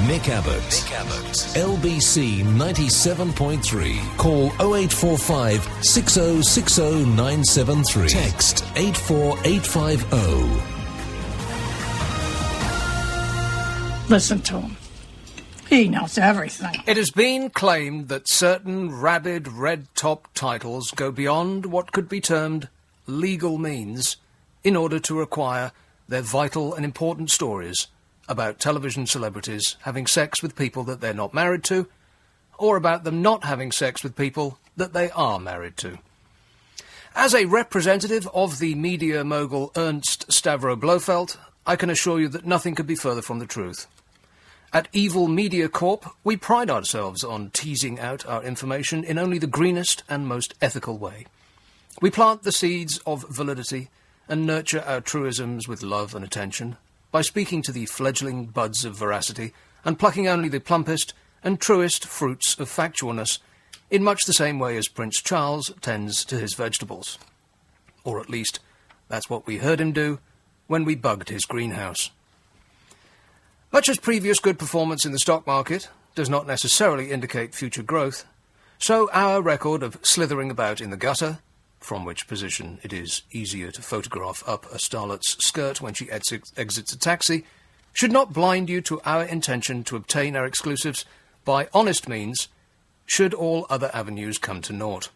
Nick Abbot. LBC 97.3. Call 0845 6060 973. Text 84850. Listen to him. He knows everything. It has been claimed that certain rabid red-top titles go beyond what could be termed legal means in order to acquire their vital and important stories about television celebrities having sex with people that they're not married to, or about them not having sex with people that they are married to. As a representative of the media mogul Ernst Stavro Blofeld, I can assure you that nothing could be further from the truth. At Evil Media Corp, we pride ourselves on teasing out our information in only the greenest and most ethical way. We plant the seeds of validity and nurture our truisms with love and attention by speaking to the fledgling buds of veracity and plucking only the plumpest and truest fruits of factualness in much the same way as Prince Charles tends to his vegetables. Or at least, that's what we heard him do when we bugged his greenhouse. Much as previous good performance in the stock market does not necessarily indicate future growth, so our record of slithering about in the gutter, from which position it is easier to photograph up a starlet's skirt when she exits a taxi, should not blind you to our intention to obtain our exclusives by honest means, should all other avenues come to naught.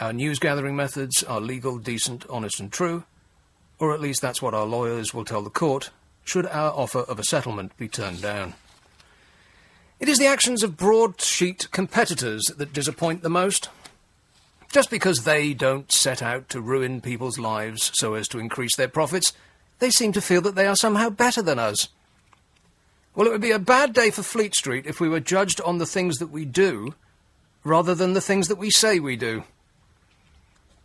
Our news-gathering methods are legal, decent, honest and true, or at least that's what our lawyers will tell the court, should our offer of a settlement be turned down. It is the actions of broadsheet competitors that disappoint the most. Just because they don't set out to ruin people's lives so as to increase their profits, they seem to feel that they are somehow better than us. Well, it would be a bad day for Fleet Street if we were judged on the things that we do, rather than the things that we say we do.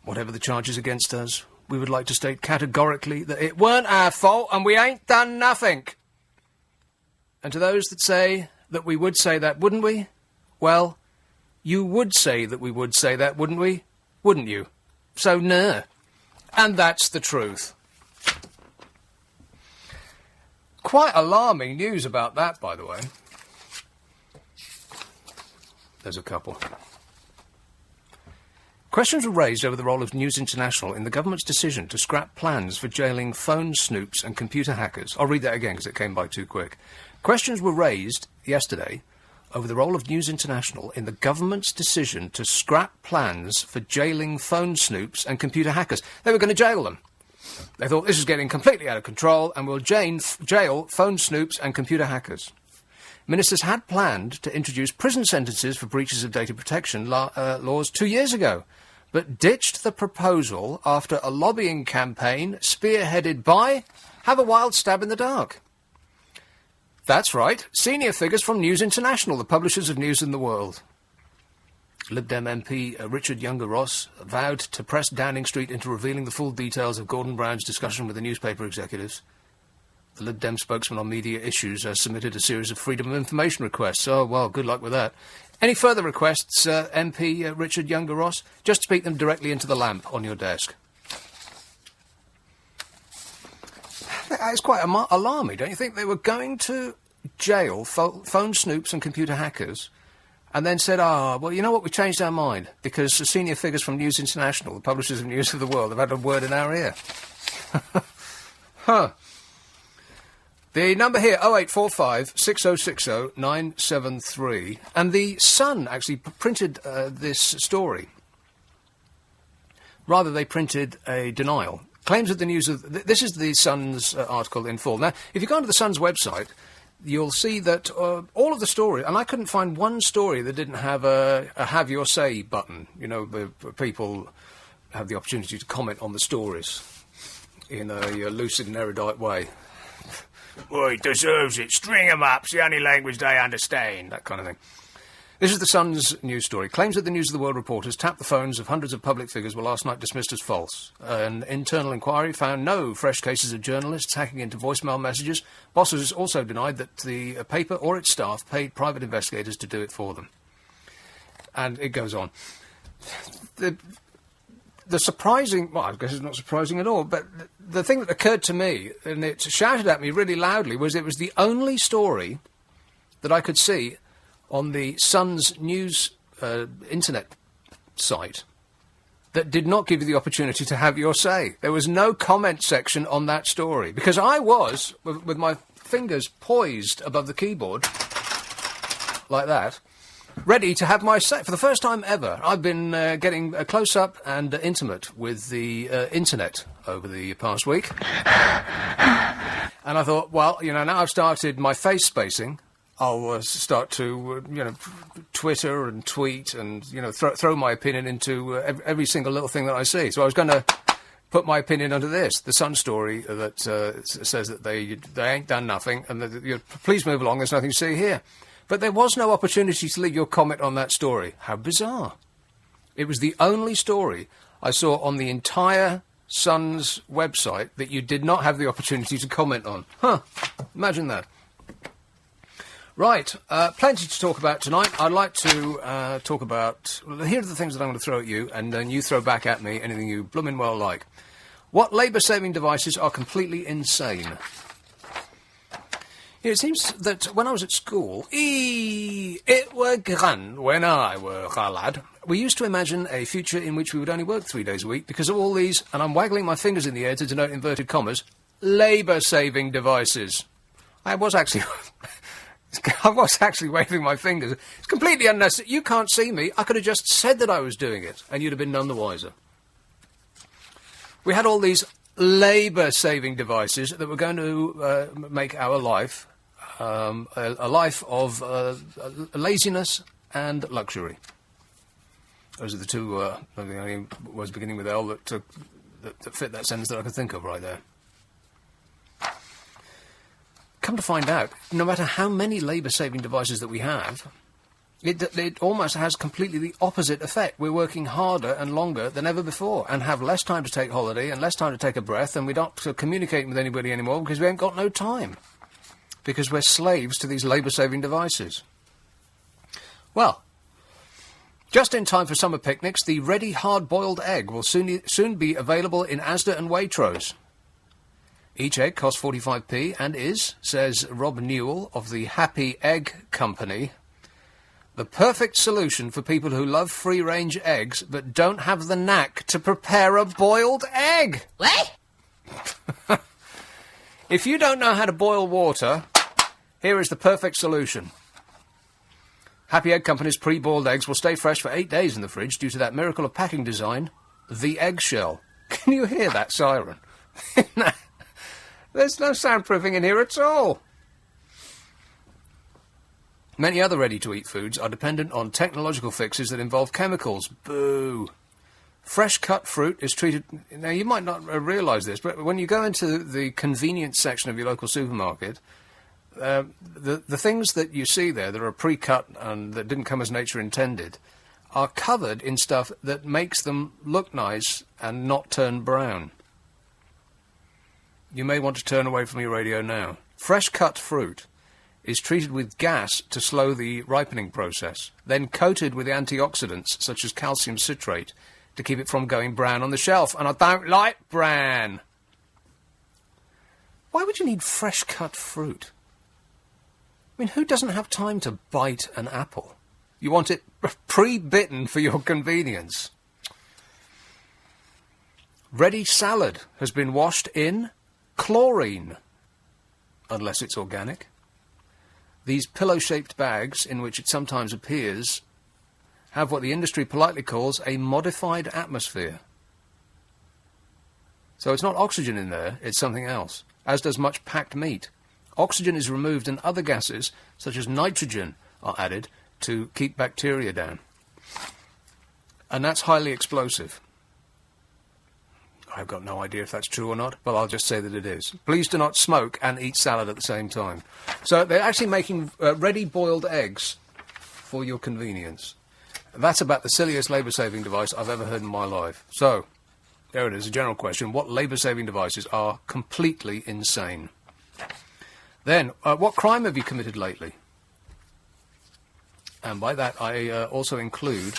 Whatever the charges against us, we would like to state categorically that it weren't our fault and we ain't done nothing. And to those that say that we would say that, wouldn't we? Well, you would say that we would say that, wouldn't we? Wouldn't you? So, nah. And that's the truth. Quite alarming news about that, by the way. There's a couple. Questions were raised over the role of News International in the government's decision to scrap plans for jailing phone snoops and computer hackers. I'll read that again because it came by too quick. Questions were raised yesterday over the role of News International in the government's decision to scrap plans for jailing phone snoops and computer hackers. They were going to jail them. They thought this is getting completely out of control and will jail phone snoops and computer hackers. Ministers had planned to introduce prison sentences for breaches of data protection laws 2 years ago, but ditched the proposal after a lobbying campaign spearheaded by, have a wild stab in the dark. That's right, senior figures from News International, the publishers of News in the World. Lib Dem MP Richard Younger-Ross vowed to press Downing Street into revealing the full details of Gordon Brown's discussion with the newspaper executives. The Lib Dem spokesman on media issues has submitted a series of Freedom of Information requests. Oh, well, good luck with that. Any further requests, MP Richard Younger-Ross? Just speak them directly into the lamp on your desk. It's quite alarming, don't you think? They were going to jail phone snoops and computer hackers and then said, well, you know what, we changed our mind because the senior figures from News International, the publishers of News of the World, have had a word in our ear. Huh. The number here, 0845 6060 973. And the Sun actually printed this story. Rather, they printed a denial. Claims that the news of... This is the Sun's article in full. Now, if you go onto the Sun's website, you'll see that all of the story... And I couldn't find one story that didn't have a have your say button. You know, the people have the opportunity to comment on the stories in a lucid and erudite way. Well, he deserves it. String 'em up. It's the only language they understand. That kind of thing. This is the Sun's news story. Claims that the News of the World reporters tapped the phones of hundreds of public figures were last night dismissed as false. An internal inquiry found no fresh cases of journalists hacking into voicemail messages. Bosses also denied that the paper or its staff paid private investigators to do it for them. And it goes on. The surprising... Well, I guess it's not surprising at all, but the thing that occurred to me, and it shouted at me really loudly, was it was the only story that I could see on the Sun's news internet site that did not give you the opportunity to have your say. There was no comment section on that story, because I was, with my fingers poised above the keyboard, like that, ready to have my say. For the first time ever, I've been getting close-up and intimate with the internet over the past week. And I thought, well, now I've started my face spacing, I'll start to, Twitter and tweet and, throw my opinion into every single little thing that I see. So I was going to put my opinion onto this, the Sun story that says that they ain't done nothing and that, please move along, there's nothing to see here. But there was no opportunity to leave your comment on that story. How bizarre. It was the only story I saw on the entire Sun's website that you did not have the opportunity to comment on. Huh, imagine that. Right, plenty to talk about tonight. I'd like to talk about... Well, here are the things that I'm going to throw at you, and then you throw back at me anything you blooming well like. What labour-saving devices are completely insane? It seems that when I was at school, it were grand when I were a lad, we used to imagine a future in which we would only work 3 days a week because of all these, and I'm waggling my fingers in the air to denote inverted commas, labour-saving devices. I was actually waving my fingers. It's completely unnecessary. You can't see me. I could have just said that I was doing it, and you'd have been none the wiser. We had all these labour-saving devices that were going to make our life a life of laziness and luxury. Those are the two, I only was beginning with L that fit that sentence that I could think of right there. Come to find out, no matter how many labour-saving devices that we have, it almost has completely the opposite effect. We're working harder and longer than ever before and have less time to take holiday and less time to take a breath, and we're not communicating with anybody anymore because we ain't got no time, because we're slaves to these labour-saving devices. Well, just in time for summer picnics, the ready hard-boiled egg will soon be available in Asda and Waitrose. Each egg costs 45p and is, says Rob Newell of the Happy Egg Company, the perfect solution for people who love free-range eggs but don't have the knack to prepare a boiled egg. What? If you don't know how to boil water, here is the perfect solution. Happy Egg Company's pre-boiled eggs will stay fresh for 8 days in the fridge due to that miracle of packing design, the eggshell. Can you hear that siren? There's no soundproofing in here at all. Many other ready-to-eat foods are dependent on technological fixes that involve chemicals. Boo. Fresh-cut fruit is treated... Now, you might not realise this, but when you go into the convenience section of your local supermarket, the things that you see there that are pre-cut and that didn't come as nature intended are covered in stuff that makes them look nice and not turn brown. You may want to turn away from your radio now. Fresh-cut fruit is treated with gas to slow the ripening process, then coated with antioxidants such as calcium citrate to keep it from going brown on the shelf. And I don't like brown. Why would you need fresh-cut fruit? I mean, who doesn't have time to bite an apple? You want it pre-bitten for your convenience. Ready salad has been washed in chlorine, unless it's organic. These pillow-shaped bags, in which it sometimes appears, have what the industry politely calls a modified atmosphere. So it's not oxygen in there, it's something else, as does much packed meat. Oxygen is removed and other gases, such as nitrogen, are added to keep bacteria down. And that's highly explosive. I've got no idea if that's true or not, but I'll just say that it is. Please do not smoke and eat salad at the same time. So they're actually making ready-boiled eggs for your convenience. That's about the silliest labour-saving device I've ever heard in my life. So, there it is, a general question. What labour-saving devices are completely insane? Then, what crime have you committed lately? And by that, I also include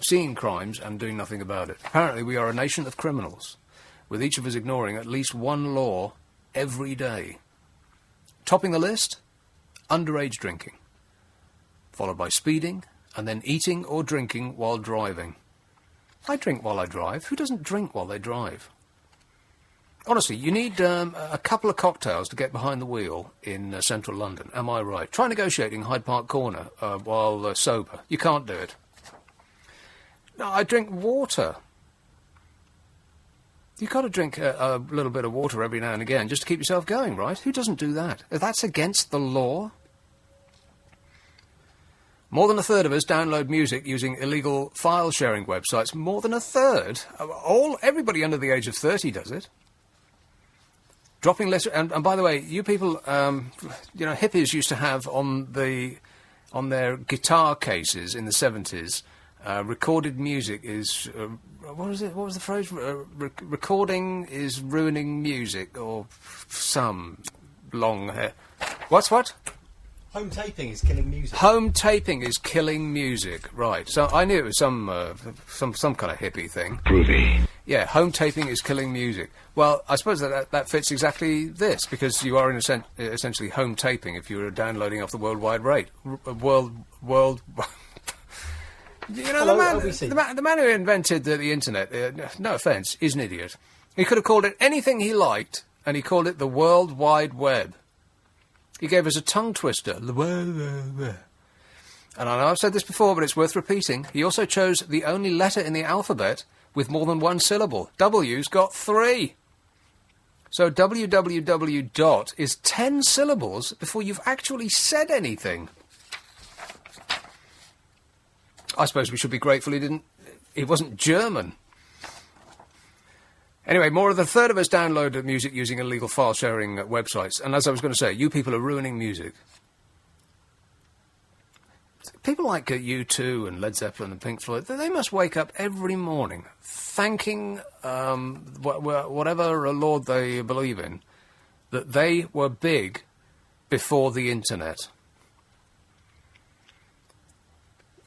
seeing crimes and doing nothing about it. Apparently, we are a nation of criminals, with each of us ignoring at least one law every day. Topping the list, underage drinking. followed by speeding, and then eating or drinking while driving. I drink while I drive. Who doesn't drink while they drive? Honestly, you need a couple of cocktails to get behind the wheel in central London. Am I right? Try negotiating Hyde Park Corner while sober. You can't do it. No, I drink water. You've got to drink a little bit of water every now and again just to keep yourself going, right? Who doesn't do that? That's against the law. More than a third of us download music using illegal file-sharing websites. More than a third? Everybody under the age of 30 does it. Dropping litter, and by the way, you people, hippies used to have on their guitar cases in the 70s, recorded music is, what was it? What was the phrase? Recording is ruining music, or some long hair. What? Home taping is killing music. Home taping is killing music, right. So I knew it was some kind of hippie thing. Groovy. Yeah, home taping is killing music. Well, I suppose that fits exactly this, because you are essentially home taping if you're downloading off the worldwide rate. World. You know, Hello, the man who invented the internet, no offence, is an idiot. He could have called it anything he liked, and he called it the World Wide Web. He gave us a tongue twister. And I know I've said this before, but it's worth repeating. He also chose the only letter in the alphabet with more than one syllable. W's got 3. So www dot is 10 syllables before you've actually said anything. I suppose we should be grateful he wasn't German. Anyway, more than a third of us download music using illegal file-sharing websites. And as I was going to say, you people are ruining music. People like U2 and Led Zeppelin and Pink Floyd, they must wake up every morning thanking whatever Lord they believe in, that they were big before the internet.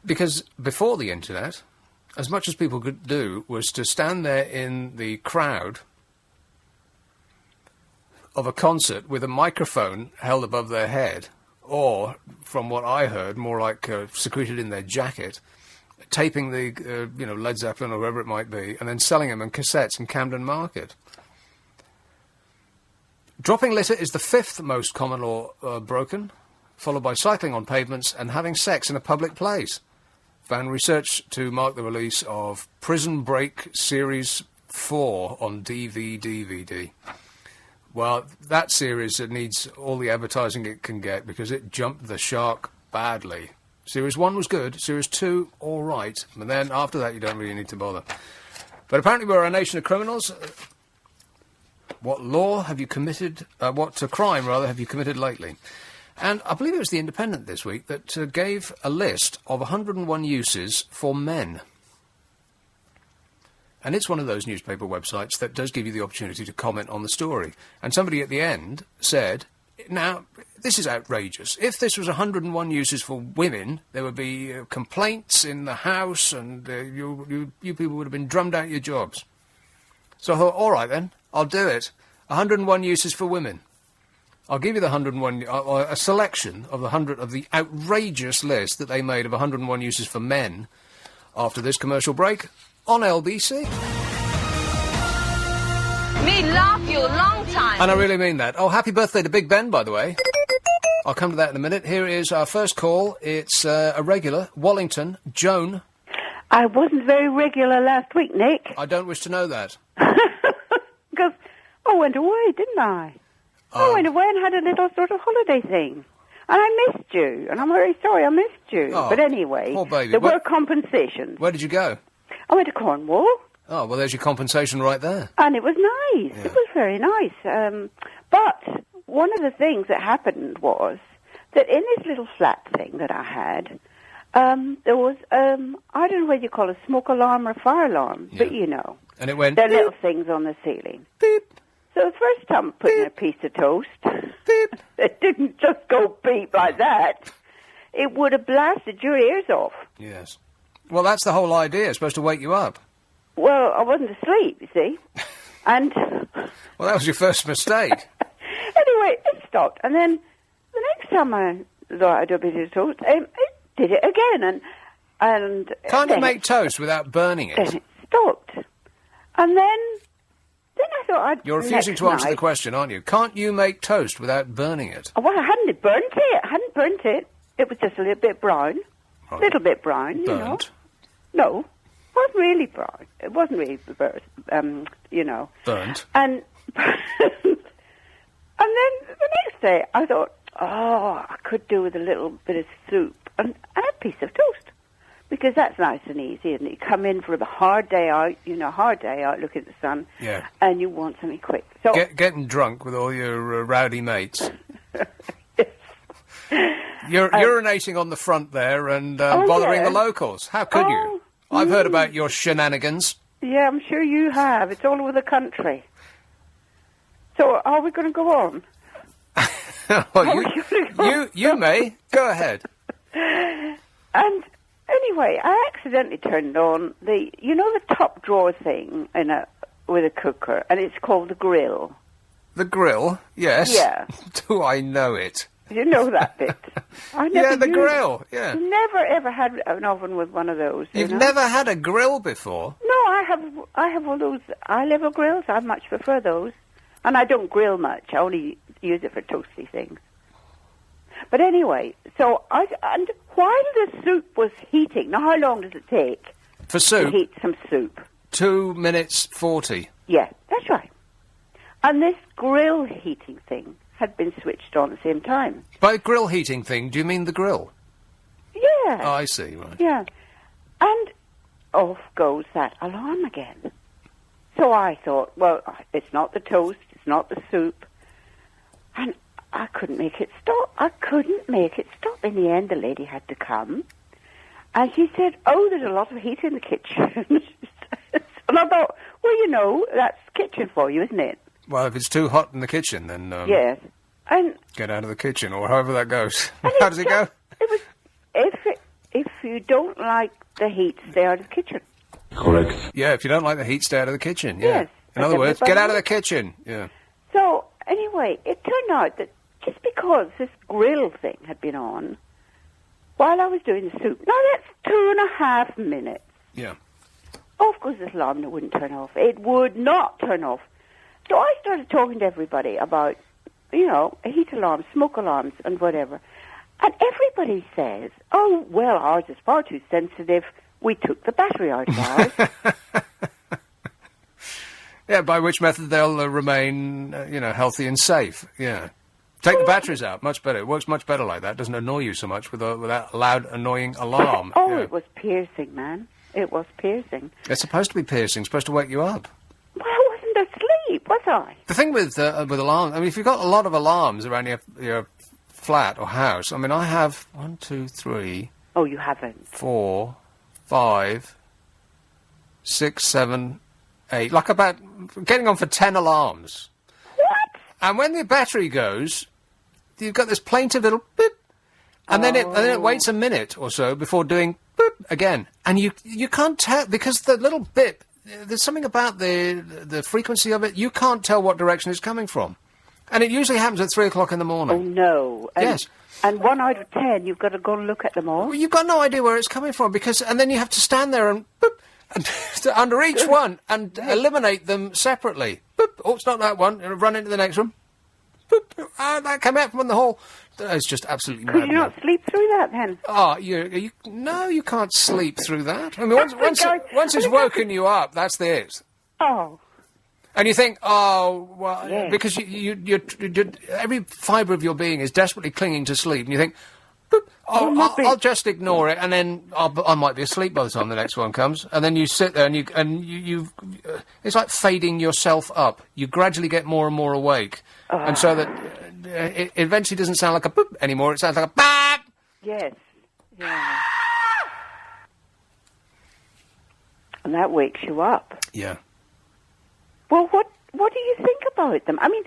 Because before the internet, as much as people could do was to stand there in the crowd of a concert with a microphone held above their head, or, from what I heard, more like secreted in their jacket, taping the, Led Zeppelin or whoever it might be, and then selling them in cassettes in Camden Market. Dropping litter is the 5th most common law broken, followed by cycling on pavements and having sex in a public place. Found research to mark the release of Prison Break Series 4 on DVD. Well, that series needs all the advertising it can get because it jumped the shark badly. Series 1 was good, Series 2, all right, and then after that you don't really need to bother. But apparently we're a nation of criminals. What crime have you committed lately? And I believe it was The Independent this week that gave a list of 101 uses for men. And it's one of those newspaper websites that does give you the opportunity to comment on the story. And somebody at the end said, now, this is outrageous. If this was 101 uses for women, there would be complaints in the House and you people would have been drummed out your jobs. So I thought, all right then, I'll do it. 101 uses for women. I'll give you the 101, a selection of the outrageous list that they made of 101 uses for men after this commercial break on LBC. Me love you long time. And I really mean that. Oh, happy birthday to Big Ben, by the way. I'll come to that in a minute. Here is our first call. It's a regular, Wallington, Joan. I wasn't very regular last week, Nick. I don't wish to know that. Because I went away, didn't I? I went away and had a little sort of holiday thing. And I missed you. And I'm very sorry I missed you. Oh, but anyway, poor baby. there were compensations. Where did you go? I went to Cornwall. Oh, well, there's your compensation right there. And it was nice. Yeah. It was very nice. But one of the things that happened was that in this little flat thing that I had, there was, I don't know whether you call it a smoke alarm or a fire alarm, but you know. And it went... They're little things on the ceiling. Beep. So the first time putting in a piece of toast, beep. It didn't just go beep like that. It would have blasted your ears off. Yes. Well, that's the whole idea. It's supposed to wake you up. Well, I wasn't asleep, you see. And... Well, that was your first mistake. Anyway, it stopped. And then the next time I thought I'd do a bit of toast, did it again, and Can't you then make toast without burning then it? it stopped. And then I thought I'd... You're refusing to answer the question, aren't you? Can't you make toast without burning it? Oh, well, I hadn't burnt it. It was just a little bit brown. A Right. little bit brown, you know. Burnt. No, it wasn't really brown. It wasn't really burnt, you know. Burnt. And and then the next day I thought, oh, I could do with a little bit of soup and a piece of toast. Because that's nice and easy, and you come in for a hard day out, looking at the sun, Yeah. and you want something quick. So Getting drunk with all your rowdy mates. yes. You're urinating on the front there and bothering yeah. the locals. How could you? I've heard about your shenanigans. Yeah, I'm sure you have. It's all over the country. So are we going to go on? Well, you may. Go ahead. And anyway, I accidentally turned on the top drawer thing with a cooker, and it's called the grill. The grill, yes. Yeah. Do I know it? You know that bit. I never Yeah, the used- grill, yeah. Never ever had an oven with one of those. You've know? never had a grill before? No, I have all those eye-level grills. I much prefer those. And I don't grill much. I only use it for toasty things. But anyway, and while the soup was heating, now how long does it take For to soup, heat some soup? 2 minutes 40. Yeah, that's right. And this grill heating thing had been switched on at the same time. By grill heating thing, do you mean the grill? Yeah. Oh, I see, right. Yeah. And off goes that alarm again. So I thought, well, it's not the toast, it's not the soup. And I couldn't make it stop. In the end, the lady had to come. And she said, oh, there's a lot of heat in the kitchen. And I thought, well, that's kitchen for you, isn't it? Well, if it's too hot in the kitchen, then Yes. And get out of the kitchen, or however that goes. and How does it go? It was, if you don't like the heat, stay out of the kitchen. Correct. Yeah, if you don't like the heat, stay out of the kitchen, yeah. Yes, In that's other words, everybody get out of the else. kitchen, yeah. So, anyway, it turned out that just because this grill thing had been on, while I was doing the soup, now that's 2.5 minutes. Yeah. Of course, this alarm wouldn't turn off. It would not turn off. So I started talking to everybody about, heat alarms, smoke alarms, and whatever. And everybody says, oh, well, ours is far too sensitive. We took the battery out of ours. Yeah, by which method they'll remain, healthy and safe, yeah. Take the batteries out, much better. It works much better like that. Doesn't annoy you so much with that loud, annoying alarm. Oh, yeah. It was piercing, man. It was piercing. It's supposed to be piercing, supposed to wake you up. Well, I wasn't asleep, was I? The thing with alarms, I mean, if you've got a lot of alarms around your flat or house, I mean, I have 1, 2, 3, Oh, you haven't. 4, 5, 6, 7, 8, like about getting on for 10 alarms. What? And when the battery goes, you've got this plaintive little beep, and then it waits a minute or so before doing beep again. And you can't tell, because the little bip, there's something about the frequency of it, you can't tell what direction it's coming from. And it usually happens at 3 o'clock in the morning. Oh, no. And, Yes. And 1 out of 10, you've got to go and look at them all. Well, you've got no idea where it's coming from, and then you have to stand there and boop, and under each one and eliminate them separately. Boop, oh, it's not that one. And run into the next one. Boop, that came out from the hall. It's just absolutely Could mad. you not sleep through that then? Oh, no, you can't sleep through that. I mean, once it's woken you up, that's it. Oh. And you think, oh, well, Yes. because you every fibre of your being is desperately clinging to sleep, and you think, boop, I'll just ignore it, and then I might be asleep by the time the next one comes, and then you sit there and you it's like fading yourself up. You gradually get more and more awake, and so that it eventually doesn't sound like a boop anymore. It sounds like a bap. Yes. Yeah. And that wakes you up. Yeah. Well, what do you think about them? I mean,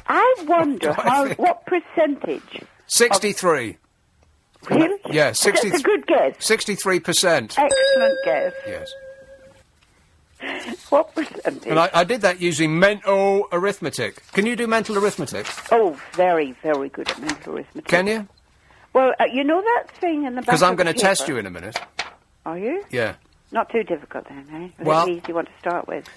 I wonder do I think? what percentage. 63. Really? Yeah, 60. That's a good guess. 63%. Excellent guess. Yes. What percentage? And I did that using mental arithmetic. Can you do mental arithmetic? Oh, very, very good at mental arithmetic. Can you? Well, you know that thing in the back Because I'm of the going to test paper? you in a minute. Are you? Yeah. Not too difficult then, eh? Well- An easy one to start with.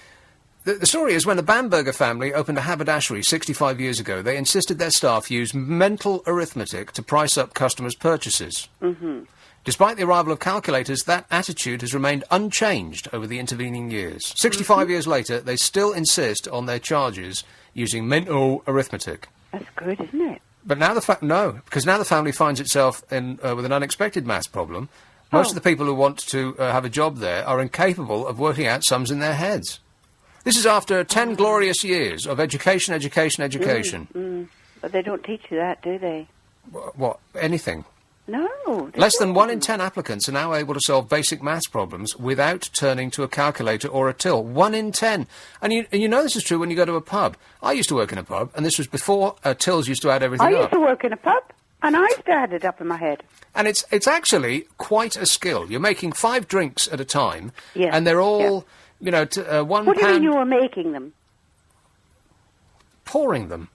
The story is when the Bamberger family opened a haberdashery 65 years ago, they insisted their staff use mental arithmetic to price up customers' purchases. Mm-hmm. Despite the arrival of calculators, that attitude has remained unchanged over the intervening years. 65 years later, they still insist on their charges using mental arithmetic. That's good, isn't it? But now because now the family finds itself in with an unexpected maths problem. Most of the people who want to have a job there are incapable of working out sums in their heads. This is after 10 glorious years of education. But they don't teach you that, do they? What? Anything? No. they Less than don't. 1 in 10 applicants are now able to solve basic maths problems without turning to a calculator or a till. 1 in 10. And you know this is true when you go to a pub. I used to work in a pub, and this was before tills used to add everything I up. used to work in a pub, and I used to add it up in my head. And it's actually quite a skill. You're making 5 drinks at a time, Yes, and they're all, you know, £1 What do you mean you were making them? pouring them.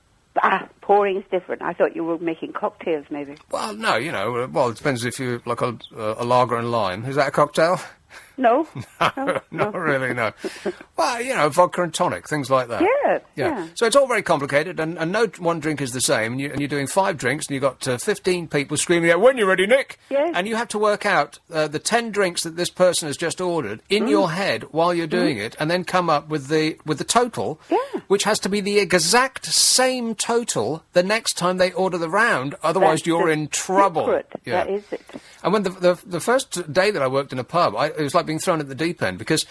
Pouring's different. I thought you were making cocktails, maybe. Well, no, you know, it depends if you like a lager and lime. Is that a cocktail? No. Not really, no. Well, you know, vodka and tonic, things like that. Yeah. So it's all very complicated, and no one drink is the same, and you're doing 5 drinks, and you've got 15 people screaming out, "When you're ready, Nick!" Yes. And you have to work out the 10 drinks that this person has just ordered in your head while you're doing it, and then come up with the total, which has to be the exact same total the next time they order the round, otherwise That's you're the in trouble. secret. Yeah. That is it. And when the first day that I worked in a pub, it was like being thrown at the deep end because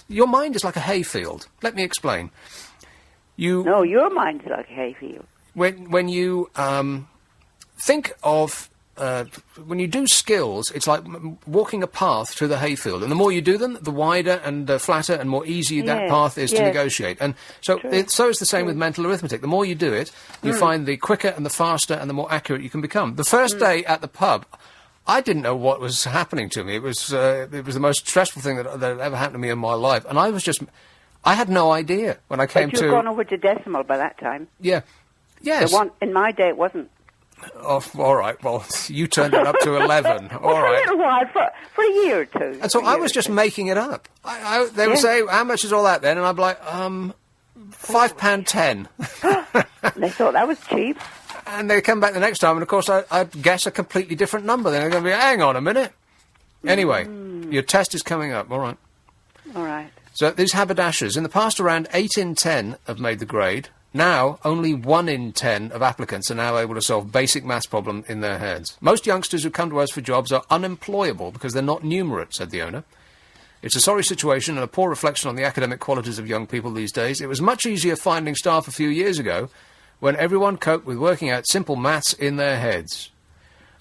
your mind is like a hayfield. Let me explain. No, your mind's like a hayfield. When you think of when you do skills, it's like walking a path through the hayfield, and the more you do them, the wider and flatter and more easy that Yes, path is to yes. negotiate. And so so is the same with mental arithmetic. The more you do it, you find the quicker and the faster and the more accurate you can become. The first day at the pub, I didn't know what was happening to me. It was the most stressful thing that had ever happened to me in my life, and I had no idea when I came But you've gone over to decimal by that time. Yeah. Yes. The one in my day, it wasn't. Oh, all right. Well, you turned it up to 11. All For a right. little while, for a year or two. And so I was just making it up. They would say, "How much is all that then?" And I'd be like, £5.10. They thought that was cheap. And they come back the next time, and of course I'd guess a completely different number. Then they're going to be, "Hang on a minute." Anyway, your test is coming up. All right. All right. So these haberdashers, in the past around 8 in 10 have made the grade. Now, only 1 in 10 of applicants are now able to solve basic maths problem in their heads. Most youngsters who come to us for jobs are unemployable because they're not numerate, said the owner. It's a sorry situation and a poor reflection on the academic qualities of young people these days. It was much easier finding staff a few years ago when everyone coped with working out simple maths in their heads.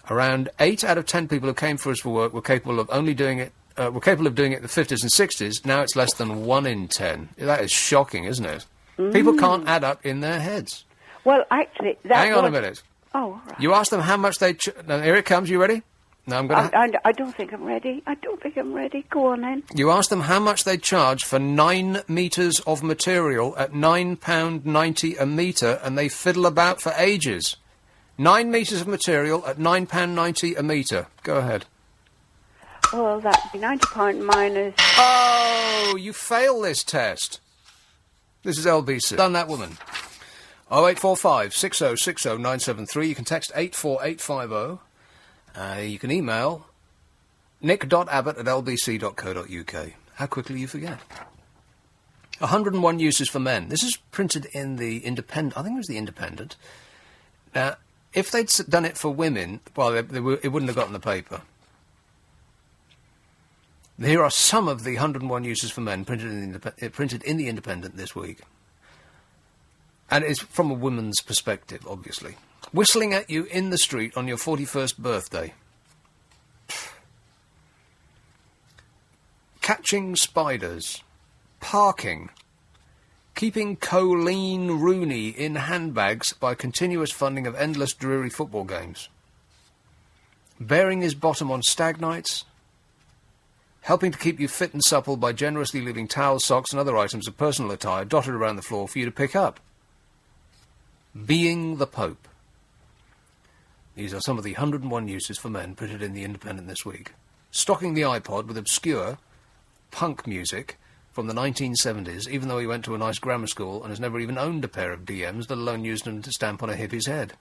Around 8 out of 10 people who came for us for work were capable of doing it in the 50s and 60s. Now it's less than 1 in 10. That is shocking, isn't it? People can't add up in their heads. Well, actually, that Hang on a minute. Oh, all right. You ask them how much they... Now, here it comes. You ready? No, I'm going to... I don't think I'm ready. Go on, then. You ask them how much they charge for 9 metres of material at £9.90 a metre, and they fiddle about for ages. 9 metres of material at £9.90 a metre. Go ahead. Well, that'd be £90 minus... Oh, you fail this test. This is LBC. Done that, woman. 0845 6060 973. You can text 84850. You can email nick.abbott@lbc.co.uk. How quickly you forget. 101 uses for men. This is printed in the Independent. I think it was the Independent. Now, if they'd done it for women, well, it wouldn't have gotten the paper. Here are some of the 101 uses for men printed in the Independent this week. And it's from a woman's perspective, obviously. Whistling at you in the street on your 41st birthday. Catching spiders. Parking. Keeping Colleen Rooney in handbags by continuous funding of endless dreary football games. Bearing his bottom on stag nights. Helping to keep you fit and supple by generously leaving towels, socks and other items of personal attire dotted around the floor for you to pick up. Being the Pope. These are some of the 101 uses for men printed in The Independent this week. Stocking the iPod with obscure punk music from the 1970s, even though he went to a nice grammar school and has never even owned a pair of DMs, let alone used them to stamp on a hippie's head.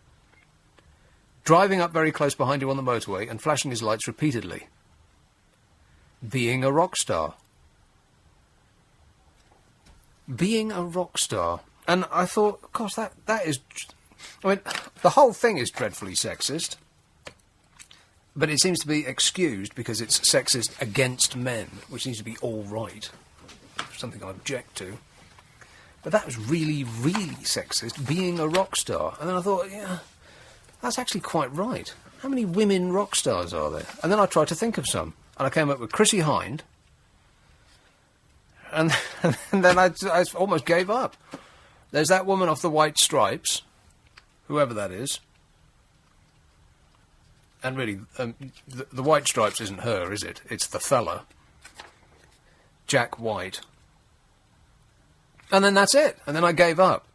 Driving up very close behind you on the motorway and flashing his lights repeatedly. Being a rock star. Being a rock star. And I thought, gosh, that is... I mean, the whole thing is dreadfully sexist, but it seems to be excused because it's sexist against men, which seems to be all right. Something I object to. But that was really, really sexist, being a rock star. And then I thought, yeah, that's actually quite right. How many women rock stars are there? And then I tried to think of some, and I came up with Chrissie Hynde, and then I almost gave up. There's that woman off the White Stripes, whoever that is. And really, the White Stripes isn't her, is it? It's the fella. Jack White. And then that's it. And then I gave up.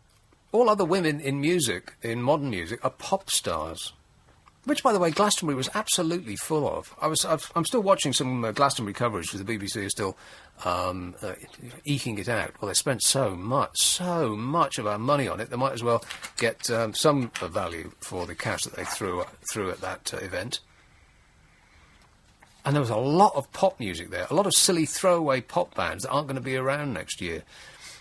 All other women in music, in modern music, are pop stars. Which, by the way, Glastonbury was absolutely full of. I'm still watching some Glastonbury coverage because the BBC is still eking it out. Well, they spent so much of our money on it, they might as well get some value for the cash that they threw at that event. And there was a lot of pop music there, a lot of silly throwaway pop bands that aren't going to be around next year.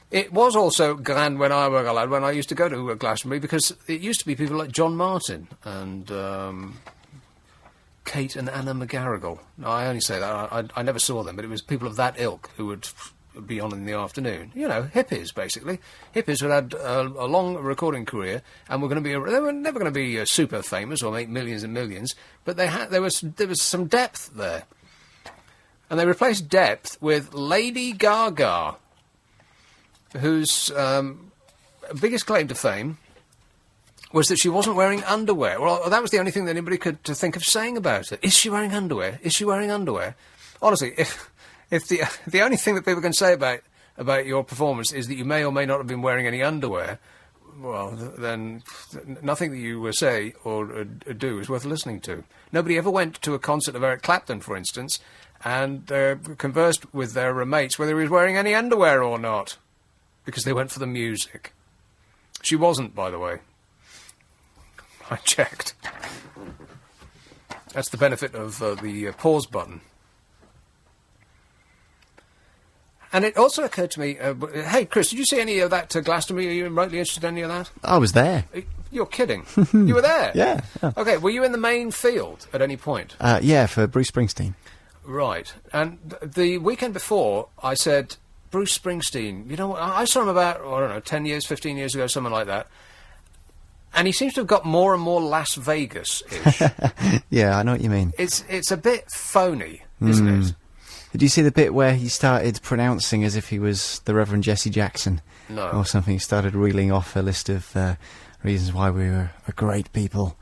It was also grand when I was a lad, when I used to go to Glastonbury, because it used to be people like John Martin and Kate and Anna McGarrigle. No, I only say that. I never saw them, but it was people of that ilk who would be on in the afternoon. You know, hippies, basically. Hippies who had a long recording career and they were never going to be super famous or make millions and millions, but there was some depth there. And they replaced depth with Lady Gaga, whose biggest claim to fame was that she wasn't wearing underwear. Well, that was the only thing that anybody could to think of saying about it. Is she wearing underwear? Is she wearing underwear? Honestly, if the only thing that people can say about your performance is that you may or may not have been wearing any underwear, well, then nothing that you say or do is worth listening to. Nobody ever went to a concert of Eric Clapton, for instance, and conversed with their mates whether he was wearing any underwear or not, because they went for the music. She wasn't, by the way. I checked. That's the benefit of the pause button. And it also occurred to me, hey, Chris, did you see any of that Glastonbury? Are you remotely interested in any of that? I was there. You're kidding. You were there? Yeah. Okay, were you in the main field at any point? Yeah, for Bruce Springsteen. Right. And the weekend before, I said, Bruce Springsteen, you know, I saw him about, I don't know, 10 years, 15 years ago, something like that. And he seems to have got more and more Las Vegas-ish. Yeah, I know what you mean. It's a bit phony, isn't it? Did you see the bit where he started pronouncing as if he was the Reverend Jesse Jackson? No. Or something? He started reeling off a list of reasons why we were a great people.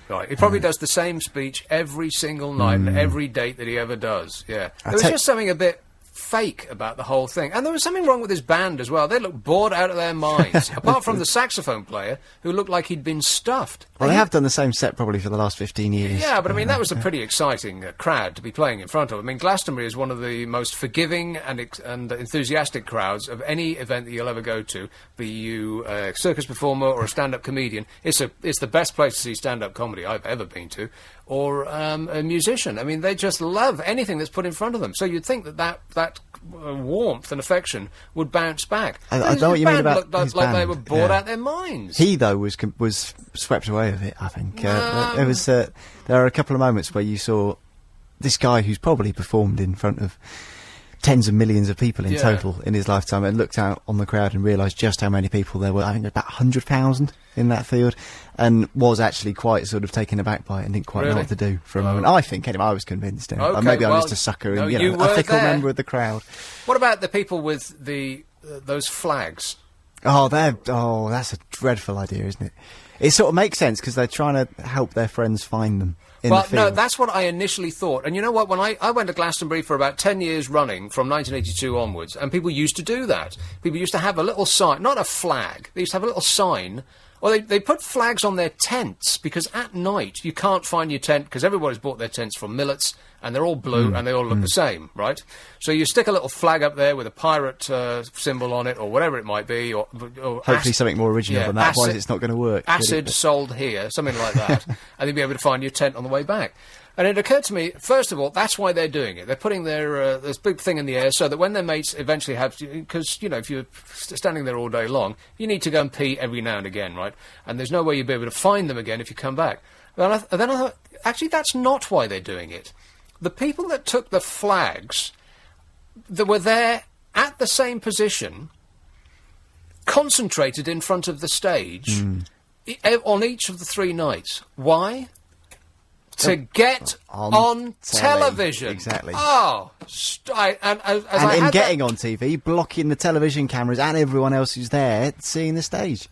Right, he probably does the same speech every single night and every date that he ever does, yeah. There was just something a bit fake about the whole thing. And there was something wrong with his band as well. They looked bored out of their minds, apart from the saxophone player, who looked like he'd been stuffed. Well, they have done the same set probably for the last 15 years. Yeah, but I mean, that was a pretty exciting crowd to be playing in front of. I mean, Glastonbury is one of the most forgiving and enthusiastic crowds of any event that you'll ever go to, be you a circus performer or a stand-up comedian. It's the best place to see stand-up comedy I've ever been to, or a musician. I mean, they just love anything that's put in front of them. So you'd think that warmth and affection would bounce back. I know what you mean about looked like they were bored out their minds. He, though, was swept away with it, I think. There are a couple of moments where you saw this guy who's probably performed in front of tens of millions of people in total in his lifetime, and looked out on the crowd and realised just how many people there were. I think about 100,000 in that field, and was actually quite sort of taken aback by it and didn't quite know what to do for a moment. I think, anyway, I was convinced. Okay, maybe I'm just a sucker and a fickle member of the crowd. What about the people with those flags? That's a dreadful idea, isn't it? It sort of makes sense because they're trying to help their friends find them. Well, no, that's what I initially thought. And you know what? When I went to Glastonbury for about 10 years running, from 1982 onwards, and people used to do that. People used to have a little sign, not a flag, they used to have a little sign Or they put flags on their tents, because at night you can't find your tent, because everybody's bought their tents from Millets, and they're all blue, and they all look the same, right? So you stick a little flag up there with a pirate symbol on it, or whatever it might be, or hopefully something more original than that, otherwise it's not going to work. Acid sold here, something like that, and you'll be able to find your tent on the way back. And it occurred to me, first of all, that's why they're doing it. They're putting their this big thing in the air so that when their mates eventually have to... Because, you know, if you're standing there all day long, you need to go and pee every now and again, right? And there's no way you'll be able to find them again if you come back. Then I thought, actually, that's not why they're doing it. The people that took the flags that were there at the same position, concentrated in front of the stage on each of the 3 nights. Why? To get on television. Exactly. Oh, and getting on TV, blocking the television cameras and everyone else who's there seeing the stage.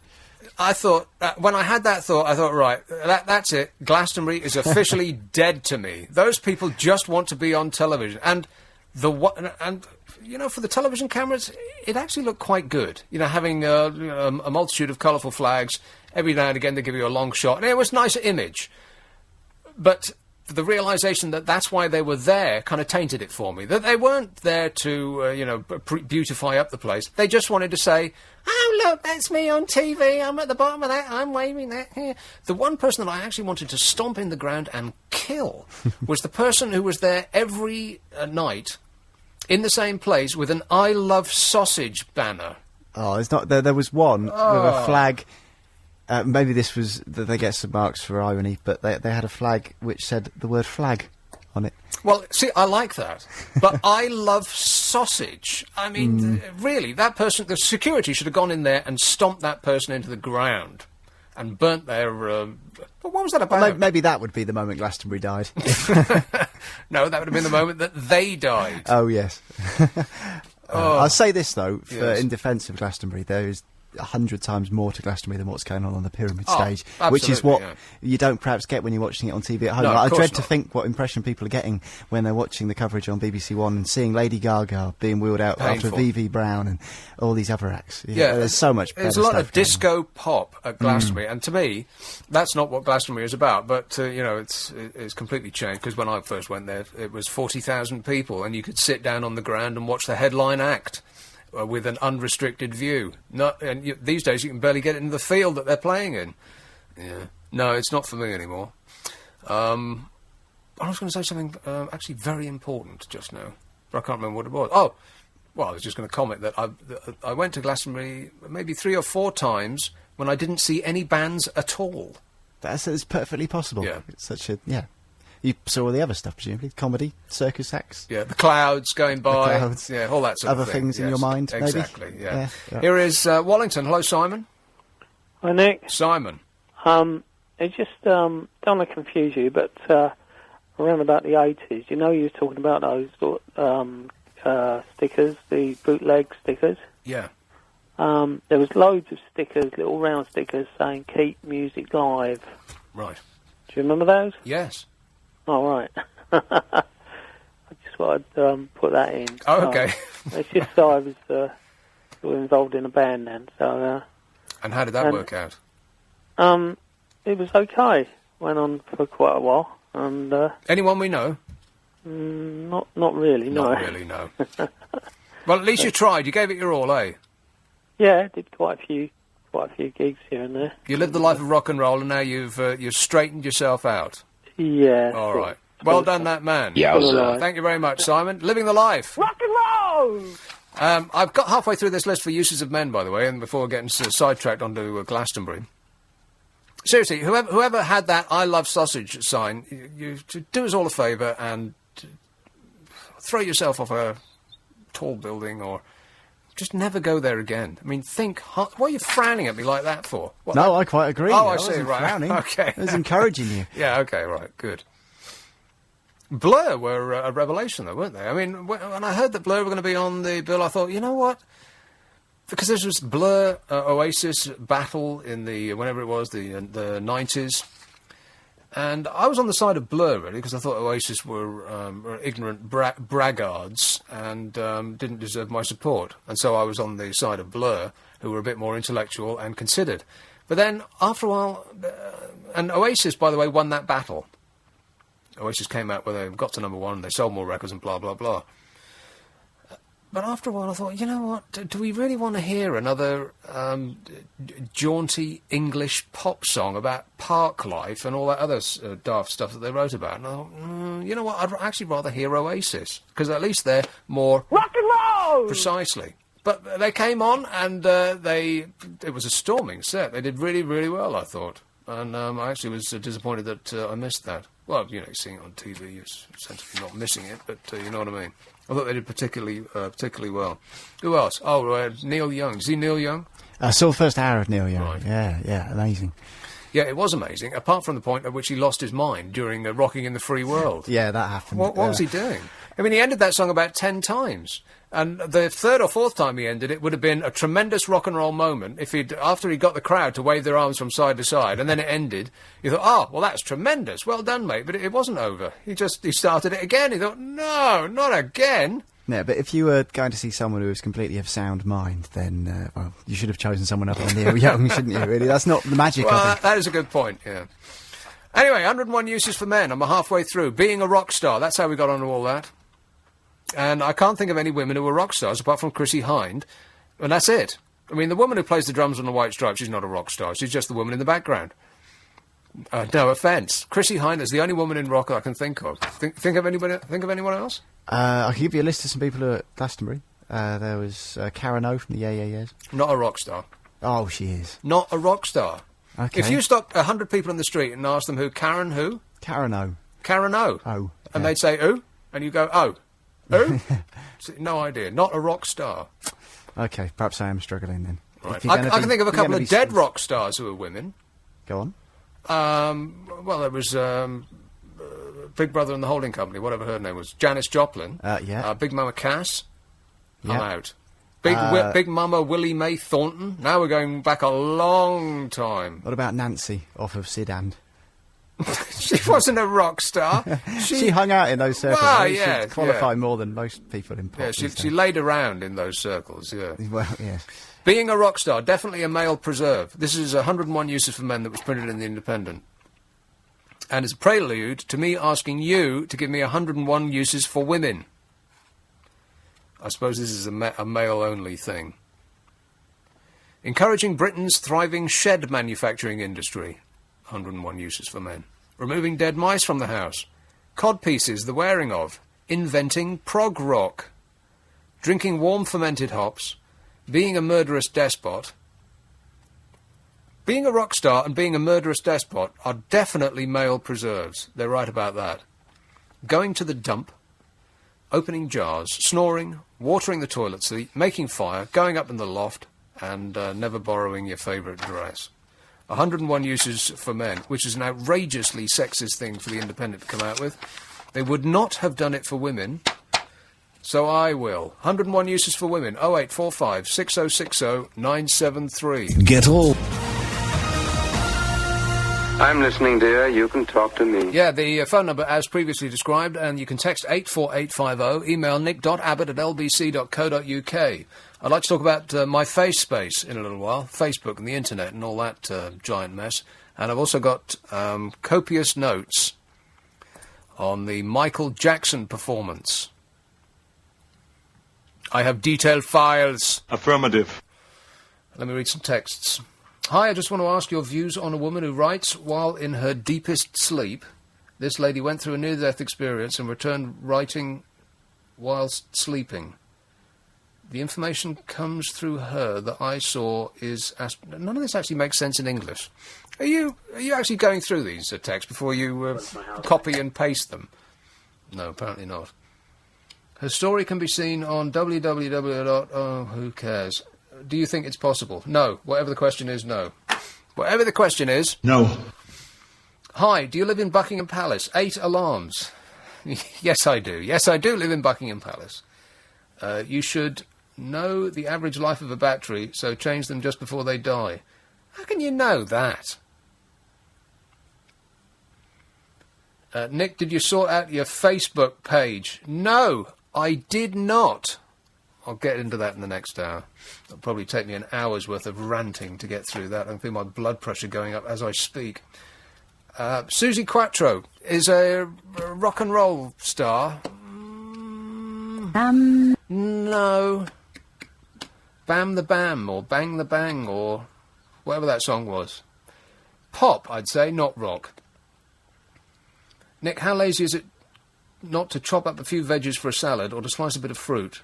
I thought, when I had that thought, I thought, right, that's it. Glastonbury is officially dead to me. Those people just want to be on television. And you know, for the television cameras, it actually looked quite good. You know, having a multitude of colourful flags. Every now and again they give you a long shot. And it was a nice image. But the realisation that that's why they were there kind of tainted it for me. That they weren't there to, beautify up the place. They just wanted to say, oh, look, that's me on TV. I'm at the bottom of that. I'm waving that here. The one person that I actually wanted to stomp in the ground and kill was the person who was there every night in the same place with an I Love Sausage banner. Oh, it's not... There was one with a flag... maybe this was that they get some marks for irony, but they had a flag which said the word flag on it. Well, see, I like that, but I love sausage. I mean, really, that person, the security should have gone in there and stomped that person into the ground and burnt their... what was that about? Well, maybe that would be the moment Glastonbury died. No, that would have been the moment that they died. Oh, yes. I'll say this, though, in defence of Glastonbury, there is 100 times more to Glastonbury than what's going on the pyramid stage, which is what you don't perhaps get when you're watching it on TV at home. No, I dread to think what impression people are getting when they're watching the coverage on BBC One and seeing Lady Gaga being wheeled out after VV Brown and all these other acts. Yeah, there's so much better There's a lot stuff of disco pop at Glastonbury, and to me, that's not what Glastonbury is about, but, it's completely changed, because when I first went there, it was 40,000 people, and you could sit down on the ground and watch the headline act. With an unrestricted view. These days you can barely get into the field that they're playing in. Yeah. No, it's not for me anymore. I was going to say something actually very important just now, but I can't remember what it was. Oh, well, I was just going to comment that I went to Glastonbury maybe 3 or 4 times when I didn't see any bands at all. That's perfectly possible. Yeah. It's such a... Yeah. You saw all the other stuff, presumably? Comedy, circus acts? Yeah, the clouds going by. The clouds. Yeah, all that sort of other thing. things in your mind, maybe? Exactly, yeah. Yeah. Here is Wallington. Hello, Simon. Hi, Nick. Simon. It's just, don't want to confuse you, but around about the 80s, you were talking about those stickers, the bootleg stickers? Yeah. There was loads of stickers, little round stickers saying, keep music live. Right. Do you remember those? Yes. Oh, right. I just thought I'd put that in. Oh, okay. It's just so I was sort of involved in a band then. So. And how did that work out? It was okay. Went on for quite a while. And anyone we know? Not really. No. Not really. No. Well, at least you tried. You gave it your all, eh? Yeah, did quite a few gigs here and there. You lived the life of rock and roll, and now you've straightened yourself out. Yeah. All right. Well done, that man. Yeah. Thank you very much, Simon. Living the life. Rock and roll! I've got halfway through this list for uses of men, by the way, and before getting sidetracked onto Glastonbury. Seriously, whoever had that I Love Sausage sign, you do us all a favour and throw yourself off a tall building or just never go there again. I mean, what are you frowning at me like that for? What, no, I quite agree. Oh, I see, right. Frowning. Okay. I was encouraging you. Yeah, okay, right, good. Blur were a revelation, though, weren't they? I mean, when I heard that Blur were going to be on the bill, I thought, you know what? Because this was Blur Oasis battle in whenever it was, the 90s. And I was on the side of Blur, really, because I thought Oasis were ignorant braggarts and didn't deserve my support. And so I was on the side of Blur, who were a bit more intellectual and considered. But then, after a while... and Oasis, by the way, won that battle. Oasis came out where they got to number 1, they sold more records and blah, blah, blah. But after a while I thought, you know what, do we really want to hear another jaunty English pop song about park life and all that other daft stuff that they wrote about? And I thought, you know what, I'd actually rather hear Oasis, because at least they're more... Rock and roll! Precisely. But they came on and it was a storming set. They did really, really well, I thought. And I actually was disappointed that I missed that. Well, you know, seeing it on TV, you're essentially not missing it, but you know what I mean. I thought they did particularly well. Who else? Oh, Neil Young. Is he Neil Young? I saw the first hour of Neil Young. Right. Yeah, amazing. Yeah, it was amazing, apart from the point at which he lost his mind during Rocking in the Free World. Yeah, that happened. What was he doing? I mean, he ended that song about 10 times. And the third or fourth time he ended it would have been a tremendous rock and roll moment if after he got the crowd to wave their arms from side to side, and then it ended. You thought, oh, well, that's tremendous. Well done, mate. But it wasn't over. He started it again. He thought, no, not again. Yeah, but if you were going to see someone who was completely of sound mind, then, well, you should have chosen someone other than Neil Young, shouldn't you, really? That's not the magic of it. That is a good point, yeah. Anyway, 101 Uses for Men. I'm halfway through. Being a rock star. That's how we got onto all that. And I can't think of any women who were rock stars apart from Chrissie Hynde, and that's it. I mean, the woman who plays the drums on the White Stripes, she's not a rock star. She's just the woman in the background. No offence. Chrissie Hynde is the only woman in rock I can think of. Think of anybody? Think of anyone else? I can give you a list of some people who are at Glastonbury. There was Karen O from the Yeah Yeah Yeahs. Not a rock star. Oh, she is. Not a rock star. Okay. If you stopped 100 people on the street and asked them who? Karen O. Karen O. And they'd say, who? And you go, oh. Who? No idea. Not a rock star. Okay, perhaps I am struggling then. Right. I can think of a couple of dead rock stars who are women. Go on. Well, there was Big Brother and the Holding Company, whatever her name was. Janis Joplin. Yeah. Big Mama Cass. Yeah. I'm out. Big Mama Willie Mae Thornton. Now we're going back a long time. What about Nancy off of Sid and? She wasn't a rock star. She hung out in those circles. Well, She yeah, qualified more than most people in pop. Yeah, she laid around in those circles, yeah. Well, yes. Being a rock star, definitely a male preserve. This is 101 Uses for Men that was printed in The Independent. And it's a prelude to me asking you to give me 101 uses for women. I suppose this is a male-only thing. Encouraging Britain's thriving shed manufacturing industry. 101 uses for men. Removing dead mice from the house. Cod pieces, the wearing of. Inventing prog rock. Drinking warm fermented hops. Being a murderous despot. Being a rock star and being a murderous despot are definitely male preserves. They're right about that. Going to the dump. Opening jars. Snoring. Watering the toilet seat. Making fire. Going up in the loft. And never borrowing your favourite dress. 101 uses for men, which is an outrageously sexist thing for The Independent to come out with. They would not have done it for women, so I will. 101 uses for women, 0845 6060 973. Get all... I'm listening, dear. You can talk to me. Yeah, the phone number as previously described, and you can text 84850, email nick.abbott@lbc.co.uk. I'd like to talk about my face space in a little while, Facebook and the internet and all that giant mess. And I've also got copious notes on the Michael Jackson performance. I have detailed files. Affirmative. Let me read some texts. Hi, I just want to ask your views on a woman who writes while in her deepest sleep. This lady went through a near-death experience and returned writing whilst sleeping. The information comes through her that I saw is... None of this actually makes sense in English. Are you actually going through these texts before you copy and paste them? No, apparently not. Her story can be seen on www. Oh, who cares? Do you think it's possible? No. Whatever the question is, no. Whatever the question is... No. Hi, do you live in Buckingham Palace? 8 alarms. Yes, I do. Yes, I do live in Buckingham Palace. You should know the average life of a battery, so change them just before they die. How can you know that? Nick, did you sort out your Facebook page? No, I did not. I'll get into that in the next hour. It'll probably take me an hour's worth of ranting to get through that. I can feel my blood pressure going up as I speak. Suzi Quatro is a rock and roll star. No. Bam the Bam, or Bang the Bang, or whatever that song was. Pop, I'd say, not rock. Nick, how lazy is it not to chop up a few veggies for a salad or to slice a bit of fruit,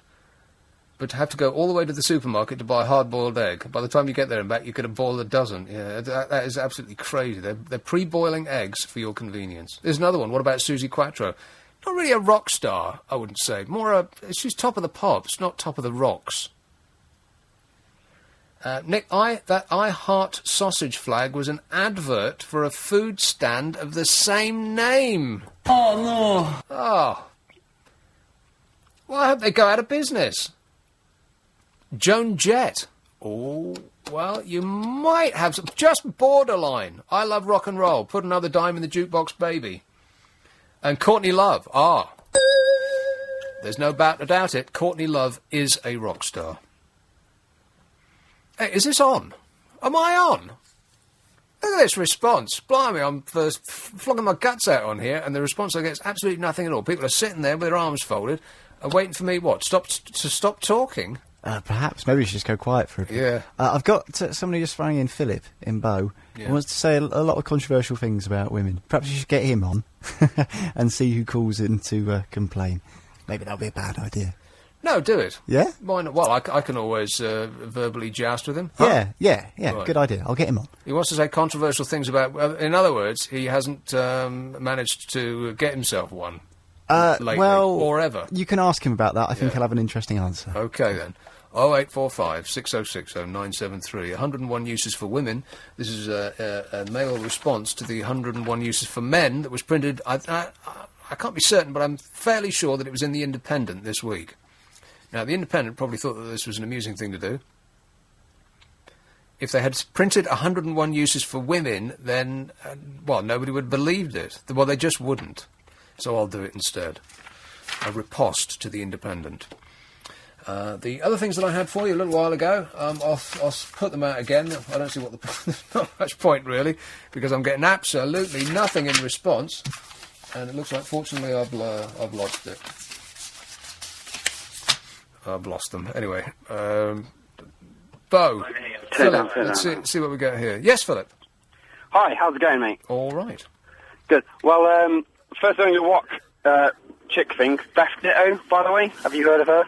but to have to go all the way to the supermarket to buy a hard-boiled egg? By the time you get there and back, you could have boiled a dozen. Yeah, that is absolutely crazy. They're pre-boiling eggs for your convenience. There's another one. What about Suzi Quatro? Not really a rock star, I wouldn't say. She's top of the pops, not top of the rocks. Nick, that I Heart sausage flag was an advert for a food stand of the same name. Oh, no. Oh. Well, I hope they go out of business. Joan Jett. Oh, well, you might have some... Just borderline. I love rock and roll. Put another dime in the jukebox, baby. And Courtney Love. Ah. There's no doubt it. Courtney Love is a rock star. Hey, is this on? Am I on? Look at this response. Blimey, I'm flogging my guts out on here, and the response I get is absolutely nothing at all. People are sitting there with their arms folded and waiting for me, what, to stop talking? Perhaps. Maybe we should just go quiet for a bit. Yeah. I've got somebody just rang in, Philip, in Bow. Yeah. He wants to say a lot of controversial things about women. Perhaps you should get him on and see who calls in to complain. Maybe that'll be a bad idea. No, do it. Yeah? Why not? Well, I can always verbally joust with him. Huh? Yeah, Right. Good idea. I'll get him on. He wants to say controversial things about... in other words, he hasn't managed to get himself one lately, or ever. You can ask him about that. I think he'll have an interesting answer. OK, then. 0845 6060 973. 101 uses for women. This is a male response to the 101 uses for men that was printed... I can't be certain, but I'm fairly sure that it was in The Independent this week. Now, The Independent probably thought that this was an amusing thing to do. If they had printed 101 uses for women, then, nobody would have believed it. Well, they just wouldn't. So I'll do it instead. A riposte to The Independent. The other things that I had for you a little while ago, I'll put them out again. I don't see what there's not much point, really, because I'm getting absolutely nothing in response. And it looks like, fortunately, I've lost it. I've lost them. Anyway, Bo, Philip, let's see what we got here. Yes, Philip. Hi, how's it going, mate? All right. Good. Well, first thing, the walk chick thing. Beth Ditto, by the way. Have you heard of her?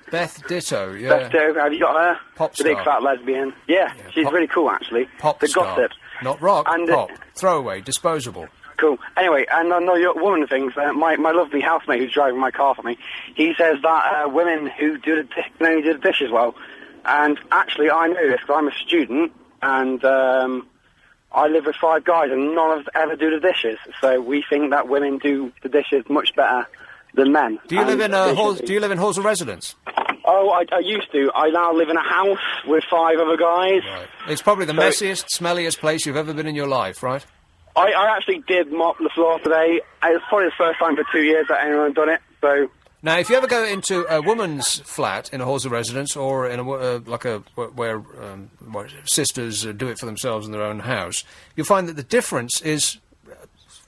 Beth Ditto, yeah. Beth Ditto, have you got her? Pop the star. big fat lesbian. Yeah, she's really cool, actually. Pop the star. gossip. Not rock, and, pop. Throwaway, disposable. Cool. Anyway, and I know your woman things. My lovely housemate who's driving my car for me, he says that women who do the dishes well. And actually, I know this because I'm a student, and I live with 5 guys, and none of us ever do the dishes. So we think that women do the dishes much better than men. Do you live in halls of residence? Oh, I used to. I now live in a house with 5 other guys. Right. It's probably the messiest, smelliest place you've ever been in your life, right? I actually did mop the floor today. It's probably the first time for 2 years that anyone done it, so... Now, if you ever go into a woman's flat in a halls of residence, or in where sisters do it for themselves in their own house, you'll find that the difference is...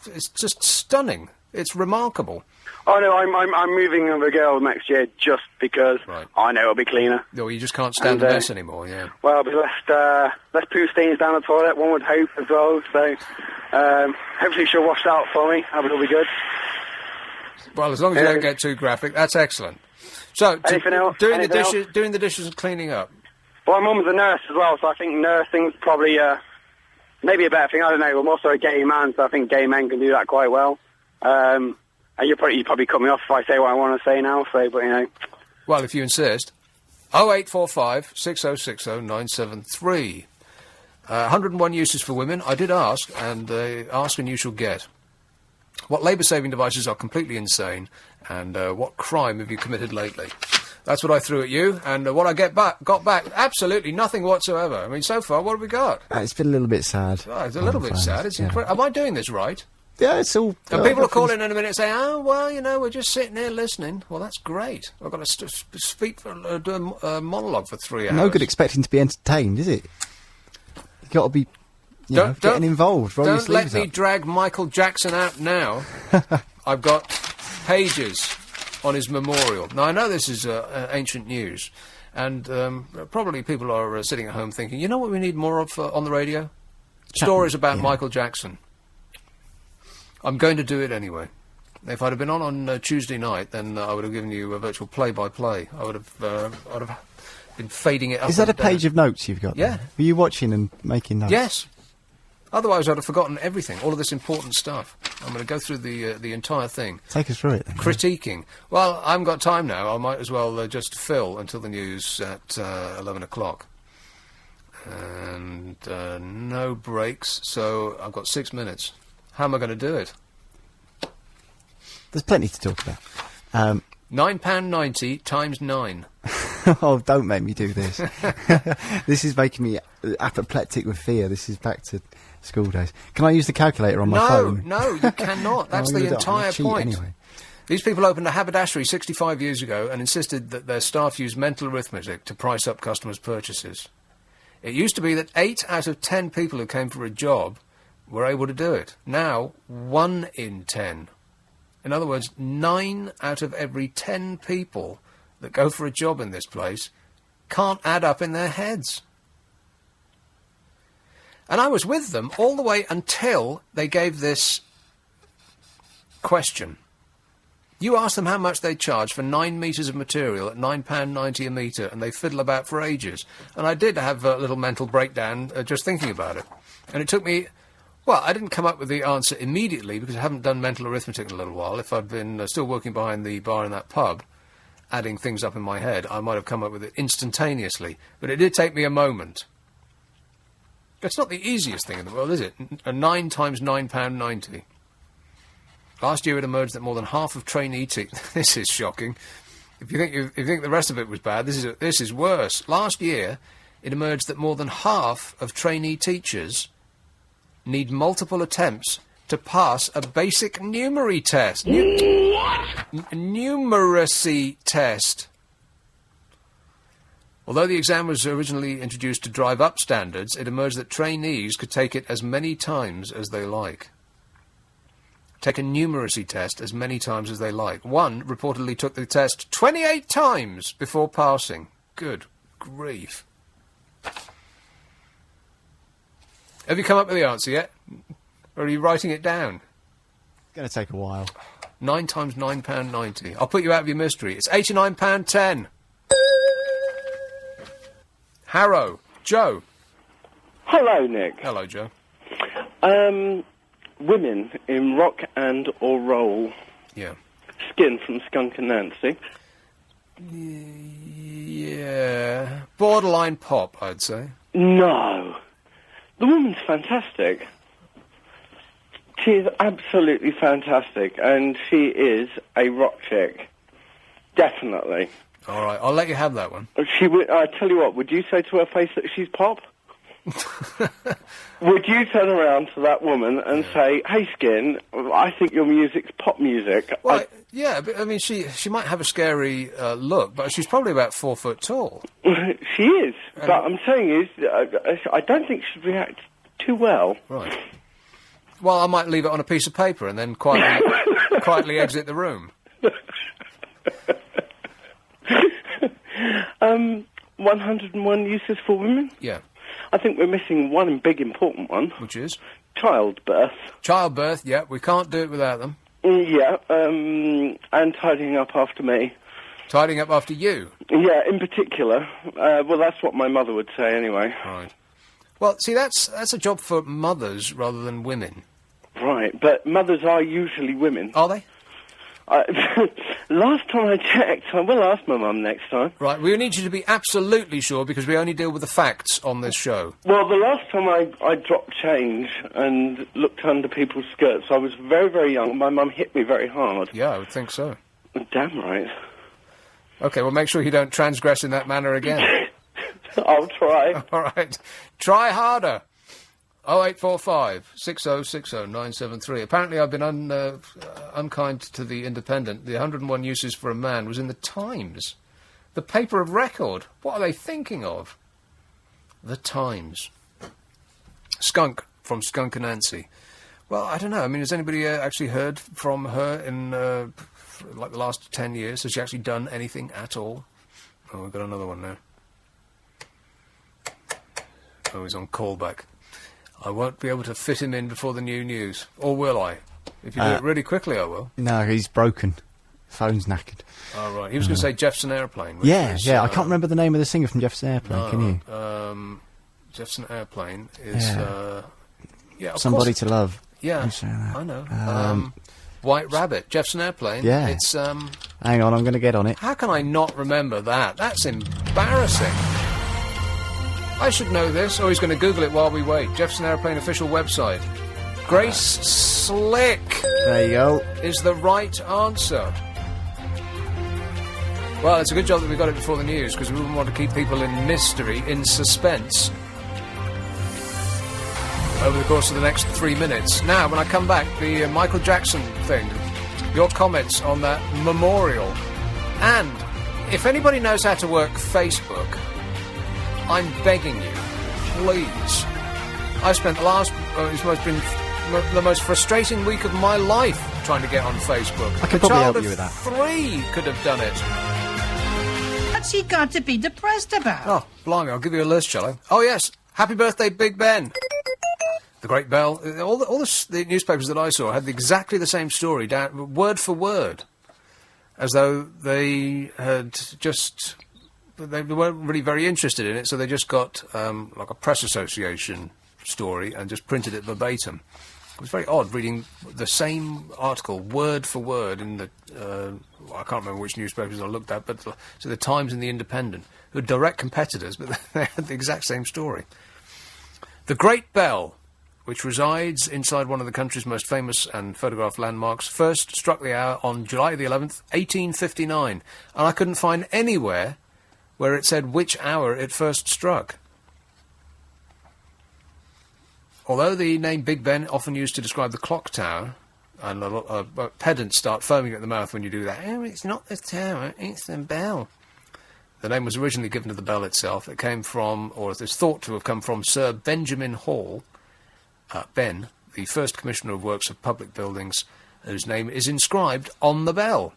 it's just stunning. It's remarkable. Oh, no, I'm moving in with a girl next year just because I know it'll be cleaner. No, you just can't stand the mess anymore, yeah. Well, there'll be less poo stains down the toilet, one would hope as well, so hopefully she'll wash that out for me. That'll be good. Well, as long as you don't get too graphic, that's excellent. So, anything else? Doing the dishes and cleaning up. Well, my mum's a nurse as well, so I think nursing's probably maybe a better thing. I don't know. I'm also a gay man, so I think gay men can do that quite well. And you probably cut me off if I say what I want to say now, so, but, you know. Well, if you insist. 0845 6060 973. 101 uses for women. I did ask, and ask and you shall get. What labour-saving devices are completely insane, and what crime have you committed lately? That's what I threw at you, and what I got back, absolutely nothing whatsoever. I mean, so far, what have we got? It's been a little bit sad. Oh, it's a little bit sad. It's incredible. Am I doing this right? Yeah, it's all... And people will call in a minute and say, oh, well, you know, we're just sitting here listening. Well, that's great. I've got to speak for, do a monologue for 3 hours. No good expecting to be entertained, is it? You've got to be getting involved. Don't let me drag Michael Jackson out now. I've got pages on his memorial. Now, I know this is ancient news, and probably people are sitting at home thinking, you know what we need more of on the radio? Stories about Michael Jackson. I'm going to do it anyway. If I'd have been on Tuesday night, then I would have given you a virtual play-by-play. I would have been fading it up. Is that a page of notes you've got? Yeah. There? Were you watching and making notes? Yes. Otherwise, I'd have forgotten everything, all of this important stuff. I'm going to go through the entire thing. Take us through it, then. Critiquing. Well, I haven't got time now. I might as well just fill until the news at 11 o'clock. And no breaks, so I've got 6 minutes. How am I going to do it? There's plenty to talk about. £9.90 times 9. Oh, don't make me do this. This is making me apoplectic with fear. This is back to school days. Can I use the calculator on my phone? No, you cannot. That's the entire point. Anyway. These people opened a haberdashery 65 years ago and insisted that their staff use mental arithmetic to price up customers' purchases. It used to be that 8 out of 10 people who came for a job were able to do it. Now, 1 in 10. In other words, 9 out of every 10 people that go for a job in this place can't add up in their heads. And I was with them all the way until they gave this question. You ask them how much they charge for 9 metres of material at £9.90 a metre, and they fiddle about for ages. And I did have a little mental breakdown just thinking about it. And it took me... Well, I didn't come up with the answer immediately because I haven't done mental arithmetic in a little while. If I'd been still working behind the bar in that pub, adding things up in my head, I might have come up with it instantaneously. But it did take me a moment. It's not the easiest thing in the world, is it? 9 times £9.90. Last year it emerged that more than half of trainee teachers... This is shocking. If you think the rest of it was bad, this is worse. Last year it emerged that more than half of trainee teachers need multiple attempts to pass a basic numeracy test. Numeracy test. Although the exam was originally introduced to drive up standards, it emerged that trainees could take it as many times as they like. Take a numeracy test as many times as they like. One reportedly took the test 28 times before passing. Good grief. Have you come up with the answer yet? Or are you writing it down? It's going to take a while. 9 times £9.90. I'll put you out of your mystery. It's £89.10. Harrow. Joe. Hello, Nick. Hello, Joe. Women in rock and or roll. Yeah. Skin from Skunk and Nancy. Yeah. Borderline pop, I'd say. No. The woman's fantastic. She is absolutely fantastic, and she is a rock chick. Definitely. All right, I'll let you have that one. She would. I tell you what. Would you say to her face that she's pop? Would you turn around to that woman and say, "Hey, Skin, I think your music's pop music"? Well, yeah, but I mean, she might have a scary look, but she's probably about 4 foot tall. She is. But I'm saying is, I don't think she'd react too well. Right. Well, I might leave it on a piece of paper and then quietly exit the room. 101 uses for women? Yeah. I think we're missing one big important one. Which is? Childbirth. Childbirth, yeah. We can't do it without them. Yeah, and tidying up after me. Tidying up after you? Yeah, in particular. Well, that's what my mother would say anyway. Right. Well, see, that's a job for mothers rather than women. Right, but mothers are usually women. Are they? Last time I checked, I will ask my mum next time. Right, we need you to be absolutely sure because we only deal with the facts on this show. Well, the last time I dropped change and looked under people's skirts, I was very, very young. My mum hit me very hard. Yeah, I would think so. Damn right. OK, well, make sure you don't transgress in that manner again. I'll try. All right. Try harder. 0845 6060 973. Apparently I've been unkind to the Independent. The 101 uses for a man was in the Times. The paper of record. What are they thinking of? The Times. Skunk from Skunk and Nancy. Well, I don't know. I mean, has anybody actually heard from her in, like, the last 10 years? Has she actually done anything at all? Oh, we've got another one now. Oh, he's on callback. I won't be able to fit him in before the new news. Or will I? If you do it really quickly, I will. No, he's broken. Phone's knackered. Oh, right. He was going to say Jefferson Airplane. Yeah, was, I can't remember the name of the singer from Jefferson Airplane, can you? Jefferson Airplane is... Yeah, of Somebody course. to Love. Yeah, I know. White Rabbit, Jefferson Airplane. Yeah. It's, hang on, I'm going to get on it. How can I not remember that? That's embarrassing. I should know this. Oh, he's going to Google it while we wait. Jefferson Airplane official website. Grace Slick. There you go. Is the right answer. Well, it's a good job that we got it before the news, because we wouldn't want to keep people in mystery, in suspense, over the course of the next 3 minutes. Now, when I come back, the Michael Jackson thing, your comments on that memorial. And if anybody knows how to work Facebook, I'm begging you, please. I spent the last, it's been the most frustrating week of my life trying to get on Facebook. I can probably help you with that. 3 could have done it. What's he got to be depressed about? Oh, blimey, I'll give you a list, shall I? Oh, yes. Happy birthday, Big Ben. The Great Bell. All the newspapers that I saw had exactly the same story, down word for word, as though they had just... They weren't really very interested in it, so they just got like a press association story and just printed it verbatim. It was very odd reading the same article word for word in the I can't remember which newspapers I looked at, but so the Times and the Independent, who are direct competitors, but they had the exact same story. The Great Bell, which resides inside one of the country's most famous and photographed landmarks, first struck the hour on July the 11th, 1859, and I couldn't find anywhere where it said which hour it first struck. Although the name Big Ben often used to describe the clock tower, and pedants start foaming at the mouth when you do that. Oh, it's not the tower, it's the bell. The name was originally given to the bell itself. It came from, or it is thought to have come from, Sir Benjamin Hall, Ben, the first Commissioner of Works of Public Buildings, whose name is inscribed on the bell.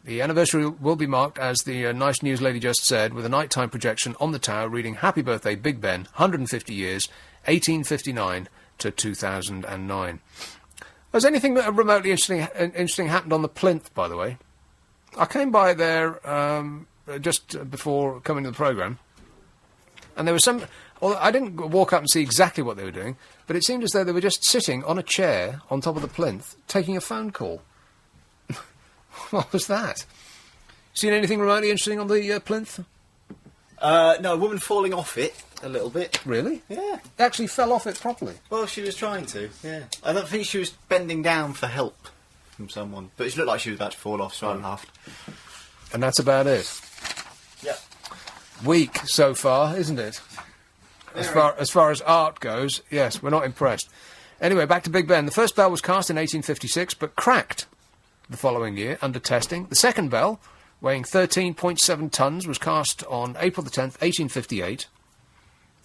The anniversary will be marked, as the nice news lady just said, with a nighttime projection on the tower reading Happy Birthday Big Ben, 150 years, 1859 to 2009. Has anything remotely interesting happened on the plinth, by the way? I came by there just before coming to the programme, and there was some... Well, I didn't walk up and see exactly what they were doing, but it seemed as though they were just sitting on a chair on top of the plinth, taking a phone call. What was that? Seen anything remotely interesting on the plinth? No, a woman falling off it a little bit. Really? Yeah. Actually fell off it properly. Well, she was trying to, yeah. I don't think she was bending down for help from someone, but it looked like she was about to fall off, so I laughed. And that's about it. Yep. Weak so far, isn't it? As far as art goes, yes, we're not impressed. Anyway, back to Big Ben. The first bell was cast in 1856, but cracked the following year under testing. The second bell, weighing 13.7 tonnes, was cast on April the 10th, 1858.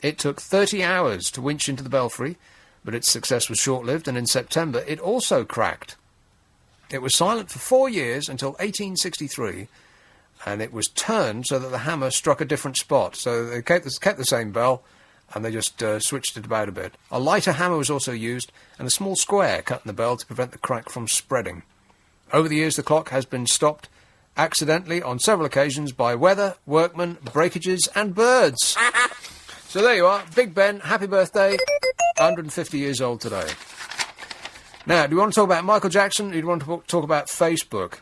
It took 30 hours to winch into the belfry, but its success was short-lived, and in September it also cracked. It was silent for 4 years until 1863, and it was turned so that the hammer struck a different spot. So they kept the same bell, and they just switched it about a bit. A lighter hammer was also used, and a small square cut in the bell to prevent the crack from spreading. Over the years, the clock has been stopped accidentally on several occasions by weather, workmen, breakages, and birds. So there you are, Big Ben, happy birthday, 150 years old today. Now, do you want to talk about Michael Jackson, or do you want to talk about Facebook?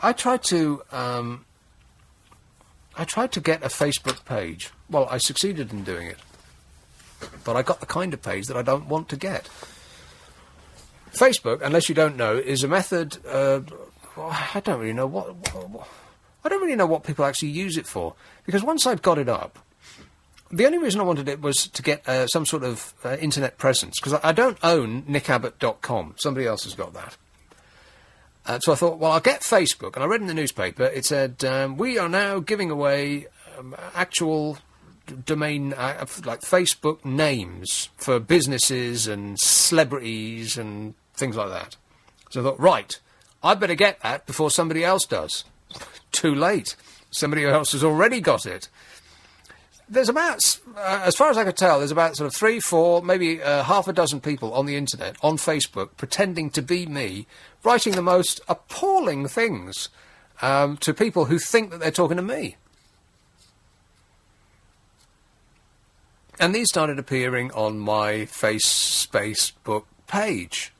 I tried to get a Facebook page. Well, I succeeded in doing it. But I got the kind of page that I don't want to get. Facebook, unless you don't know, is a method. I don't really know what people actually use it for. Because once I'd got it up, The only reason I wanted it was to get some sort of internet presence, because I don't own nickabbott.com. Somebody else has got that. So I thought, well, I'll get Facebook. And I read in the newspaper, it said, we are now giving away actual domain, like Facebook names for businesses and celebrities and things like that. So I thought, right, I'd better get that before somebody else does. Too late. Somebody else has already got it. There's about, as far as I could tell, there's about sort of 3, 4, maybe half a dozen people on the internet, on Facebook, pretending to be me, writing the most appalling things to people who think that they're talking to me. And these started appearing on my Facebook page.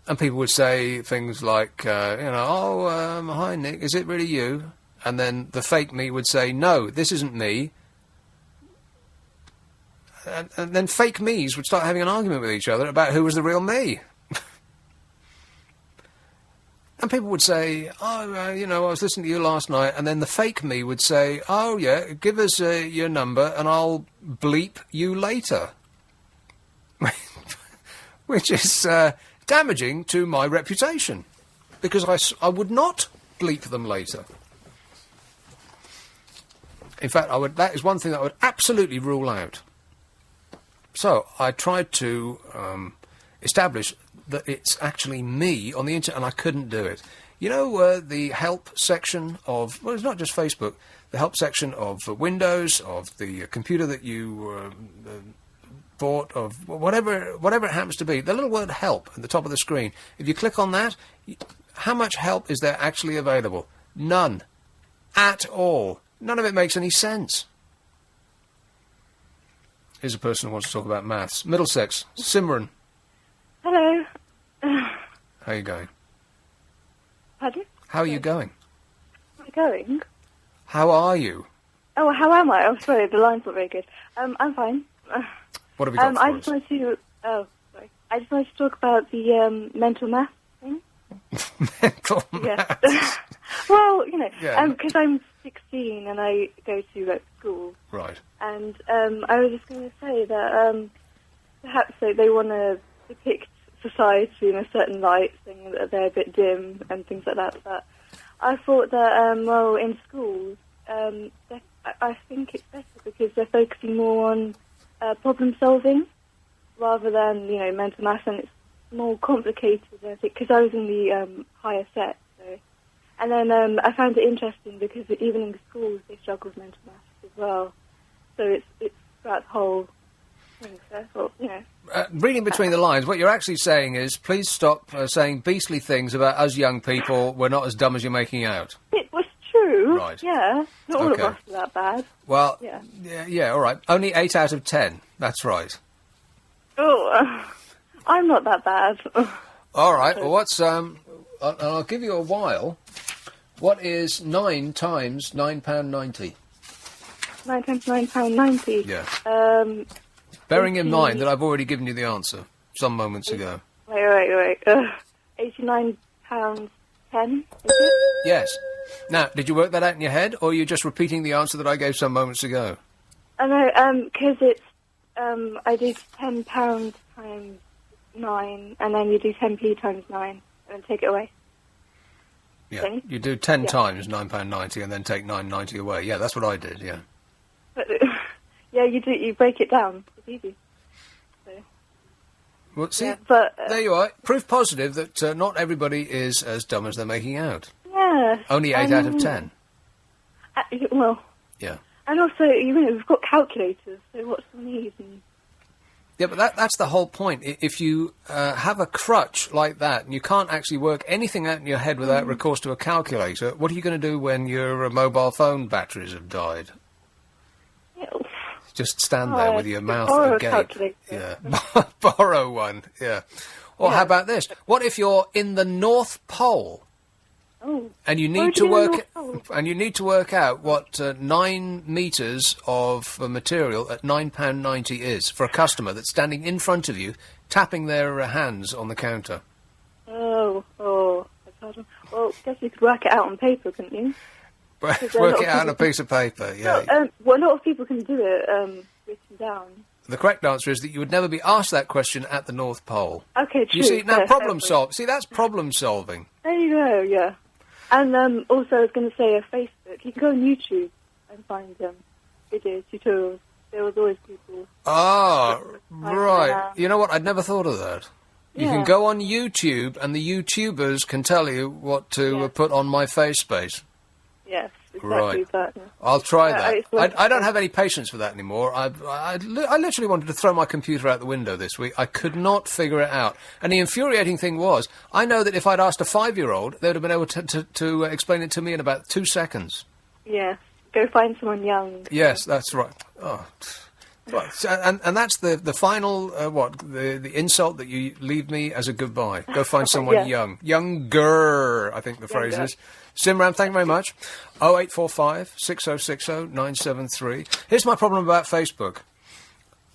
And people would say things like, hi Nick, is it really you? And then the fake me would say, no, this isn't me. And then fake me's would start having an argument with each other about who was the real me. And people would say, I was listening to you last night, and then the fake me would say, oh, yeah, give us your number and I'll bleep you later. Which is damaging to my reputation, because I would not bleep them later. In fact, that is one thing that I would absolutely rule out. So I tried to establish that it's actually me on the internet, and I couldn't do it. You know, the help section of, well, it's not just Facebook, the help section of Windows, of the computer that you bought, of whatever it happens to be, the little word help at the top of the screen. If you click on that, how much help is there actually available? None. At all. None of it makes any sense. Here's a person who wants to talk about maths. Middlesex, Simran. Hello. How are you going? Pardon? How are you going? Am I going? How are you? Oh, how am I? Oh, sorry, the line's not very good. I'm fine. What have you got for I us? just wanted to... Oh, sorry. I just wanted to talk about the mental math thing. Mental math? Yeah. Well, Yeah. because I'm 16 and I go to school. Right. And I was just going to say that perhaps they want to depict society in a certain light, saying that they're a bit dim and things like that. But I thought that, in schools, I think it's better because they're focusing more on problem solving rather than, mental math, and it's more complicated, I think, because I was in the higher set. So. And then I found it interesting because even in schools they struggle with mental math as well. So it's throughout the whole thing. So I thought, reading between the lines, what you're actually saying is, please stop saying beastly things about us young people. We're not as dumb as you're making out. It was true. Right. Yeah. Not all of Okay. us are that bad. Well, yeah, all right. Only 8 out of 10. That's right. Oh, I'm not that bad. All right. Well, what's I'll give you a while. What is 9 times £9.90? 9 times £9.90. Yeah. Bearing in mind that I've already given you the answer some moments ago. Wait. £89.10, is it? Yes. Now, did you work that out in your head, or are you just repeating the answer that I gave some moments ago? I know, because it's, I do £10 times 9, and then you do 10p times 9, and then take it away. Yeah, Okay. you do 10 times £9.90 and then take £9.90 away. Yeah, that's what I did, yeah. But, yeah, you do, you break it down. It's easy. So. Well, see, Yeah, but, there you are. Proof positive that not everybody is as dumb as they're making out. Yeah. Only 8 out of 10. Well. Yeah. And also, we've got calculators, so what's the need? Yeah, but that's the whole point. If you have a crutch like that and you can't actually work anything out in your head without recourse to a calculator, what are you going to do when your mobile phone batteries have died? Just stand there with your mouth agape. Yeah, borrow one. Yeah. Or how about this? What if you're in the North Pole? Oh. And you need to work out what 9 metres of material at £9.90 is for a customer that's standing in front of you, tapping their hands on the counter. Oh. Well, I guess you could work it out on paper, couldn't you? Work it out on a piece of paper, yeah. Well, a lot of people can do it written down. The correct answer is that you would never be asked that question at the North Pole. Okay, true. You see, now problem solving. See, that's problem solving. There you go, yeah. And also, I was going to say, Facebook. You can go on YouTube and find videos, tutorials. There was always people. Ah, right. You know what? I'd never thought of that. You can go on YouTube, and the YouTubers can tell you what to put on my face space. Yes, exactly right. that. Yeah. I'll try that. I don't have any patience for that anymore. I literally wanted to throw my computer out the window this week. I could not figure it out. And the infuriating thing was, I know that if I'd asked a 5-year-old, they would have been able to explain it to me in about 2 seconds. Yes. Go find someone young. Yes, that's right. Oh. Right, so, and that's the final, the insult that you leave me as a goodbye. Go find someone young. Younger, I think the phrase is. Simran, thank you very much. 0845 6060 973. Here's my problem about Facebook.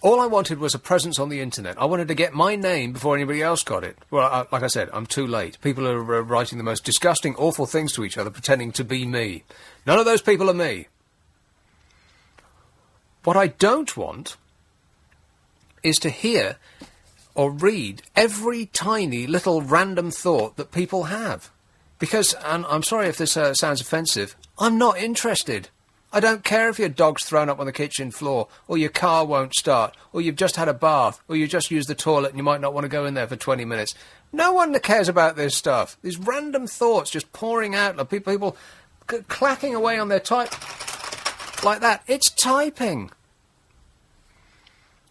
All I wanted was a presence on the internet. I wanted to get my name before anybody else got it. Well, like I said, I'm too late. People are writing the most disgusting, awful things to each other, pretending to be me. None of those people are me. What I don't want is to hear or read every tiny little random thought that people have. Because, and I'm sorry if this sounds offensive, I'm not interested. I don't care if your dog's thrown up on the kitchen floor, or your car won't start, or you've just had a bath, or you just used the toilet and you might not want to go in there for 20 minutes. No one cares about this stuff. These random thoughts just pouring out, like people clacking away on their type like that. It's typing.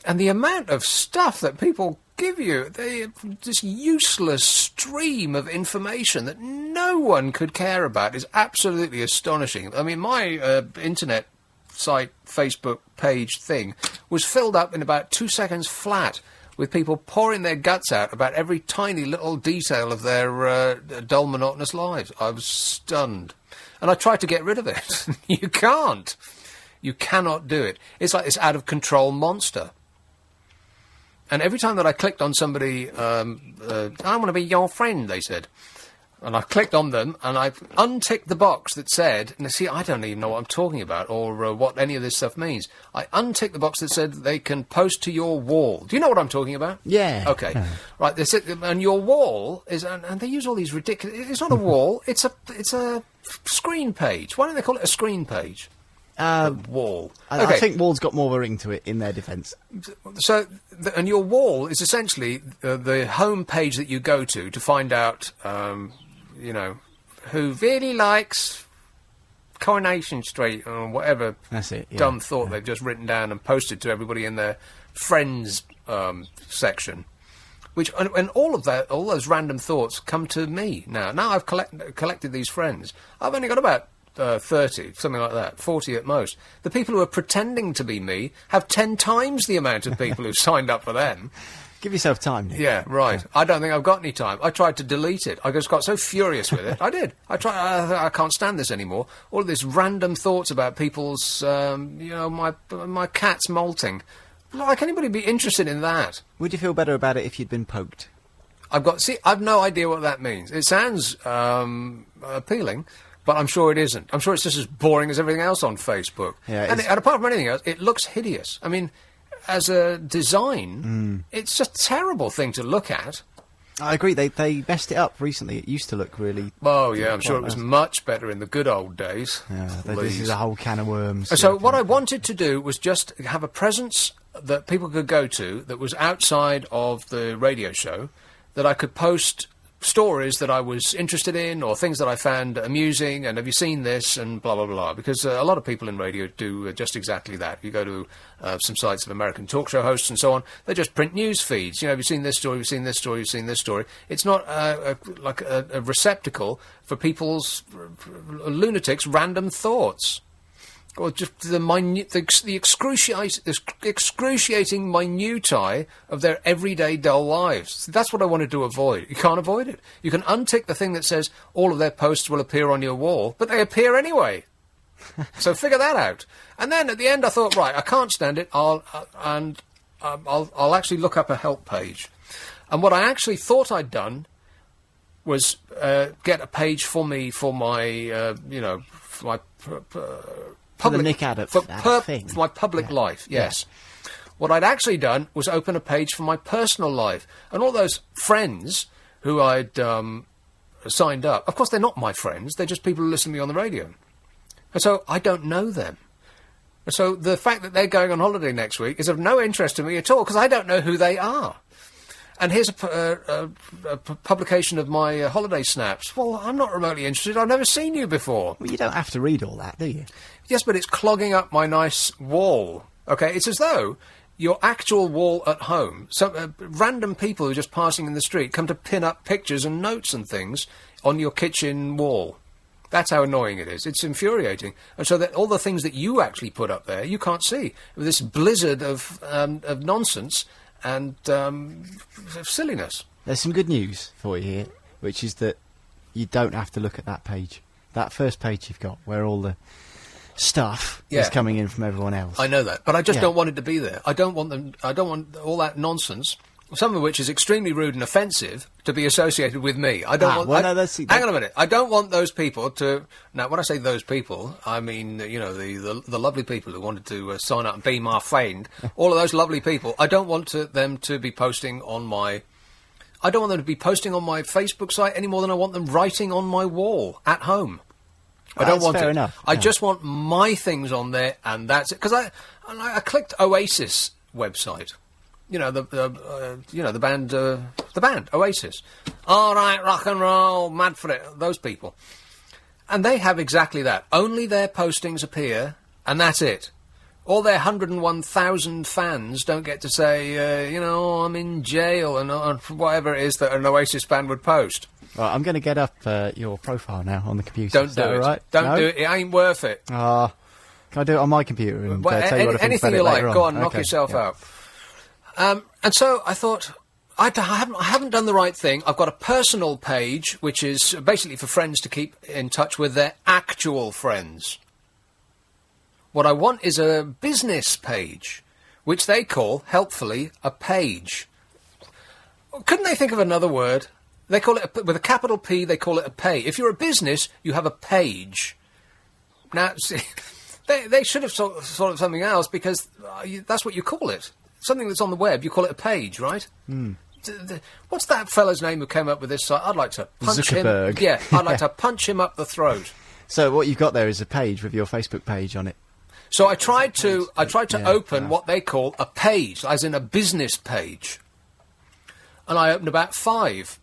And the amount of stuff that people give you, this useless stream of information that no one could care about is absolutely astonishing. I mean, my internet site, Facebook page thing was filled up in about 2 seconds flat with people pouring their guts out about every tiny little detail of their dull, monotonous lives. I was stunned. And I tried to get rid of it. You can't. You cannot do it. It's like this out-of-control monster. And every time that I clicked on somebody, I want to be your friend, they said. And I clicked on them, and I unticked the box that said, and see, I don't even know what I'm talking about, or what any of this stuff means. I unticked the box that said they can post to your wall. Do you know what I'm talking about? Yeah. Okay. Yeah. Right, they said, and your wall is, and they use all these ridiculous, it's not a wall, it's a screen page. Why don't they call it a screen page? Wall. I think wall's got more of a ring to it in their defence. So, and your wall is essentially the home page that you go to find out, you know, who really likes Coronation Street or whatever dumb thought they've just written down and posted to everybody in their friends section. Which and all of that, all those random thoughts come to me now. Now I've collected these friends. I've only got about 30, something like that, 40 at most. The people who are pretending to be me have 10 times the amount of people who've signed up for them. Give yourself time, Nick. Yeah, right. I don't think I've got any time. I tried to delete it. I just got so furious with it. I did. I can't stand this anymore. All of this random thoughts about people's, you know, my cat's molting. Like, anybody be interested in that? Would you feel better about it if you'd been poked? I've no idea what that means. It sounds appealing, but I'm sure it isn't. I'm sure it's just as boring as everything else on Facebook. Yeah, and apart from anything else, it looks hideous. I mean, as a design, it's just a terrible thing to look at. I agree. They messed it up recently. It used to look really... Oh, yeah, I'm sure it was much better in the good old days. Yeah, this is a whole can of worms. So what I wanted to do was just have a presence that people could go to that was outside of the radio show, that I could post stories that I was interested in or things that I found amusing, and have you seen this, and blah, blah, blah. Because a lot of people in radio do just exactly that. You go to some sites of American talk show hosts and so on, they just print news feeds. You know, have you seen this story, you've seen this story, you've seen this story. It's not like a receptacle for people's lunatics' random thoughts. Or just the excruciating minutiae of their everyday dull lives. That's what I wanted to avoid. You can't avoid it. You can untick the thing that says all of their posts will appear on your wall, but they appear anyway. So figure that out. And then at the end I thought, right, I can't stand it, I'll actually look up a help page. And what I actually thought I'd done was get a page for me for my, you know, the Nick Abbott thing. for my public life. Yes. Yeah. What I'd actually done was open a page for my personal life, and all those friends who I'd signed up. Of course, they're not my friends. They're just people who listen to me on the radio, and so I don't know them. So the fact that they're going on holiday next week is of no interest to me at all, because I don't know who they are. And here's a publication of my holiday snaps. Well, I'm not remotely interested. I've never seen you before. Well, you don't have to read all that, do you? Yes, but it's clogging up my nice wall. OK, it's as though your actual wall at home, some random people who are just passing in the street come to pin up pictures and notes and things on your kitchen wall. That's how annoying it is. It's infuriating. And so that all the things that you actually put up there, you can't see. With this blizzard of nonsense and silliness. There's some good news for you here, which is that you don't have to look at that page. That first page you've got, where all the stuff is coming in from everyone else. I know that, but I just don't want it to be there. I don't want all that nonsense, some of which is extremely rude and offensive, to be associated with me. I don't want... hang on a minute. I don't want those people to... Now, when I say those people, I mean, the lovely people who wanted to sign up and be my friend, all of those lovely people. I don't want them to be posting on my... I don't want them to be posting on my Facebook site any more than I want them writing on my wall at home. I don't want fair it. Enough. I just want my things on there, and that's it. Because I clicked Oasis website. The band Oasis. All right, rock and roll, mad for it. Those people, and they have exactly that. Only their postings appear, and that's it. All their 101,000 fans don't get to say, I'm in jail and whatever it is that an Oasis fan would post. Right, I'm going to get up your profile now on the computer. Don't do it. Right? Don't do it. It ain't worth it. Can I do it on my computer? And tell you what I think anything about you it like. later Go on. on, knock yourself out. And so I thought, I haven't done the right thing. I've got a personal page, which is basically for friends to keep in touch with their actual friends. What I want is a business page, which they call, helpfully, a page. Couldn't they think of another word? They call it, with a capital P, they call it a pay. If you're a business, you have a page. Now, see, they should have thought of something else, because that's what you call it. Something that's on the web, you call it a page, right? What's that fella's name who came up with this site? I'd like to punch Zuckerberg. him. Yeah, I'd like to punch him up the throat. So what you've got there is a page with your Facebook page on it. So I tried to open what they call a page, as in a business page. And I opened about 5.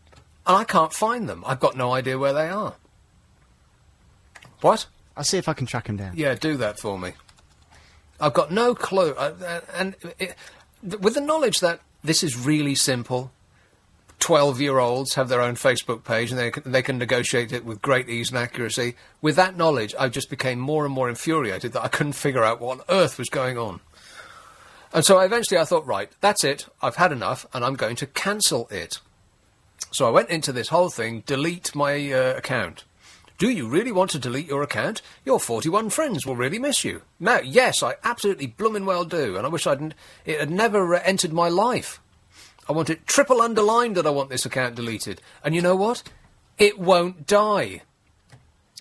And I can't find them. I've got no idea where they are. What? I'll see if I can track them down. Yeah, do that for me. I've got no clue. With the knowledge that this is really simple, 12-year-olds have their own Facebook page and they can negotiate it with great ease and accuracy. With that knowledge, I just became more and more infuriated that I couldn't figure out what on earth was going on. And so eventually I thought, right, that's it. I've had enough, and I'm going to cancel it. So I went into this whole thing, delete my account. Do you really want to delete your account? Your 41 friends will really miss you. Now, yes, I absolutely bloomin' well do, and I wish it had never entered my life. I want it triple underlined that I want this account deleted. And you know what? It won't die.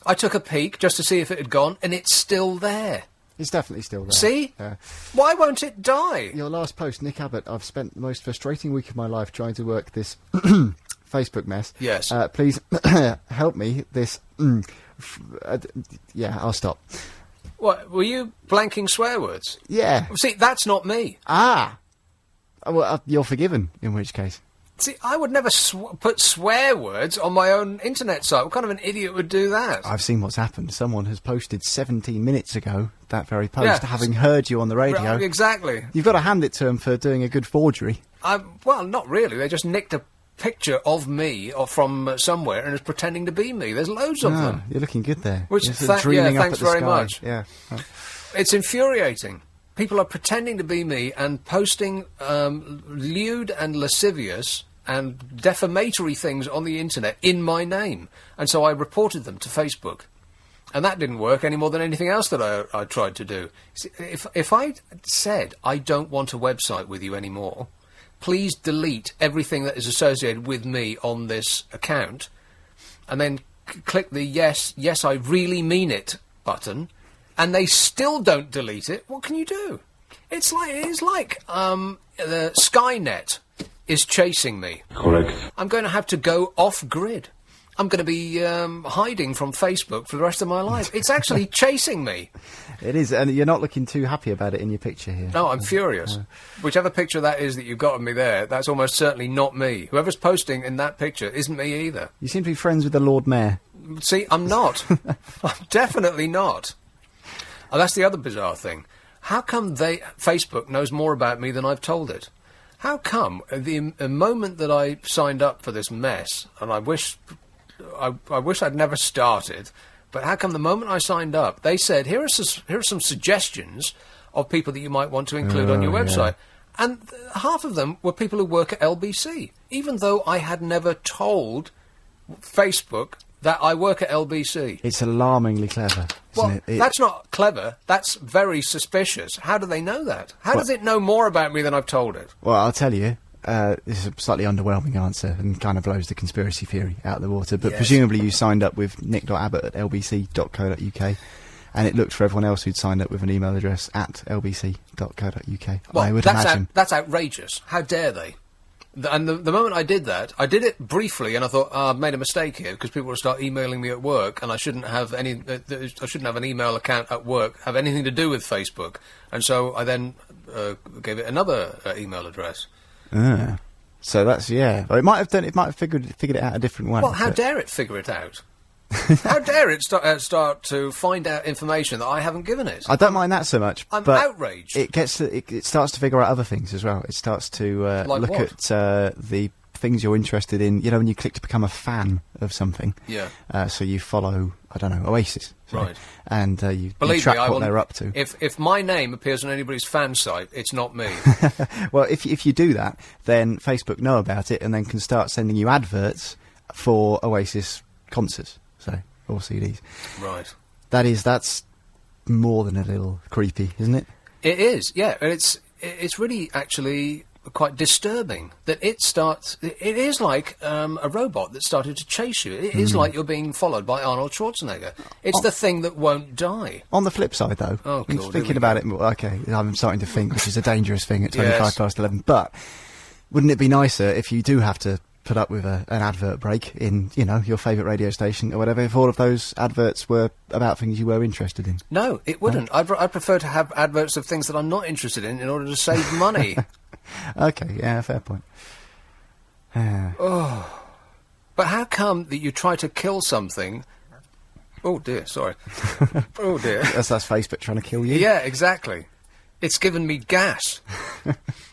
I took a peek just to see if it had gone, and it's still there. It's definitely still there. See? Why won't it die? Your last post, Nick Abbott, I've spent the most frustrating week of my life trying to work this Facebook mess. Yes. Please help me. This... yeah, I'll stop. What, were you blanking swear words? Yeah. See, that's not me. Ah! Well, you're forgiven, in which case. See, I would never put swear words on my own internet site. What kind of an idiot would do that? I've seen what's happened. Someone has posted 17 minutes ago that very post, having heard you on the radio. Exactly. You've got to hand it to them for doing a good forgery. Well, not really. They just nicked a picture of me or from somewhere and is pretending to be me. There's loads of them. You're looking good there. Which, thanks very much. Yeah. It's infuriating. People are pretending to be me and posting lewd and lascivious and defamatory things on the internet in my name. And so I reported them to Facebook. And that didn't work any more than anything else that I tried to do. See, if I said, I don't want a website with you anymore, please delete everything that is associated with me on this account, and then click the yes, I really mean it button, and they still don't delete it, what can you do? It's like the Skynet is chasing me. Correct. I'm going to have to go off-grid. I'm going to be hiding from Facebook for the rest of my life. It's actually chasing me. It is, and you're not looking too happy about it in your picture here. No, I'm furious. Whichever picture that is that you've got of me there, that's almost certainly not me. Whoever's posting in that picture isn't me either. You seem to be friends with the Lord Mayor. See, I'm not. I'm definitely not. Oh, that's the other bizarre thing. How come Facebook knows more about me than I've told it? How come the moment that I signed up for this mess, and I wish I'd never started, but how come the moment I signed up, they said, here are some suggestions of people that you might want to include on your website. Yeah. And half of them were people who work at LBC, even though I had never told Facebook that I work at LBC. It's alarmingly clever, isn't it? That's not clever. That's very suspicious. How do they know that? How does it know more about me than I've told it? Well, I'll tell you. This is a slightly underwhelming answer and kind of blows the conspiracy theory out of the water. But presumably you signed up with nick.abbott at lbc.co.uk, and it looked for everyone else who'd signed up with an email address at lbc.co.uk. Well, I would imagine. That's outrageous. How dare they? And the moment I did that, I did it briefly, and I thought, I've made a mistake here, because people will start emailing me at work, and I shouldn't have I shouldn't have an email account at work, have anything to do with Facebook. And so I then gave it another email address. So that's, well, it might have figured it out a different way. Well, how dare it figure it out? How dare it start to find out information that I haven't given it? I don't mind that so much. I'm but outraged. It starts to figure out other things as well. It starts to like look at the things you're interested in. You know, when you click to become a fan of something. Yeah. So you follow, I don't know, Oasis. Right. And you Believe track me, what they're up to. If my name appears on anybody's fan site, it's not me. Well, if you do that, then Facebook know about it and then can start sending you adverts for Oasis concerts. So, or CDs. Right. That's more than a little creepy, isn't it? It is, yeah. It's really actually quite disturbing that it is like a robot that started to chase you. It is like you're being followed by Arnold Schwarzenegger. It's the thing that won't die. On the flip side, though, I'm thinking about it, okay, I'm starting to think, which is a dangerous thing at 25 past 11, but wouldn't it be nicer if you do have to put up with an advert break in, your favourite radio station or whatever, if all of those adverts were about things you were interested in? No, it wouldn't. I'd prefer to have adverts of things that I'm not interested in order to save money. Okay, yeah, fair point. But how come that you try to kill something... Oh, dear, sorry. Oh, dear. That's Facebook trying to kill you? Yeah, exactly. It's given me gas.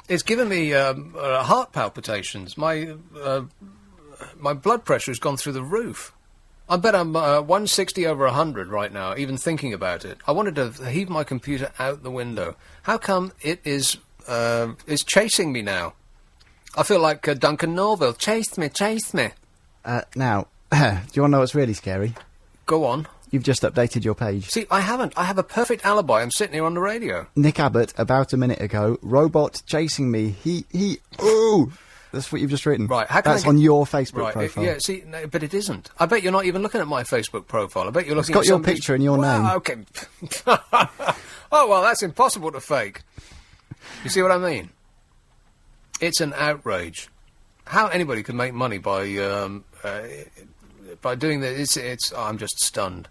It's given me heart palpitations. My blood pressure has gone through the roof. I bet I'm 160 over 100 right now, even thinking about it. I wanted to heave my computer out the window. How come it is chasing me now? I feel like Duncan Norville. Chase me, chase me. Now, do you want to know what's really scary? Go on. You've just updated your page. See, I haven't. I have a perfect alibi. I'm sitting here on the radio. Nick Abbott, about a minute ago, robot chasing me. Ooh! That's what you've just written. Right. That's on your Facebook profile. Yeah, see, no, but it isn't. I bet you're not even looking at my Facebook profile. I bet you're looking at your somebody's... picture and your name. Okay. Oh, well, that's impossible to fake. You see what I mean? It's an outrage. How anybody could make money by doing this, I'm just stunned.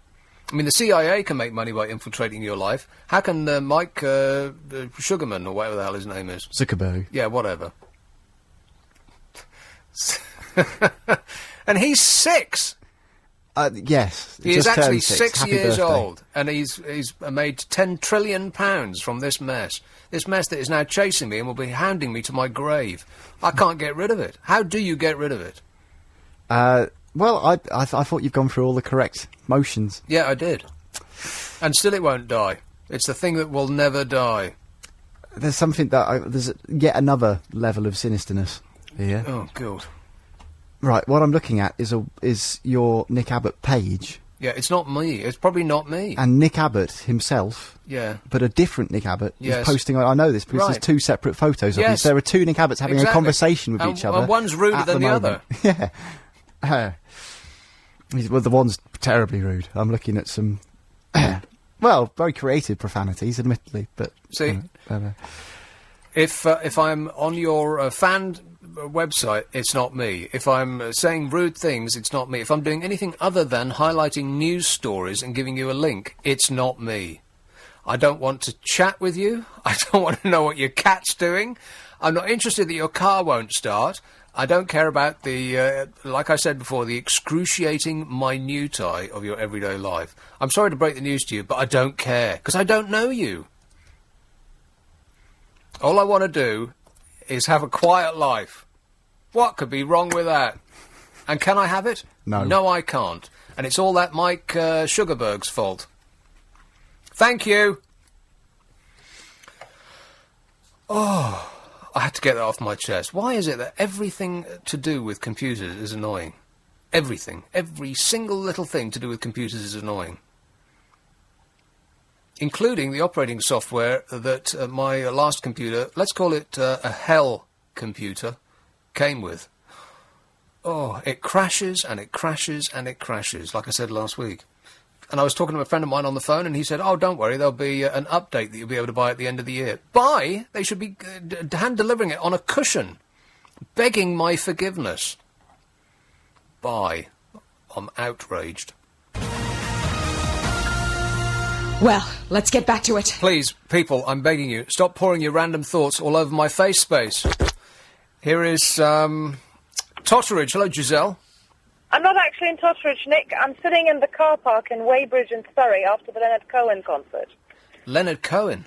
I mean, the CIA can make money by infiltrating your life. How can Mike Sugarman, or whatever the hell his name is? Zuckerberg. Yeah, whatever. And he's 6. Yes. He is actually 6 Happy years birthday. old, and he's made £10 trillion from this mess. This mess that is now chasing me and will be hounding me to my grave. I can't get rid of it. How do you get rid of it? Well, I thought you've gone through all the correct motions. Yeah, I did. And still it won't die. It's the thing that will never die. There's something there's yet another level of sinisterness here. Oh, God. Right, what I'm looking at is your Nick Abbott page. Yeah, it's not me. It's probably not me. And Nick Abbott himself, yeah, but a different Nick Abbott, yes, is posting. I know this because there's 2 separate photos of you. There are 2 Nick Abbotts having a conversation with each other. And one's ruder than the other. Yeah. Well, the one's terribly rude. I'm looking at some Well, very creative profanities, admittedly, but... See, if I'm on your fan website, it's not me. If I'm saying rude things, it's not me. If I'm doing anything other than highlighting news stories and giving you a link, it's not me. I don't want to chat with you. I don't want to know what your cat's doing. I'm not interested that your car won't start. I don't care about the, like I said before, the excruciating minutiae of your everyday life. I'm sorry to break the news to you, but I don't care, because I don't know you. All I want to do is have a quiet life. What could be wrong with that? And can I have it? No. No, I can't. And it's all that Mike Sugarberg's fault. Thank you. Oh, I had to get that off my chest. Why is it that everything to do with computers is annoying? Everything. Every single little thing to do with computers is annoying. Including the operating software that my last computer, let's call it a hell computer, came with. Oh, it crashes and it crashes and it crashes, like I said last week. And I was talking to a friend of mine on the phone, and he said, oh, don't worry, there'll be an update that you'll be able to buy at the end of the year. Buy? They should be hand-delivering it on a cushion, begging my forgiveness. Buy. I'm outraged. Well, let's get back to it. Please, people, I'm begging you, stop pouring your random thoughts all over my face space. Here is, Totteridge. Hello, Giselle. I'm not actually in Totteridge, Nick. I'm sitting in the car park in Weybridge in Surrey after the Leonard Cohen concert. Leonard Cohen?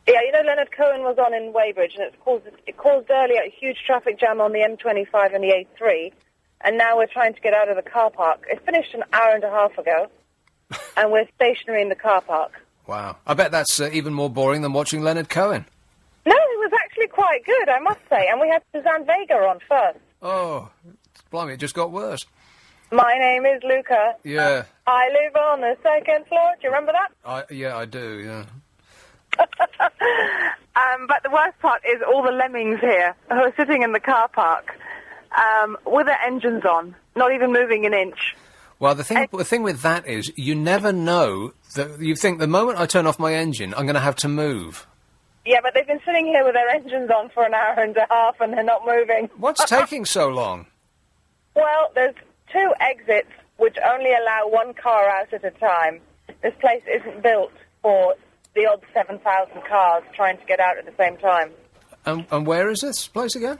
Yeah, you know Leonard Cohen was on in Weybridge, and it caused earlier a huge traffic jam on the M25 and the A3, and now we're trying to get out of the car park. It finished an hour and a half ago, and we're stationary in the car park. Wow. I bet that's even more boring than watching Leonard Cohen. No, it was actually quite good, I must say, and we had Suzanne Vega on first. Oh, blimey, it just got worse. My name is Luca. Yeah. I live on the second floor. Do you remember that? Yeah, I do, yeah. But the worst part is all the lemmings here who are sitting in the car park with their engines on, not even moving an inch. Well, the thing with that is you never know that you think the moment I turn off my engine, I'm going to have to move. Yeah, but they've been sitting here with their engines on for an hour and a half and they're not moving. What's taking so long? Well, there's 2 exits which only allow 1 car out at a time. This place isn't built for the odd 7,000 cars trying to get out at the same time. And where is this place again?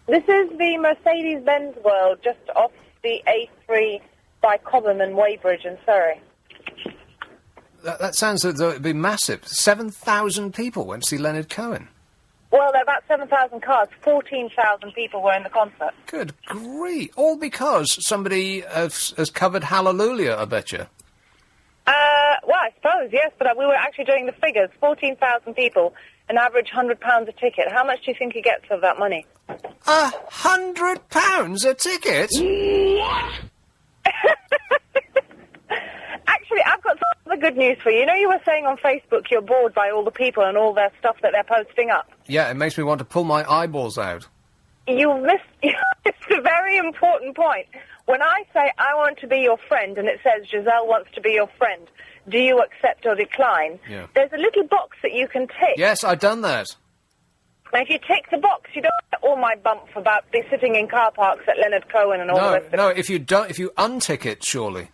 This is the Mercedes-Benz World, just off the A3 by Cobham and Weybridge in Surrey. That sounds as though it'd be massive. 7,000 people went to see Leonard Cohen. Well, there are about 7,000 cars. 14,000 people were in the concert. Good grief. All because somebody has covered Hallelujah, I bet you. Well, I suppose, yes, but we were actually doing the figures. 14,000 people, an average £100 a ticket. How much do you think he gets of that money? £100 a ticket? What? Actually, I've got some other good news for you. You know, you were saying on Facebook you're bored by all the people and all their stuff that they're posting up. Yeah, it makes me want to pull my eyeballs out. You missed a very important point. When I say I want to be your friend and it says Giselle wants to be your friend, do you accept or decline? Yeah. There's a little box that you can tick. Yes, I've done that. Now, if you tick the box, you don't get all my bump about be sitting in car parks at Leonard Cohen and all the rest of it. No, if you untick it, surely.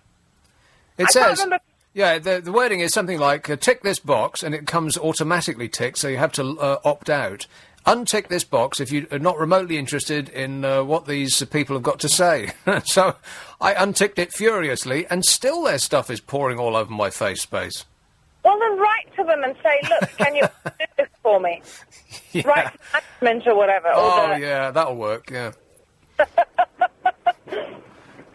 It I says... can't remember. Yeah, the wording is something like, tick this box, and it comes automatically ticked, so you have to opt out. Untick this box if you're not remotely interested in what these people have got to say. So I unticked it furiously, and still their stuff is pouring all over my face space. Well, then write to them and say, look, can you do this for me? Yeah. Write to management or whatever. Yeah, that'll work, yeah.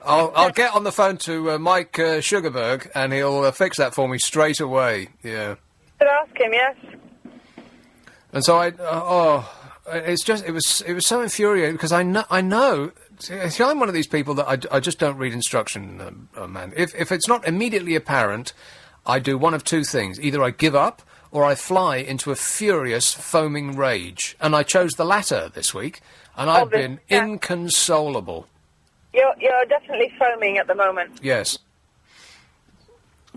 I'll get on the phone to Mike Sugarberg, and he'll fix that for me straight away. Yeah. Could ask him, yes. And so it was so infuriating because I know. See, I'm one of these people that I just don't read instruction, man. If it's not immediately apparent, I do one of 2 things: either I give up or I fly into a furious, foaming rage. And I chose the latter this week, and I've been inconsolable. You're definitely foaming at the moment. Yes.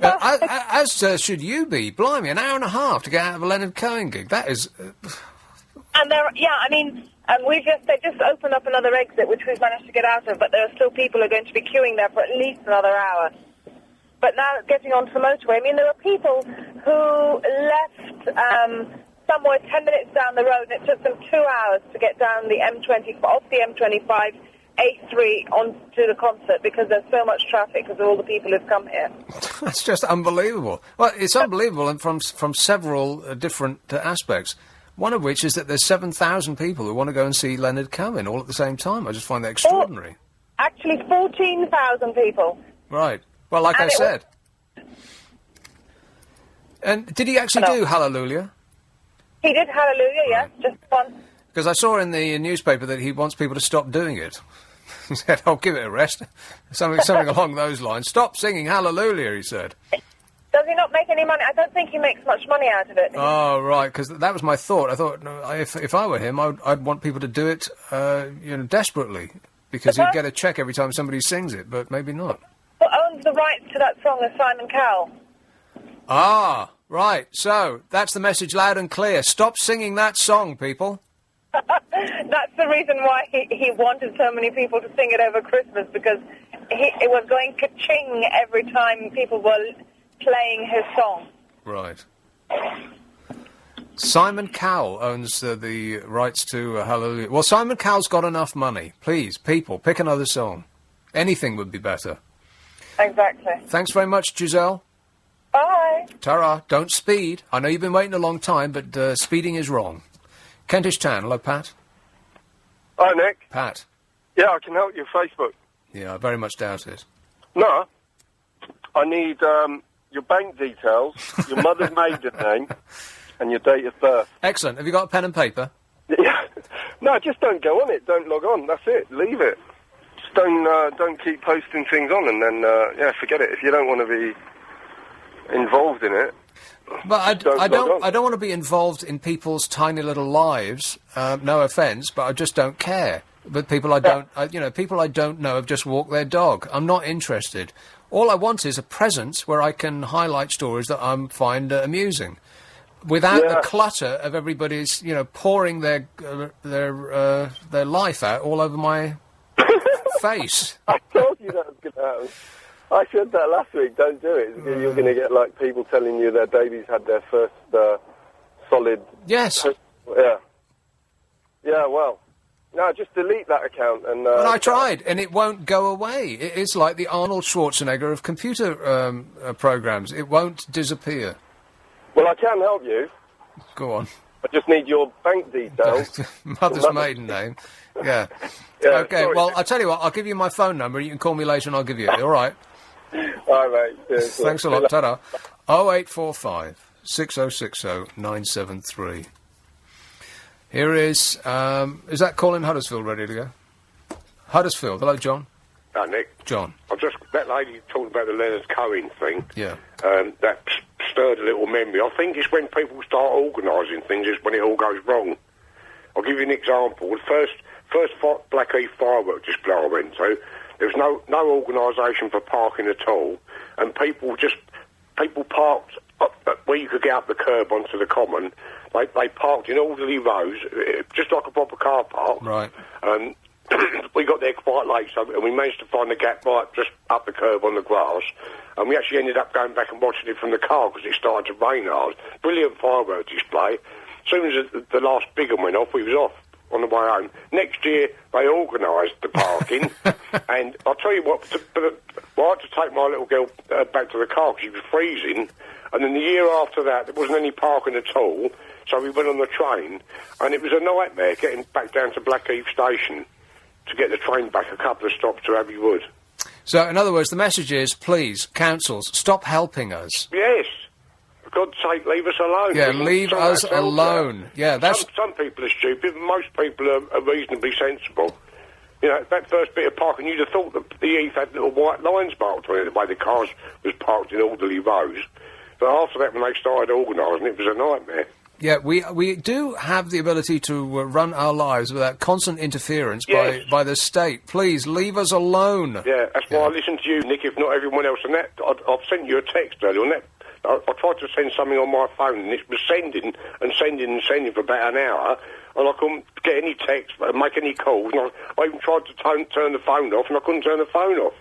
As should you be. Blimey, an hour and a half to get out of a Leonard Cohen gig. That is... And they just opened up another exit, which we've managed to get out of, but there are still people who are going to be queuing there for at least another hour. But now getting onto the motorway, I mean, there were people who left somewhere 10 minutes down the road, and it took them 2 hours to get down the off the M25, A3 onto the concert because there's so much traffic because of all the people who've come here. That's just unbelievable. Well, it's unbelievable and from several different aspects. One of which is that there's 7,000 people who want to go and see Leonard Cohen all at the same time. I just find that extraordinary. Actually, 14,000 people. Right. Well, like I said. And did he actually do Hallelujah? He did Hallelujah, yes, just one. Because I saw in the newspaper that he wants people to stop doing it. He said, "I'll give it a rest." Something along those lines. Stop singing Hallelujah, he said. Does he not make any money? I don't think he makes much money out of it. Oh, right, because that was my thought. I thought, no, if I were him, I'd want people to do it, desperately, because he'd get a check every time somebody sings it, but maybe not. Who owns the rights to that song is Simon Cowell. Ah, right, so, that's the message loud and clear. Stop singing that song, people. That's the reason why he wanted so many people to sing it over Christmas, because it was going ka-ching every time people were playing his song. Right. Simon Cowell owns the rights to Hallelujah. Well, Simon Cowell's got enough money. Please, people, pick another song. Anything would be better. Exactly. Thanks very much, Giselle. Bye. Ta-ra. Don't speed. I know you've been waiting a long time, but speeding is wrong. Kentish Town. Hello, Pat. Hi, Nick. Pat. Yeah, I can help you. Facebook. Yeah, I very much doubt it. No. I need your bank details, your mother's maiden name, and your date of birth. Excellent. Have you got a pen and paper? Yeah. No, just don't go on it. Don't log on. That's it. Leave it. Just don't keep posting things on, and then forget it. If you don't want to be involved in it. But I don't want to be involved in people's tiny little lives. No offence, but I just don't care. But people people I don't know have just walked their dog. I'm not interested. All I want is a presence where I can highlight stories that I find amusing, without the clutter of everybody's, pouring their life out all over my face. I told you that was going to happen. I said that last week. Don't do it. You're going to get people telling you their babies had their first solid. Yes. Yeah. Yeah. Well. No, just delete that account and... Well, I tried, and it won't go away. It's like the Arnold Schwarzenegger of computer programs. It won't disappear. Well, I can help you. Go on. I just need your bank details. Mother's maiden name. Yeah. Okay, sorry. Well, I'll tell you what, I'll give you my phone number. You can call me later and I'll give you it, all right? All right, mate. Cheers. Thanks a lot. Ta-da. 0845 6060 973. Here is that Colin Huddersfield ready to go? Huddersfield, hello, John. Nick. John. That lady talking about the Leonard Cohen thing. Yeah. That stirred a little memory. I think it's when people start organising things is when it all goes wrong. I'll give you an example. The first Blackheath fireworks display I went to, there was no organisation for parking at all, and people parked up where you could get up the curb onto the common. They parked in orderly rows, just like a proper car park. Right. We got there quite late, and we managed to find the gap right just up the curb on the grass, and we actually ended up going back and watching it from the car because it started to rain hard. Brilliant fireworks display. As soon as the last big one went off, we was off on the way home. Next year, they organised the parking, and I'll tell you what, I had to take my little girl back to the car because she was freezing, and then the year after that, there wasn't any parking at all, so we went on the train, and it was a nightmare getting back down to Blackheath Station to get the train back a couple of stops to Abbey Wood. So, in other words, the message is, please, councils, stop helping us. Yes. For God's sake, leave us alone. Yeah, leave us alone. Yeah, that's... Some people are stupid, but most people are reasonably sensible. You know, that first bit of parking, you'd have thought that the Heath had little white lines marked on it, the way the cars was parked in orderly rows. But after that, when they started organising, it was a nightmare. Yeah, we do have the ability to run our lives without constant interference by the state. Please, leave us alone. Yeah, that's why I listen to you, Nick, if not everyone else. And that, I've sent you a text earlier on that. I tried to send something on my phone, and it was sending for about an hour, and I couldn't get any text, make any calls, and I even tried to turn the phone off, and I couldn't turn the phone off.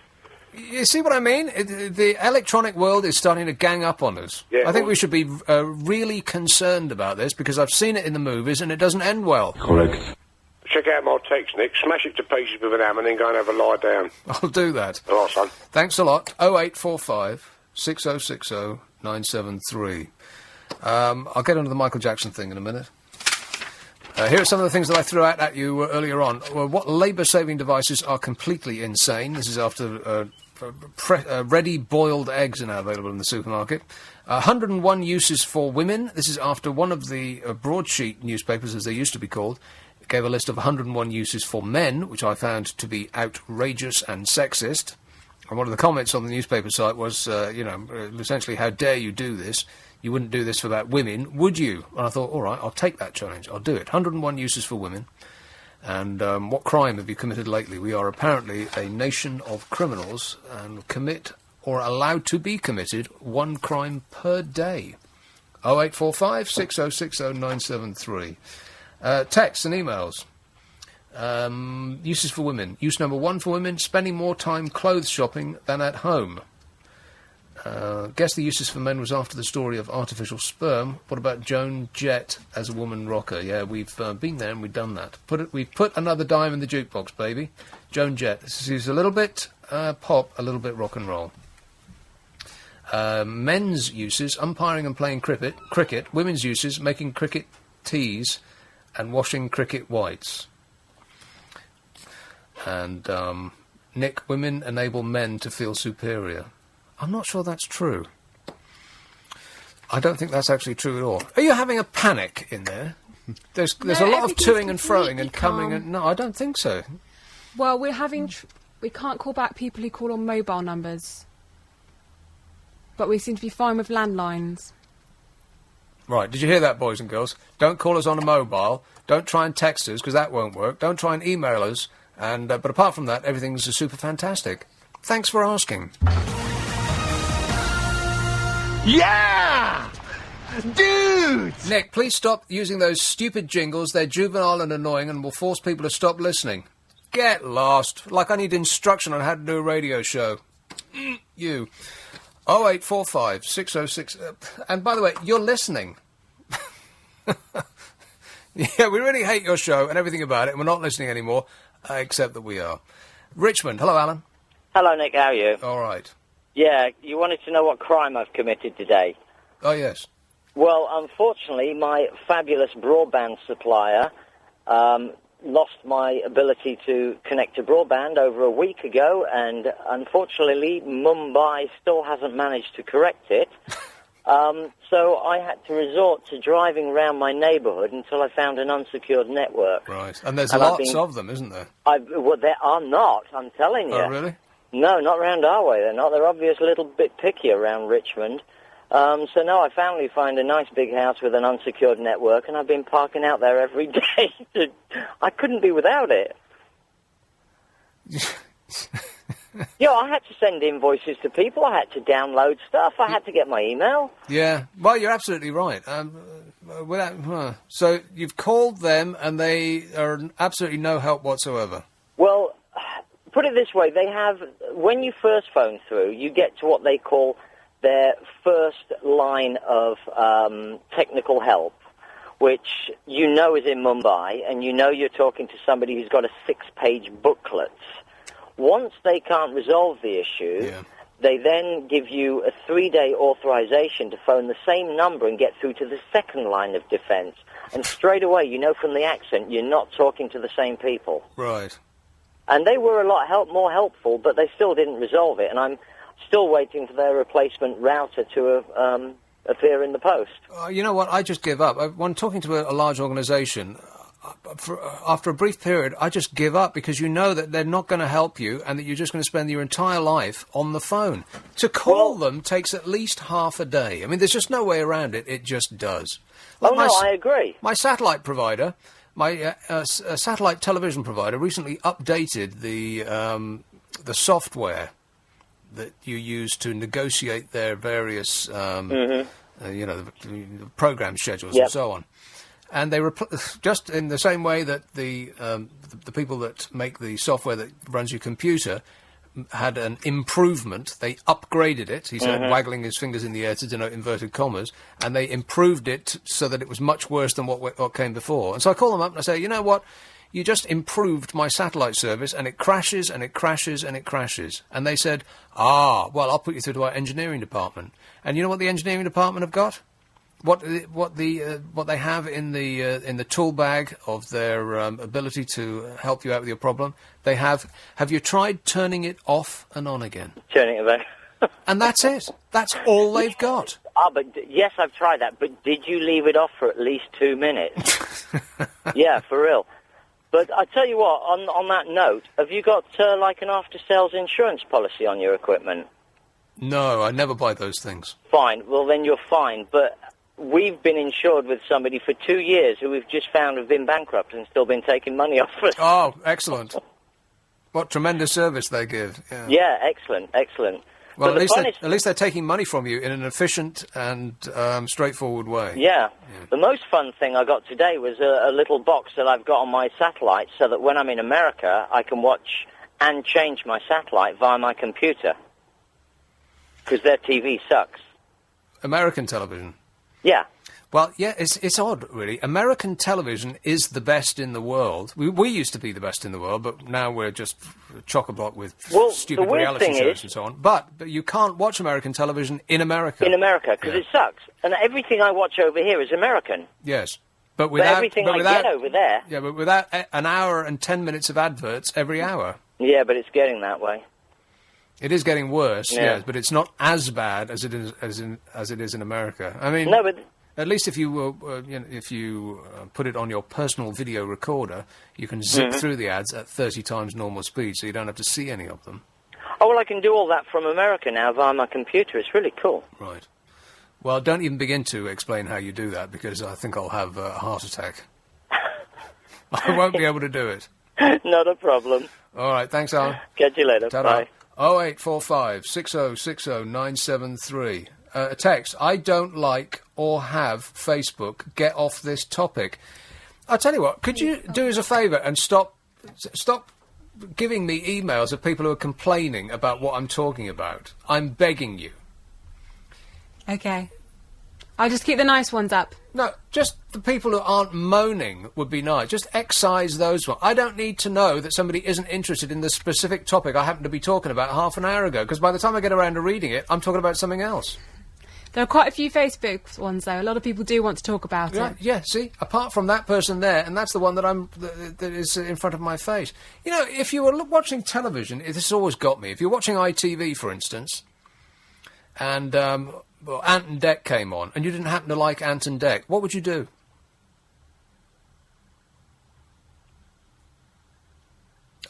You see what I mean? The electronic world is starting to gang up on us. Yeah, I think we should be really concerned about this, because I've seen it in the movies, and it doesn't end well. Correct. Check out my text, Nick. Smash it to pieces with an hammer, and then go and have a lie down. I'll do that. All right, son. Thanks a lot. 0845 6060 973. I'll get onto the Michael Jackson thing in a minute. Here are some of the things that I threw out at you earlier on. Well, what labour-saving devices are completely insane? This is after ready boiled eggs are now available in the supermarket. 101 uses for women. This is after one of the broadsheet newspapers, as they used to be called, gave a list of 101 uses for men, which I found to be outrageous and sexist. And one of the comments on the newspaper site was, essentially, how dare you do this? You wouldn't do this for that women, would you? And I thought, all right, I'll take that challenge. I'll do it. 101 uses for women. And what crime have you committed lately? We are apparently a nation of criminals and commit, or allowed to be committed, one crime per day. 0845 6060 973. Texts and emails. Uses for women. Use number 1 for women, spending more time clothes shopping than at home. Guess the uses for men was after the story of artificial sperm. What about Joan Jett as a woman rocker? Yeah, we've been there and we've done that. We've put another dime in the jukebox, baby. Joan Jett. This is a little bit pop, a little bit rock and roll. Men's uses, umpiring and playing cricket. Women's uses, making cricket teas and washing cricket whites. And, Nick, women enable men to feel superior. I'm not sure that's true. I don't think that's actually true at all. Are you having a panic in there? There's a lot of toing and froing and coming and... No, I don't think so. Well, we're having... we can't call back people who call on mobile numbers. But we seem to be fine with landlines. Right, did you hear that, boys and girls? Don't call us on a mobile. Don't try and text us, because that won't work. Don't try and email us. And but apart from that, everything's super fantastic. Thanks for asking. Yeah! Dude! Nick, please stop using those stupid jingles. They're juvenile and annoying and will force people to stop listening. Get lost. Like I need instruction on how to do a radio show. You. 0845 606... and by the way, you're listening. Yeah, we really hate your show and everything about it, and we're not listening anymore, except that we are. Richmond. Hello, Alan. Hello, Nick. How are you? All right. Yeah, you wanted to know what crime I've committed today. Oh, yes. Well, unfortunately, my fabulous broadband supplier lost my ability to connect to broadband over a week ago, and unfortunately, Mumbai still hasn't managed to correct it. So I had to resort to driving around my neighbourhood until I found an unsecured network. Right, and there's lots of them, isn't there? Well, there are not, I'm telling you. Oh, really? No, not round our way, they're not. They're obviously a little bit picky around Richmond. So no, I finally find a nice big house with an unsecured network, and I've been parking out there every day. I couldn't be without it. Yeah, I had to send invoices to people. I had to download stuff. I had to get my email. Yeah, well, you're absolutely right. So you've called them, and they are absolutely no help whatsoever. Well, put it this way: they have, when you first phone through, you get to what they call their first line of technical help, which you know is in Mumbai, and you know you're talking to somebody who's got a 6-page booklet. Once they can't resolve the issue, they then give you a 3-day authorization to phone the same number and get through to the second line of defense. And straight away, you know from the accent, you're not talking to the same people. Right. And they were a lot more helpful, but they still didn't resolve it. And I'm still waiting for their replacement router to appear in the post. You know what? I just give up. When talking to a large organisation, after a brief period, I just give up because you know that they're not going to help you and that you're just going to spend your entire life on the phone. To call them takes at least half a day. I mean, there's just no way around it. It just does. Like I agree. My satellite provider, my satellite television provider, recently updated the software that you use to negotiate their various, the program schedules and so on. And they just in the same way that the people that make the software that runs your computer had an improvement, they upgraded it. He said, waggling his fingers in the air to denote inverted commas, and they improved it so that it was much worse than what came before. And so I call them up and I say, you know what? You just improved my satellite service, and it crashes, and it crashes, and it crashes. And they said, well, I'll put you through to our engineering department. And you know what the engineering department have got? What they have in the tool bag of their ability to help you out with your problem? They have you tried turning it off and on again? Turning it back. And that's it. That's all they've got. Yes, I've tried that. But did you leave it off for at least 2 minutes? Yeah, for real. But I tell you what, on that note, have you got like an after-sales insurance policy on your equipment? No, I never buy those things. Fine. Well, then you're fine. But we've been insured with somebody for 2 years who we've just found have been bankrupt and still been taking money off us. Oh, excellent. What tremendous service they give. Yeah, excellent. Well, at least they're taking money from you in an efficient and straightforward way. Yeah. The most fun thing I got today was a little box that I've got on my satellite so that when I'm in America, I can watch and change my satellite via my computer. Because their TV sucks. American television? Yeah. Well, yeah, it's odd, really. American television is the best in the world. We used to be the best in the world, but now we're just chock-a-block with stupid reality shows and so on. But you can't watch American television in America. In America, because it sucks. And everything I watch over here is American. Yes. But without everything I get over there... Yeah, but without an hour and 10 minutes of adverts every hour. Yeah, but it's getting that way. It is getting worse, yes, but it's not as bad as it is in America. I mean... No, but... At least if you put it on your personal video recorder, you can zip through the ads at 30 times normal speed, so you don't have to see any of them. Oh, well, I can do all that from America now via my computer. It's really cool. Right. Well, don't even begin to explain how you do that, because I think I'll have a heart attack. I won't be able to do it. Not a problem. All right, thanks, Alan. Catch you later. Ta-da. Bye. 0845 6060 973. A text, I don't like or have Facebook. Get off this topic. I'll tell you what, could you do us a favour and stop giving me emails of people who are complaining about what I'm talking about? I'm begging you. Okay. I'll just keep the nice ones up. No, just the people who aren't moaning would be nice. Just excise those ones. I don't need to know that somebody isn't interested in the specific topic I happened to be talking about half an hour ago, because by the time I get around to reading it, I'm talking about something else. There are quite a few Facebook ones, though. A lot of people do want to talk about it. Yeah, see? Apart from that person there, and that's the one that is in front of my face. You know, if you were watching television, this has always got me. If you're watching ITV, for instance, and Ant and Dec came on, and you didn't happen to like Ant and Dec, what would you do?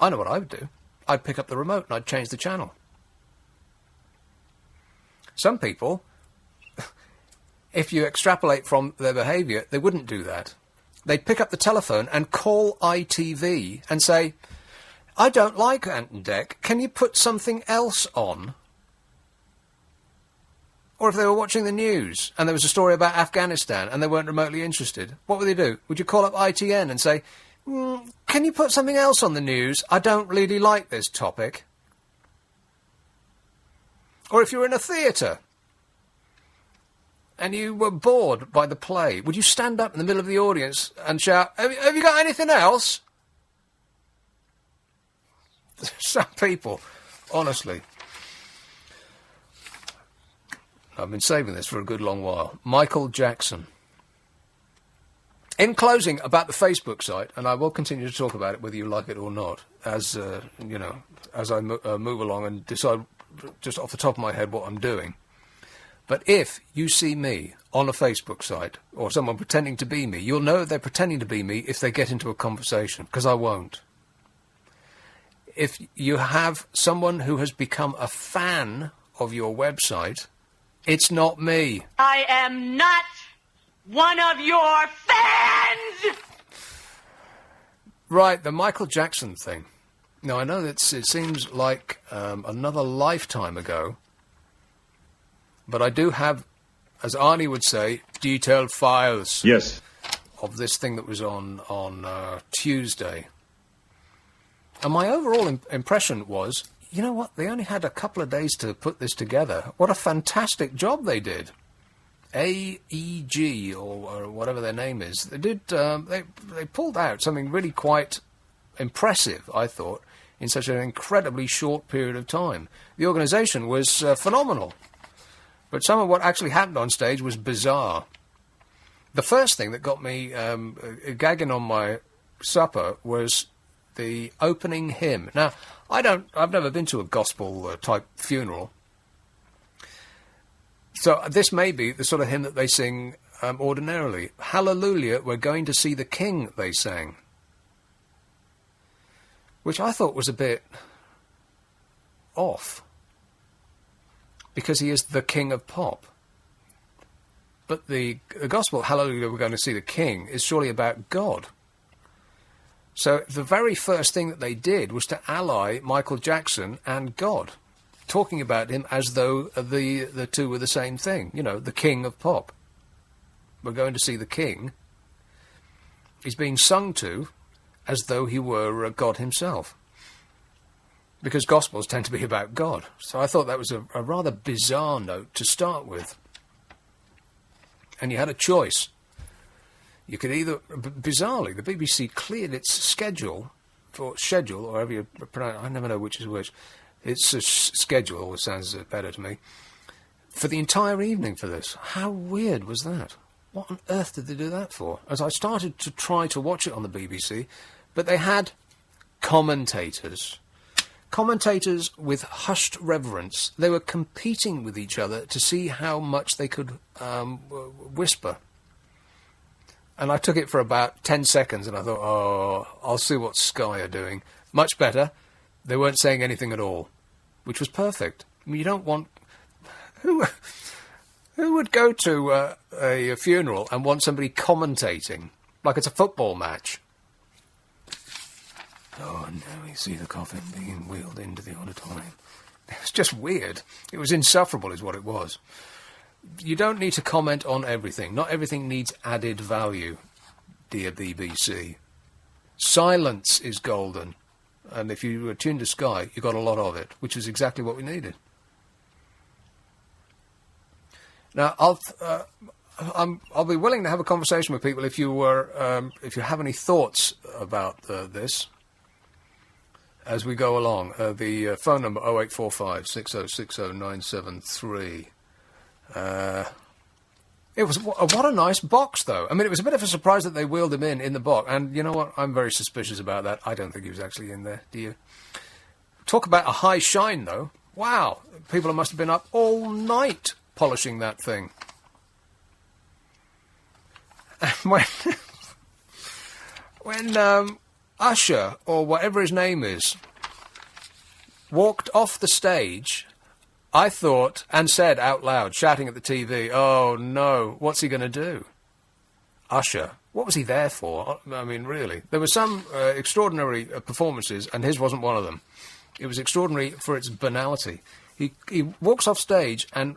I know what I would do. I'd pick up the remote and I'd change the channel. Some people... If you extrapolate from their behaviour, they wouldn't do that. They'd pick up the telephone and call ITV and say, I don't like Ant and Dec, can you put something else on? Or if they were watching the news and there was a story about Afghanistan and they weren't remotely interested, what would they do? Would you call up ITN and say, can you put something else on the news? I don't really like this topic. Or if you were in a theatre and you were bored by the play, would you stand up in the middle of the audience and shout, have you got anything else? Some people, honestly. I've been saving this for a good long while. Michael Jackson. In closing, about the Facebook site, and I will continue to talk about it whether you like it or not, as as I move along and decide just off the top of my head what I'm doing. But if you see me on a Facebook site, or someone pretending to be me, you'll know they're pretending to be me if they get into a conversation, because I won't. If you have someone who has become a fan of your website, it's not me. I am not one of your fans! Right, the Michael Jackson thing. Now, I know that it seems like another lifetime ago, but I do have, as Arnie would say, detailed files. Yes. Of this thing that was on Tuesday. And my overall impression was, you know what, they only had a couple of days to put this together. What a fantastic job they did. AEG, or whatever their name is, they did. They pulled out something really quite impressive, I thought, in such an incredibly short period of time. The organisation was phenomenal, but some of what actually happened on stage was bizarre. The first thing that got me gagging on my supper was the opening hymn. Now, I've never been to a gospel type funeral. So this may be the sort of hymn that they sing ordinarily. Hallelujah, we're going to see the King, they sang. Which I thought was a bit off. Because he is the King of Pop. But the gospel, Hallelujah, we're going to see the King, is surely about God. So the very first thing that they did was to ally Michael Jackson and God, talking about him as though the two were the same thing. You know, the King of Pop. We're going to see the King. He's being sung to as though he were God himself. Because Gospels tend to be about God. So I thought that was a rather bizarre note to start with. And you had a choice. You could either... Bizarrely, the BBC cleared its schedule, or however you pronounce it, I never know which is which. Its schedule always sounds better to me. For the entire evening for this. How weird was that? What on earth did they do that for? As I started to try to watch it on the BBC, but they had commentators. Commentators with hushed reverence. They were competing with each other to see how much they could whisper. And I took it for about 10 seconds and I thought, oh, I'll see what Sky are doing. Much better. They weren't saying anything at all, which was perfect. I mean, you don't want... Who would go to a funeral and want somebody commentating, like it's a football match? Oh, and now we see the coffin being wheeled into the auditorium. It was just weird. It was insufferable is what it was. You don't need to comment on everything. Not everything needs added value, dear BBC. Silence is golden. And if you were tuned to Sky, you got a lot of it, which is exactly what we needed. Now, I'll be willing to have a conversation with people if you have any thoughts about this as we go along. The phone number 0845 6060 973. It was what a nice box, though. I mean, it was a bit of a surprise that they wheeled him in the box. And you know what? I'm very suspicious about that. I don't think he was actually in there. Do you? Talk about a high shine, though. Wow, people must have been up all night polishing that thing. And when Usher, or whatever his name is, walked off the stage, I thought, and said out loud, shouting at the TV, oh no, what's he going to do? Usher, what was he there for? I mean, really. There were some extraordinary performances, and his wasn't one of them. It was extraordinary for its banality. He walks off stage and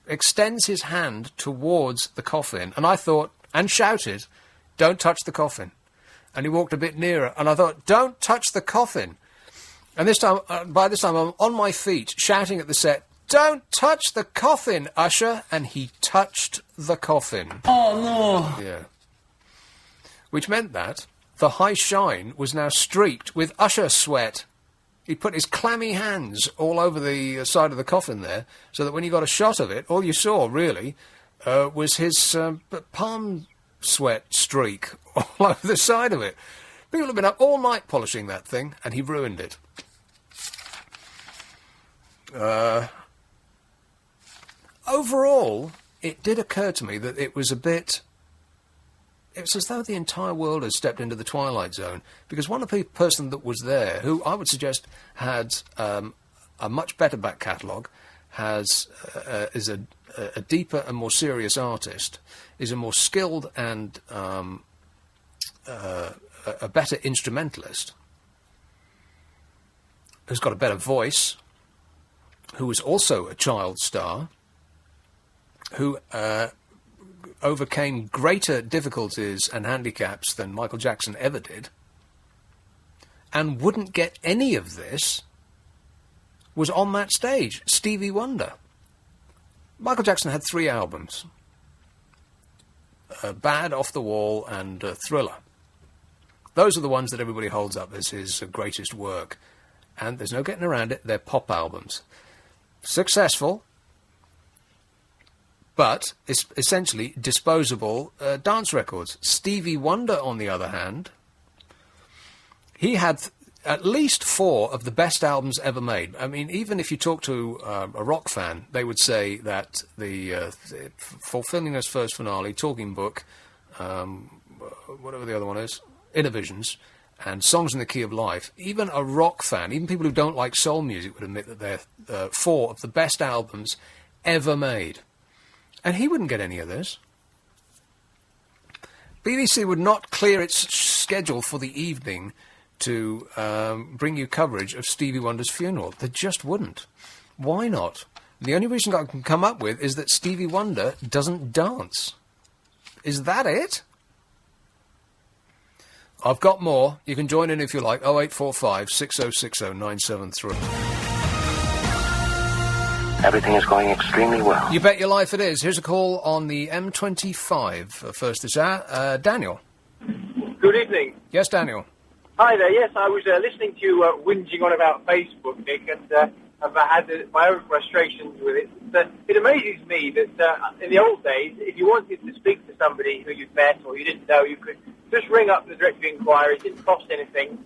extends his hand towards the coffin, and I thought, and shouted, don't touch the coffin. And he walked a bit nearer, and I thought, don't touch the coffin. And this time, by this time, I'm on my feet, shouting at the set, don't touch the coffin, Usher. And he touched the coffin. Oh, no. Yeah. Which meant that the high shine was now streaked with Usher sweat. He put his clammy hands all over the side of the coffin there, so that when you got a shot of it, all you saw, really, was his palm sweat streak all over the side of it. People have been up all night polishing that thing, and he ruined it. overall, it did occur to me that it was a bit... It was as though the entire world had stepped into the Twilight Zone, because one of the person that was there, who I would suggest had a much better back catalogue, is a deeper and more serious artist, is a more skilled and a better instrumentalist, who's got a better voice, who was also a child star, who overcame greater difficulties and handicaps than Michael Jackson ever did, and wouldn't get any of this, was on that stage. Stevie Wonder. Michael Jackson had 3 albums. Bad, Off the Wall, and Thriller. Those are the ones that everybody holds up as his greatest work. And there's no getting around it, they're pop albums. Successful, but it's essentially disposable dance records. Stevie Wonder, on the other hand, he had at least 4 of the best albums ever made. I mean, even if you talk to a rock fan, they would say that the Fulfilling Us First Finale, Talking Book, whatever the other one is, Innovisions, and Songs in the Key of Life, even a rock fan, even people who don't like soul music would admit that they're 4 of the best albums ever made. And he wouldn't get any of this. BBC would not clear its schedule for the evening to bring you coverage of Stevie Wonder's funeral. They just wouldn't. Why not? The only reason I can come up with is that Stevie Wonder doesn't dance. Is that it? I've got more. You can join in if you like. 0845 6060 973. Everything is going extremely well. You bet your life it is. Here's a call on the M25 first this hour. Daniel. Good evening. Yes, Daniel. Hi there. Yes, I was listening to you whinging on about Facebook, Nick, and I've had my own frustrations with it. It amazes me that in the old days, if you wanted to speak to somebody who you'd met or you didn't know, you could just ring up the directory inquiry. It didn't cost anything.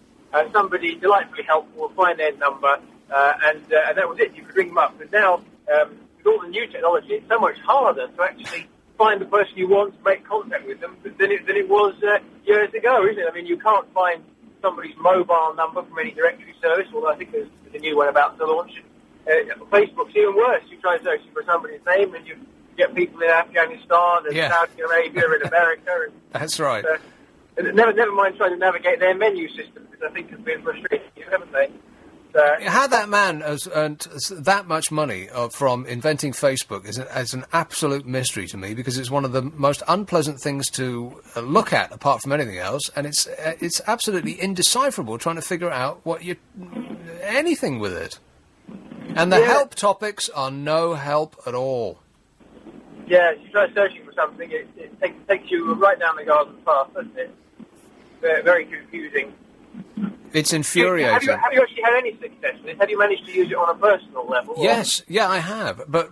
Somebody delightfully helpful would find their number, and that was it. You could ring them up. But now, with all the new technology, it's so much harder to actually find the person you want to make contact with them than it was years ago, isn't it? I mean, you can't find somebody's mobile number from any directory service, although I think there's a new one about to launch. Facebook's even worse. You try searching for somebody's name and you get people in Afghanistan and Saudi Arabia and America. And, that's right. Never mind trying to navigate their menu system, because I think have been frustrating you, haven't they? How that man has earned that much money from inventing Facebook is an absolute mystery to me, because it's one of the most unpleasant things to look at, apart from anything else, and it's absolutely indecipherable trying to figure out anything with it. And the help topics are no help at all. Yeah, you try searching for something, it takes you right down the garden path, doesn't it? Very confusing. It's infuriating. Have you actually had any success with it? Have you managed to use it on a personal level? Yes, I have. But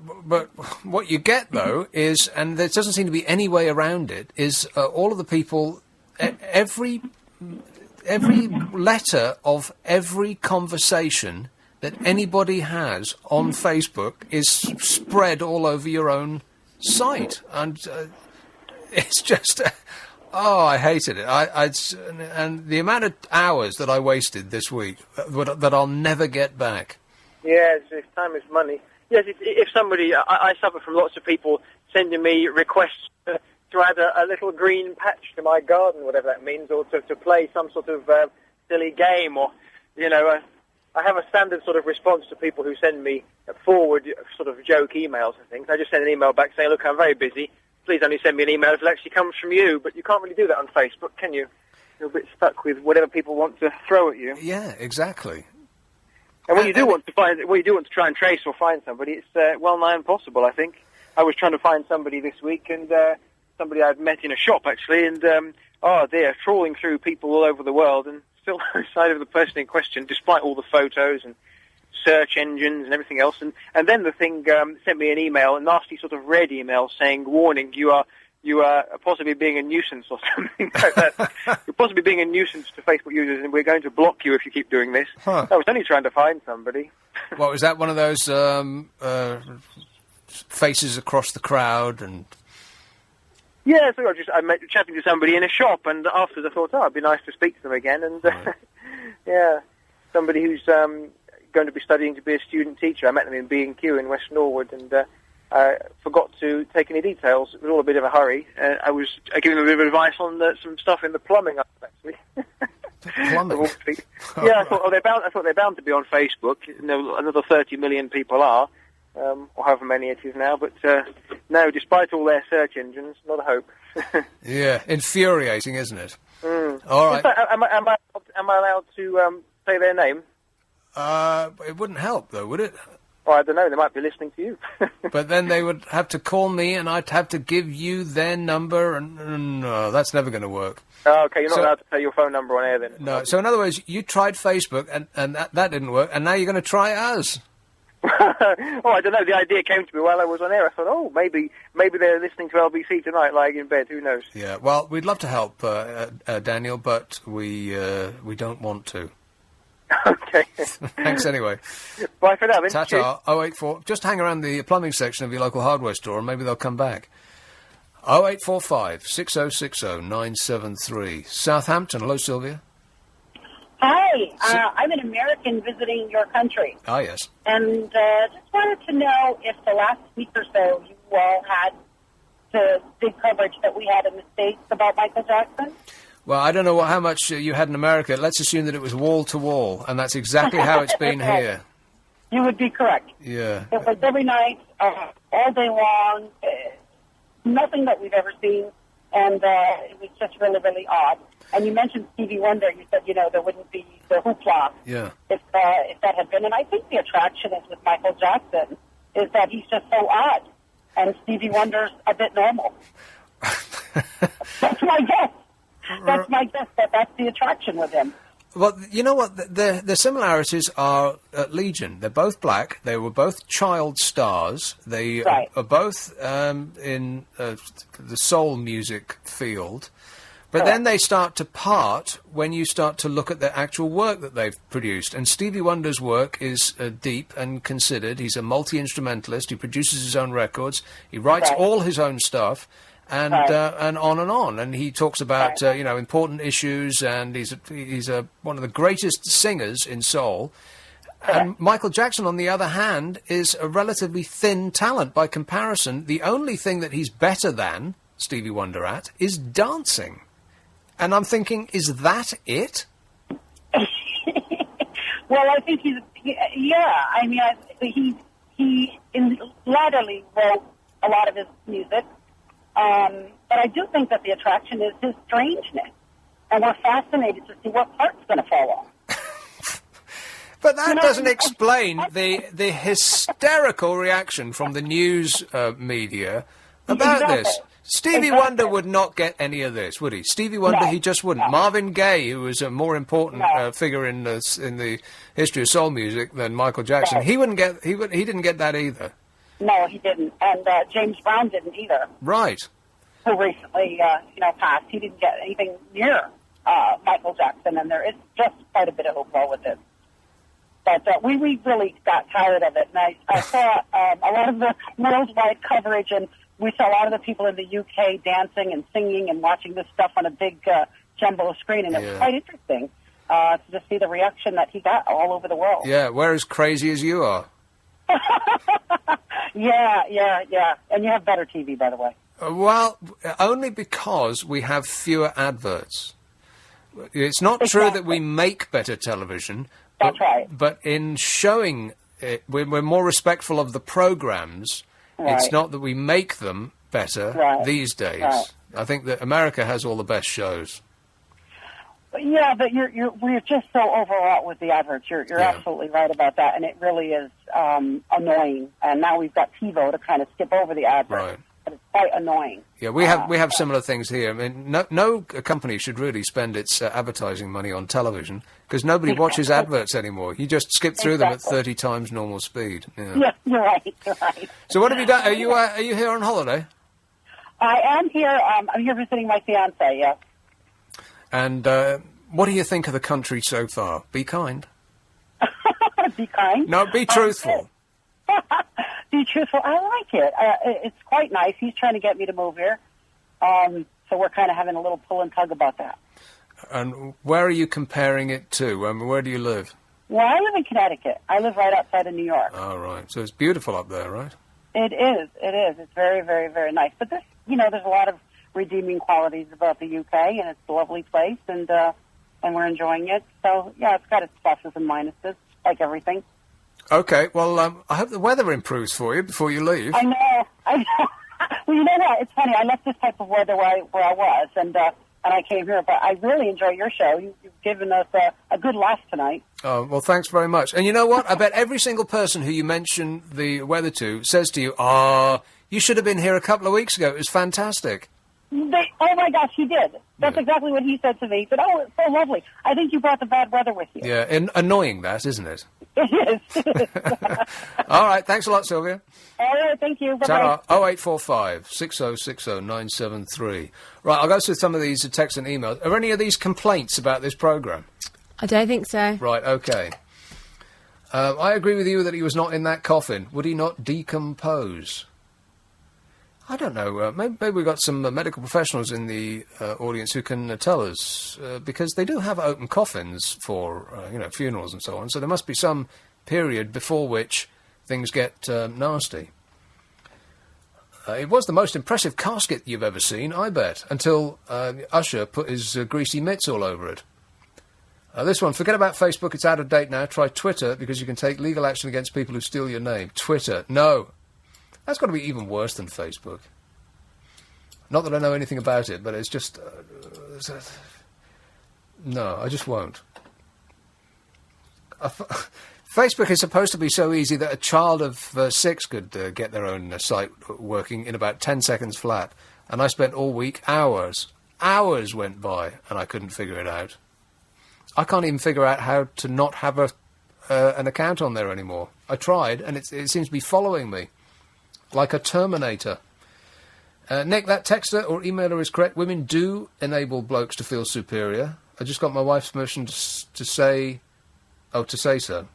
what you get, though, is, and there doesn't seem to be any way around it, is all of the people, every letter of every conversation that anybody has on Facebook is spread all over your own site. And it's just... Oh, I hated it. And the amount of hours that I wasted this week that I'll never get back. Yes, time is money. Yes, if somebody... I suffer from lots of people sending me requests to add a little green patch to my garden, whatever that means, or to play some sort of silly game, or, I have a standard sort of response to people who send me forward sort of joke emails and things. I just send an email back saying, look, I'm very busy. Please only send me an email if it actually comes from you. But you can't really do that on Facebook, can you? You're a bit stuck with whatever people want to throw at you. Yeah, exactly. And when you do want to try and trace or find somebody, it's well nigh impossible, I think. I was trying to find somebody this week, and somebody I'd met in a shop, actually, and, trawling through people all over the world, and still no sign of the person in question, despite all the photos and search engines and everything else. And then the thing sent me an email, a nasty sort of red email saying, warning, you are possibly being a nuisance or something like that. You're possibly being a nuisance to Facebook users, and we're going to block you if you keep doing this. I was only trying to find somebody. What, was that one of those faces across the crowd and... Yeah, so I met chatting to somebody in a shop, and afterwards I thought, it'd be nice to speak to them again. And yeah, somebody who's going to be studying to be a student teacher. I met them in B&Q in West Norwood, and I forgot to take any details. It was all a bit of a hurry. I was giving them a bit of advice on some stuff in the plumbing, actually. Plumbing? Yeah, I thought they're bound to be on Facebook. Another 30 million people are. Or however many it is now, but no, despite all their search engines, not a hope. Yeah, infuriating, isn't it? Mm. All right. Am I allowed to say their name? It wouldn't help, though, would it? Well, I don't know, they might be listening to you. But then they would have to call me, and I'd have to give you their number, and that's never going to work. Oh, okay, you're not allowed to say your phone number on air, then? No, so in other words, you tried Facebook, and that didn't work, and now you're going to try us. Oh, I don't know. The idea came to me while I was on air. I thought, oh, maybe they're listening to LBC tonight, lying in bed. Who knows? Yeah. Well, we'd love to help, Daniel, but we don't want to. Okay. Thanks anyway. Bye for now, then. Ta-ta. 084. Just hang around the plumbing section of your local hardware store, and maybe they'll come back. 0845 6060 973. Southampton. Hello, Sylvia. Hi, I'm an American visiting your country. Ah, yes. And just wanted to know if the last week or so you all had the big coverage that we had in the States about Michael Jackson. Well, I don't know how much you had in America. Let's assume that it was wall-to-wall, and that's exactly how it's been here. You would be correct. Yeah. It was every night, all day long, nothing that we've ever seen, and it was just really, really odd. And you mentioned Stevie Wonder. You said, there wouldn't be the hoopla if that had been. And I think the attraction is with Michael Jackson is that he's just so odd, and Stevie Wonder's a bit normal. That's my guess. That's my guess. That's the attraction with him. Well, you know what? The similarities are legion. They're both black. They were both child stars. They are both in the soul music field. But then they start to part when you start to look at the actual work that they've produced. And Stevie Wonder's work is deep and considered. He's a multi-instrumentalist. He produces his own records. He writes all his own stuff. And on. And he talks about, important issues, and he's one of the greatest singers in soul. And Michael Jackson, on the other hand, is a relatively thin talent by comparison. The only thing that he's better than Stevie Wonder at is dancing. And I'm thinking, is that it? Well, I think he latterly wrote a lot of his music. But I do think that the attraction is his strangeness. And we're fascinated to see what part's going to fall off. But that doesn't explain the hysterical reaction from the news media about this. Stevie Wonder would not get any of this, would he? Stevie Wonder, he just wouldn't. Marvin Gaye, who was a more important figure in the history of soul music than Michael Jackson, he wouldn't get. He didn't get that either. No, he didn't, and James Brown didn't either. Right. Who recently, passed. He didn't get anything near Michael Jackson, and there is just quite a bit of hoopla with this. But we really got tired of it, and I saw a lot of the worldwide coverage, and we saw a lot of the people in the UK dancing and singing and watching this stuff on a big jumbo screen, and it was quite interesting to just see the reaction that he got all over the world. Yeah, we're as crazy as you are. Yeah. And you have better TV, by the way. Well, only because we have fewer adverts. It's not true that we make better television. That's right. But in showing it, we're more respectful of the programs. Right. It's not that we make them better these days. Right. I think that America has all the best shows. Yeah, but we're just so overwrought with the adverts. You're absolutely right about that, and it really is annoying. And now we've got TiVo to kind of skip over the adverts. Right. But it's quite annoying. Yeah, we have similar things here. I mean, no company should really spend its advertising money on television because nobody watches adverts anymore. You just skip through them at 30 times normal speed. Yeah, you're right. So what have you done? Are you here on holiday? I am here. I'm here visiting my fiancé. Yeah. And what do you think of the country so far? Be kind. Be kind. No, be truthful. Be truthful. I like it. It's quite nice. He's trying to get me to move here. So we're kind of having a little pull and tug about that. And where are you comparing it to? Where do you live? Well, I live in Connecticut. I live right outside of New York. Oh, right. So it's beautiful up there, right? It is. It is. It's very, very, very nice. But this, there's a lot of redeeming qualities about the UK, and it's a lovely place, and we're enjoying it. So, yeah, it's got its pluses and minuses, like everything. Okay. Well, I hope the weather improves for you before you leave. I know. Well, you know what? It's funny. I left this type of weather where I was, and I came here. But I really enjoy your show. You've given us a good laugh tonight. Oh, well, thanks very much. And you know what? I bet every single person who you mention the weather to says to you, you should have been here a couple of weeks ago. It was fantastic. Oh, my gosh, he did. That's exactly what he said to me. He said, it's so lovely. I think you brought the bad weather with you. Yeah, annoying that, isn't it? It is. All right, thanks a lot, Sylvia. All right, thank you. Bye-bye. Ta-ra. 0845 6060 973. Right, I'll go through some of these texts and emails. Are any of these complaints about this programme? I don't think so. Right, OK. I agree with you that he was not in that coffin. Would he not decompose? I don't know. Maybe we've got some medical professionals in the audience who can tell us, because they do have open coffins for, funerals and so on, so there must be some period before which things get nasty. It was the most impressive casket you've ever seen, I bet, until Usher put his greasy mitts all over it. This one, forget about Facebook, it's out of date now. Try Twitter, because you can take legal action against people who steal your name. Twitter, no. That's got to be even worse than Facebook. Not that I know anything about it, but it's just... no, I just won't. Facebook is supposed to be so easy that a child of 6 could get their own site working in about 10 seconds flat. And I spent all week, hours went by, and I couldn't figure it out. I can't even figure out how to not have an account on there anymore. I tried, and it seems to be following me. Like a Terminator. Nick, that texter or emailer is correct. Women do enable blokes to feel superior. I just got my wife's permission to say so.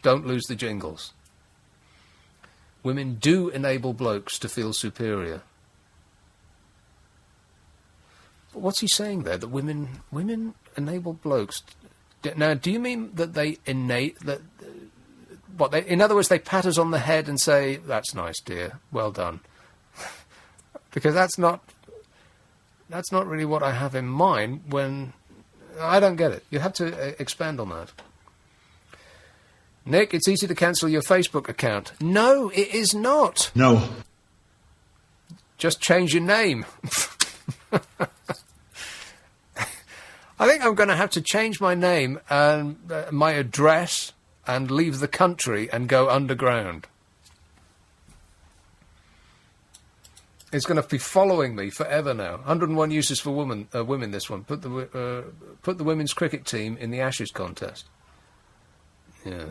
Don't lose the jingles. Women do enable blokes to feel superior. But what's he saying there? That women enable blokes... Now, do you mean that they in other words, they pat us on the head and say, "That's nice, dear. Well done." Because that's not really what I have in mind when... I don't get it. You have to expand on that. Nick, it's easy to cancel your Facebook account. No, it is not. No. Just change your name. I think I'm going to have to change my name and my address and leave the country and go underground. It's going to be following me forever now. 101 uses for women, this one. Put the women's cricket team in the Ashes contest. Yeah.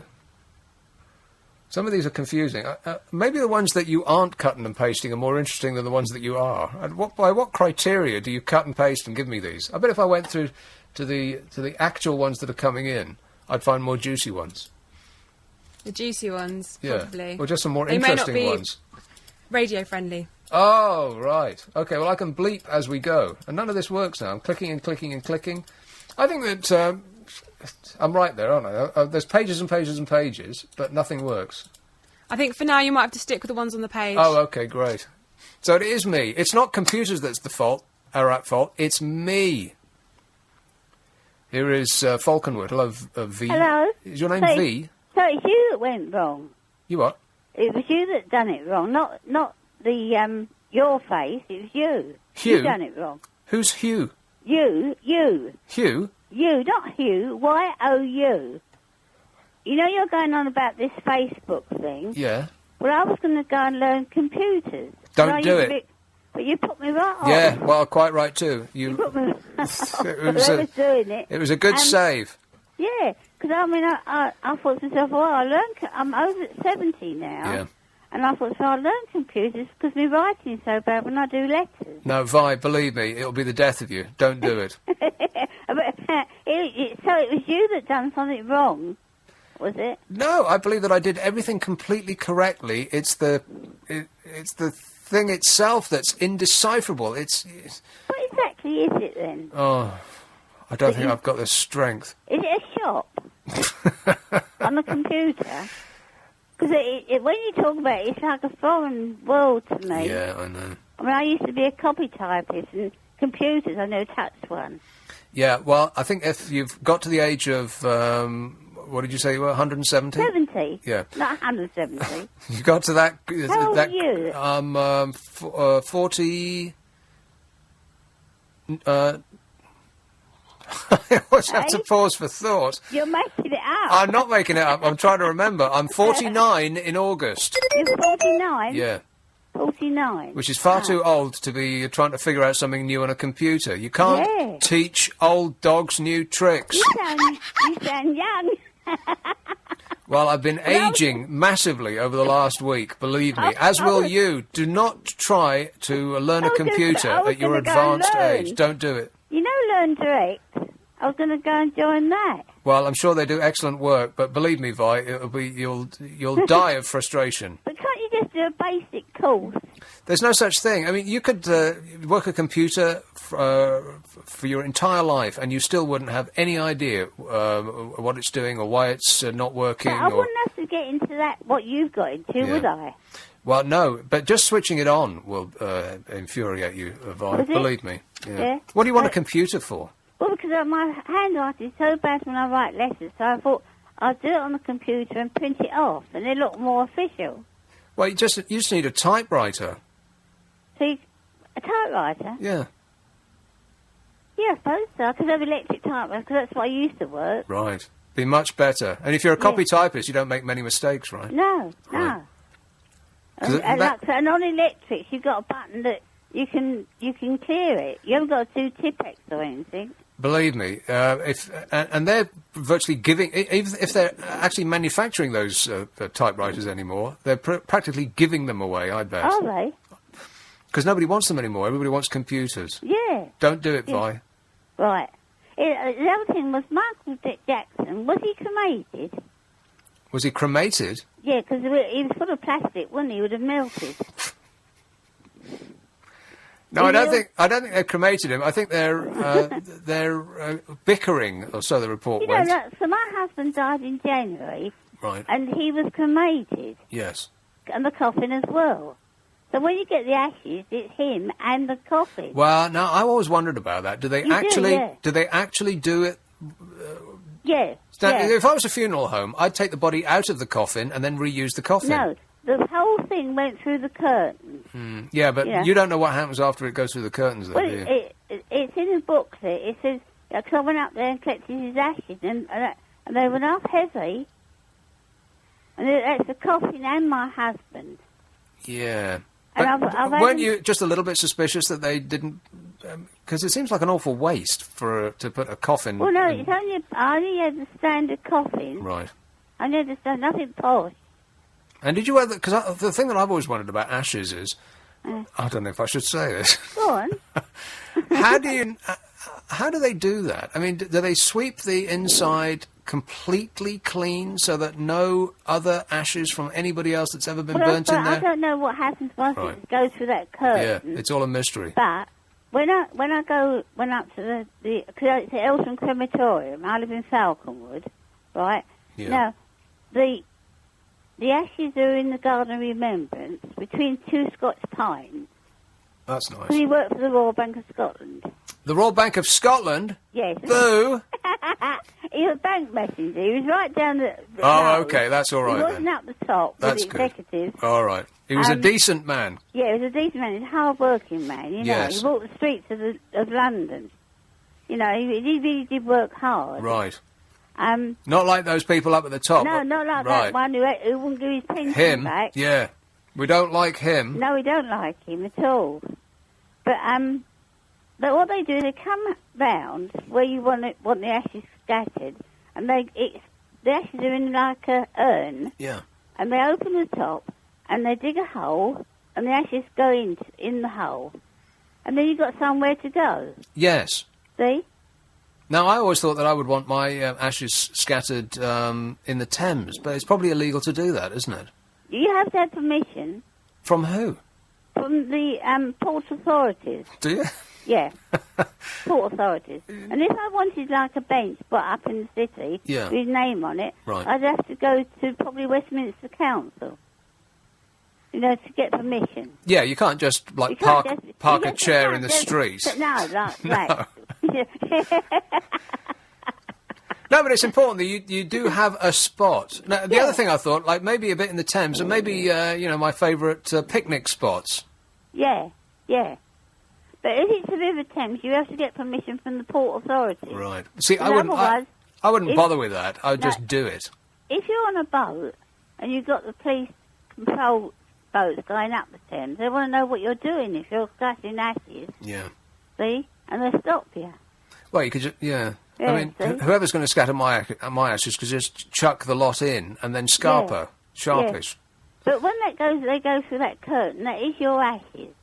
Some of these are confusing. Maybe the ones that you aren't cutting and pasting are more interesting than the ones that you are. And by what criteria do you cut and paste and give me these? I bet if I went through to the actual ones that are coming in, I'd find more juicy ones. The juicy ones, probably. Yeah, or just some more interesting ones. Radio friendly. Oh, right. OK, well, I can bleep as we go. And none of this works now. I'm clicking and clicking and clicking. I think that I'm right there, aren't I? There's pages and pages and pages, but nothing works. I think for now you might have to stick with the ones on the page. Oh, OK, great. So it is me. It's not computers that's are at fault. It's me. Here is Falconwood. Hello, V. Hello. Is your name V? So it's you that went wrong. You what? It was you that done it wrong, not the your face. It was you. Hugh? You done it wrong. Who's Hugh? You. Hugh? You, not Hugh. Y-O-U. You know you're going on about this Facebook thing. Yeah. Well, I was going to go and learn computers. Don't do it. But you put me right on. Yeah, well, quite right too. You put me right on. doing it. It was a good save. Yeah, because I thought to myself, well, I'm over 70 now. Yeah. And I thought, so I'll learn computers because my writing's so bad when I do letters. No, Vi, believe me, it'll be the death of you. Don't do it. So it was you that done something wrong. was it? No, I believe that I did everything completely correctly. It's the thing itself that's indecipherable. It's What exactly is it then? oh, I don't think I've got the strength. Is it a shop on the computer? Because when you talk about it, it's like a foreign world to me. Yeah, I know. I mean, I used to be a copy typist, and computers, I never touched one. Yeah, well, I think if you've got to the age of, what did you say you were, 170? 70? Yeah. Not 170. You got to that... How old that, are you? 40... I always have to pause for thought. You're making it up. I'm not making it up. I'm trying to remember. I'm 49 in August. You're 49? Yeah. 49? Which is far too old to be trying to figure out something new on a computer. You can't Yeah. teach old dogs new tricks. You sound young. Well, I've been aging massively over the last week, believe me, as will you. Do not try to learn a computer at your advanced age. Don't do it. You know Learn Direct? I was going to go and join that. Well, I'm sure they do excellent work, but believe me, Vi, you'll die of frustration. But can't you just do a basic course? There's no such thing. I mean, you could work a computer for your entire life, and you still wouldn't have any idea what it's doing or why it's not working. But I wouldn't have to get into that, what you've got into, would I? Well, no, but just switching it on will infuriate you, Vi. Would it? Believe me. Yeah. What do you want a computer for? Well, because my handwriting is so bad when I write letters, so I thought I'd do it on the computer and print it off, and it look more official. Well, you just need a typewriter. See, a typewriter? Yeah. Yeah, I suppose so. I could have electric typewriter, because that's what I used to work. Right. Be much better. And if you're a copy typist, you don't make many mistakes, right? No, Right. no. And on electrics, you've got a button that you can clear it. You haven't got to do Tipex or anything. Believe me, and they're virtually giving, even if they're actually manufacturing those typewriters anymore, they're practically giving them away, I bet. Are they? Because nobody wants them anymore. Everybody wants computers. Yeah. Don't do it, Yeah. Vi. Right. The other thing was Michael Jackson, was he cremated? Was he cremated? Yeah, because he was full of plastic, wasn't he? He would have melted. No, I don't think they cremated him. I think they're bickering, or so the report You know, went. look, so my husband died in January, Right. and he was cremated, Yes. and the coffin as well. So when you get the ashes, it's him and the coffin. Well, now I always wondered about that. Do they You do, actually? yeah. Do they actually do it? Yeah. Now, yeah. if I was a funeral home, I'd take the body out of the coffin and then reuse the coffin. No, the whole thing went through the curtain. Yeah, but Yeah. you don't know what happens after it goes through the curtains, though, Well, do you? it's in a booklet. It says, because I went up there and collected his ashes, and they were not heavy. And that's the coffin and my husband. Yeah. And But I've weren't had- you just a little bit suspicious that they didn't? Because it seems like an awful waste to put a coffin. Well, no, in- it's only I only had the standard coffin. Right. I only had the standard, nothing posh. And did you ever? Because the thing that I've always wondered about ashes is, I don't know if I should say this. Go on. How do they do that? I mean, do they sweep the inside completely clean so that no other ashes from anybody else that's ever been burnt in I there? don't know what happens once Right. it goes through that Yeah, curtain. it's all a mystery. But when I went up to the because it's the Elton Crematorium. I live in Falconwood, right? Yeah. Now, the ashes are in the Garden of Remembrance between two Scotch pines. That's nice. Because he worked for the Royal Bank of Scotland. The Royal Bank of Scotland? Yes. Boo! He was a bank messenger. He was right down the Oh, road. okay, that's all right He wasn't then. up the top That's with the good. executives. All right. He was a decent man. Yeah, he was a decent man. He's a hard-working man, you know. Yes. He walked the streets of London. You know, he really did work hard. Right. Um, Not like those people up at the top. no, not like right. that one who wouldn't give his pension Him? back. Yeah. We don't like him. No, we don't like him at all. But what they do, they come round where you want the ashes scattered, and the ashes are in like a urn. Yeah. And they open the top, and they dig a hole, and the ashes go in the hole, and then you've got somewhere to go. Yes. See? Now, I always thought that I would want my ashes scattered in the Thames, but it's probably illegal to do that, isn't it? You have to have permission From who? from the port authorities. Do you? Yeah, port authorities. And if I wanted like a bench put up in the city Yeah. with his name on it, Right. I'd have to go to probably Westminster Council, you know, to get permission. Yeah, you can't just, like, You can't park you a just chair can't in the just- street. No, like that. No, but it's important that you do have a spot. Now, the other thing I thought, like, maybe a bit in the Thames, and maybe, you know, my favourite picnic spots. Yeah, yeah. But if it's the River Thames, you have to get permission from the port authority. Right. See, I And wouldn't, otherwise, I wouldn't if- bother with that. I would No. just do it. If you're on a boat and you've got the police control boats going up the Thames, they want to know what you're doing if you're scattering ashes, Yeah. see? And they stop you. Well, you could just, yeah. Yeah, I mean, see? whoever's going to scatter my ashes could just chuck the lot in and then scarper, sharpish. But when that goes, they go through that curtain, that is your ashes.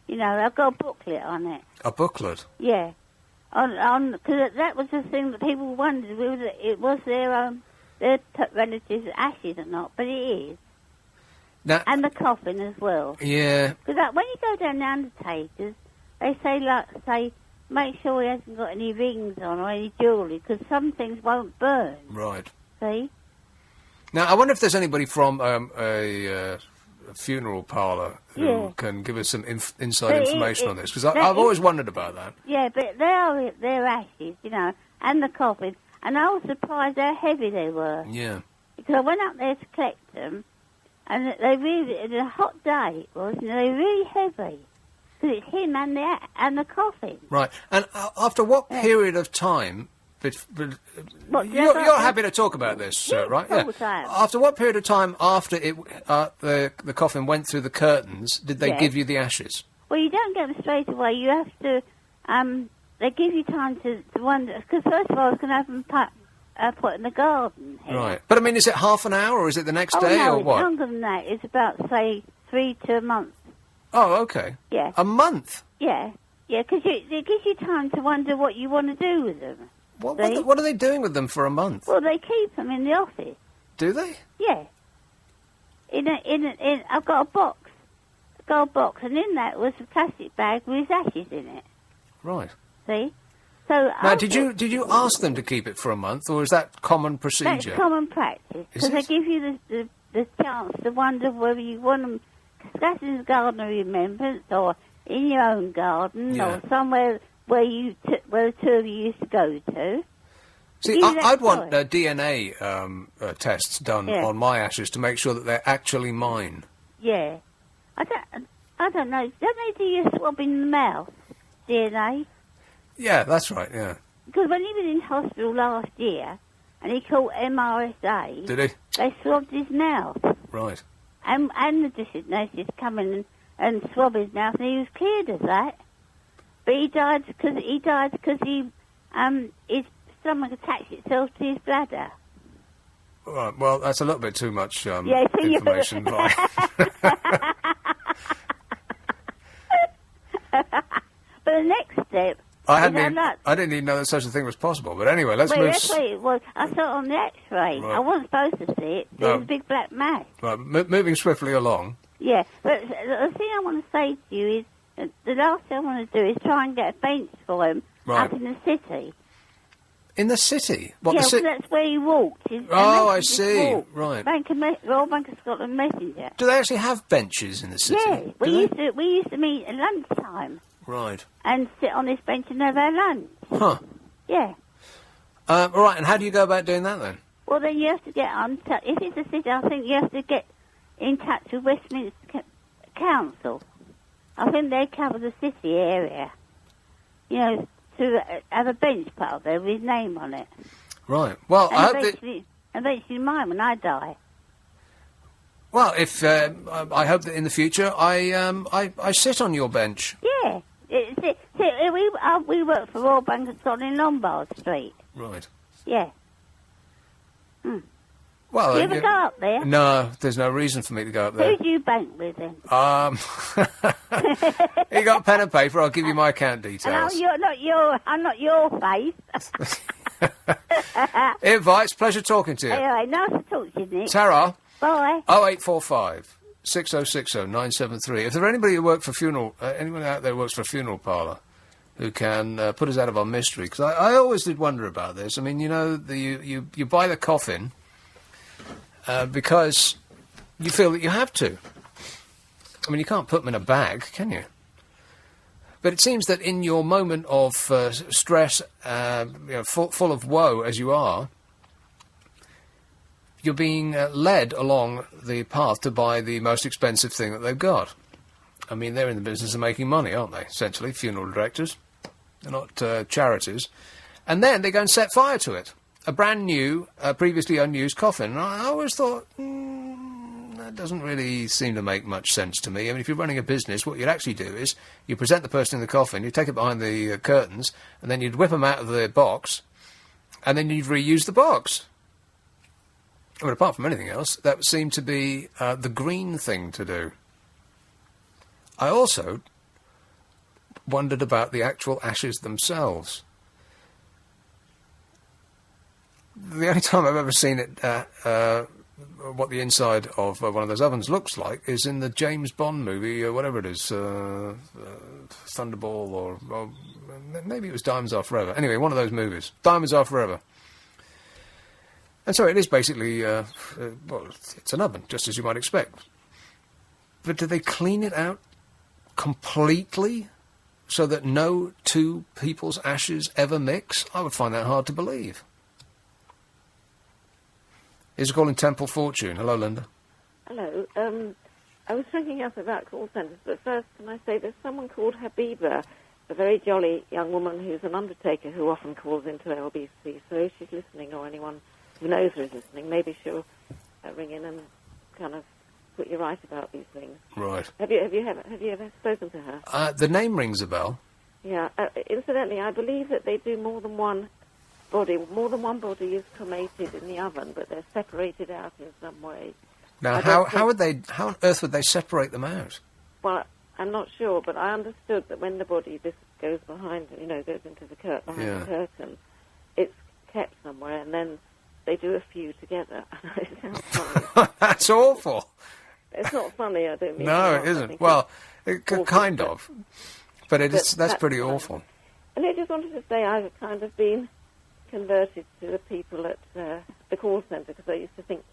You know, I've got a booklet on it. A booklet. Yeah. Because that was the thing that people wondered whether it was their relatives' ashes or not, but it is. Now, And the coffin as well. yeah. Because when you go down the undertakers, they say, make sure he hasn't got any rings on or any jewellery, because some things won't burn, Right. see? Now, I wonder if there's anybody from a funeral parlour who Yeah. can give us some inside But information on this, because that I've is- always wondered about that. Yeah, but they are their ashes, you know, and the coffin. And I was surprised how heavy they were. Yeah. Because I went up there to collect them, and they really, it was a hot day it was, and they were really heavy. Because it's him and the coffin. Right. And after what period of time... What, you're about- happy to talk about this, right? of course I am. After what period of time after the coffin went through the curtains did they Yes. give you the ashes? Well, you don't get them straight away. You have to, they give you time to wonder. Because first of all, I was going to have them put in the garden. Here. Right. But I mean, is it half an hour or is it the next Oh, day no, or it's what? longer than that. It's about, say, 3 to a month. Oh, okay. Yeah. A month? Yeah. Yeah, because it gives you time to wonder what you want to do with them. What are they doing with them for a month? Well, they keep them in the office. Do they? Yeah. I've got a gold box, and in that was a plastic bag with his ashes in it. Right. See? So Now, did you ask them to keep it for a month, or is that common procedure? That's common practice, Is because they it? give you the chance to wonder whether you want them scattered in the garden of remembrance, or in your own garden, Yeah. or somewhere where where the two of you used to go to. See, Give you that I'd want choice. DNA tests done Yeah. on my ashes to make sure that they're actually mine. Yeah. I don't know. Don't they do your swab in the mouth, DNA? Yeah, that's right, yeah. Because when he was in hospital last year, and he caught MRSA, Did he? they swabbed his mouth. Right. And the district nurses come in and swab his mouth, and he was cleared of that. But he died because his stomach attached itself to his bladder. Right, well, that's a little bit too much Yeah, so you- information. Right. But the next step. I is didn't even know that such a thing was possible. But anyway, let's well, move. that's what it was. I saw it on the X-ray. Right. I wasn't supposed to see it. There No. was a big black mass. Right, moving swiftly along. Yeah, but the thing I want to say to you is that the last thing I want to do is try and get a bench for him Right. up in the city. In the city? What, yeah, the well, that's where he walked. Oh, I see. Right. Royal Bank of Scotland Messenger. Do they actually have benches in the city? Yeah, we used to meet at lunchtime Right. and sit on this bench and have our lunch. Huh. Yeah. Right, and how do you go about doing that then? Well, then you have to get on. If it's a city, I think you have to get in touch with Westminster Council. I think they cover the city area. You know, to have a bench put up there with his name on it. Right. Well, I hope that... Eventually mine when I die. Well, if I hope that in the future I sit on your bench. Yeah. We work for Royal Bank of Scotland in Lombard Street. Right. Yeah. Hmm. Well, Do you ever go up there? No, there's no reason for me to go up there. Who do you bank with then? You got pen and paper? I'll give you my account And details. I'm not your face. Invites, pleasure talking to you. Anyway, nice to talk to you, Nick. Tara. Bye. 0845 6060 973. If there are anybody who work for funeral, anyone out there who works for a funeral parlour who can put us out of our mystery, because I always did wonder about this. I mean, you know, you buy the coffin because you feel that you have to. I mean, you can't put them in a bag, can you? But it seems that in your moment of stress, full of woe as you are, you're being led along the path to buy the most expensive thing that they've got. I mean, they're in the business of making money, aren't they, essentially, funeral directors? They're not charities. And then they go and set fire to it. A brand new, previously unused coffin. And I always thought, that doesn't really seem to make much sense to me. I mean, if you're running a business, what you'd actually do is you present the person in the coffin, you take it behind the curtains, and then you'd whip them out of the box, and then you'd reuse the box. I mean, apart from anything else, that seemed to be the green thing to do. I also wondered about the actual ashes themselves. The only time I've ever seen it, what the inside of one of those ovens looks like, is in the James Bond movie, or whatever it is, Thunderball, or maybe it was Diamonds Are Forever. Anyway, one of those movies. Diamonds Are Forever. And so it is basically, well, it's an oven, just as you might expect. But do they clean it out completely so that no two people's ashes ever mix? I would find that hard to believe. Is it calling Temple Fortune? Hello, Linda. Hello. I was thinking up about call centres, but first can I say there's someone called Habiba, a very jolly young woman who's an undertaker who often calls into LBC. So if she's listening, or anyone who knows her is listening, maybe she'll ring in and kind of put you right about these things. Right. Have you ever spoken to her? The name rings a bell. Yeah. Incidentally, I believe that they do more than one body. More than one body is cremated in the oven, but they're separated out in some way. Now, how on earth would they separate them out? Well, I'm not sure, but I understood that when the body goes behind, goes into the behind the curtain, it's kept somewhere, and then they do a few together. It sounds funny. That's awful. It's not funny, I don't mean. No, it isn't. Well, kind of. But that's pretty awful. And I just wanted to say I've kind of been converted to the people at the call centre, because I used to think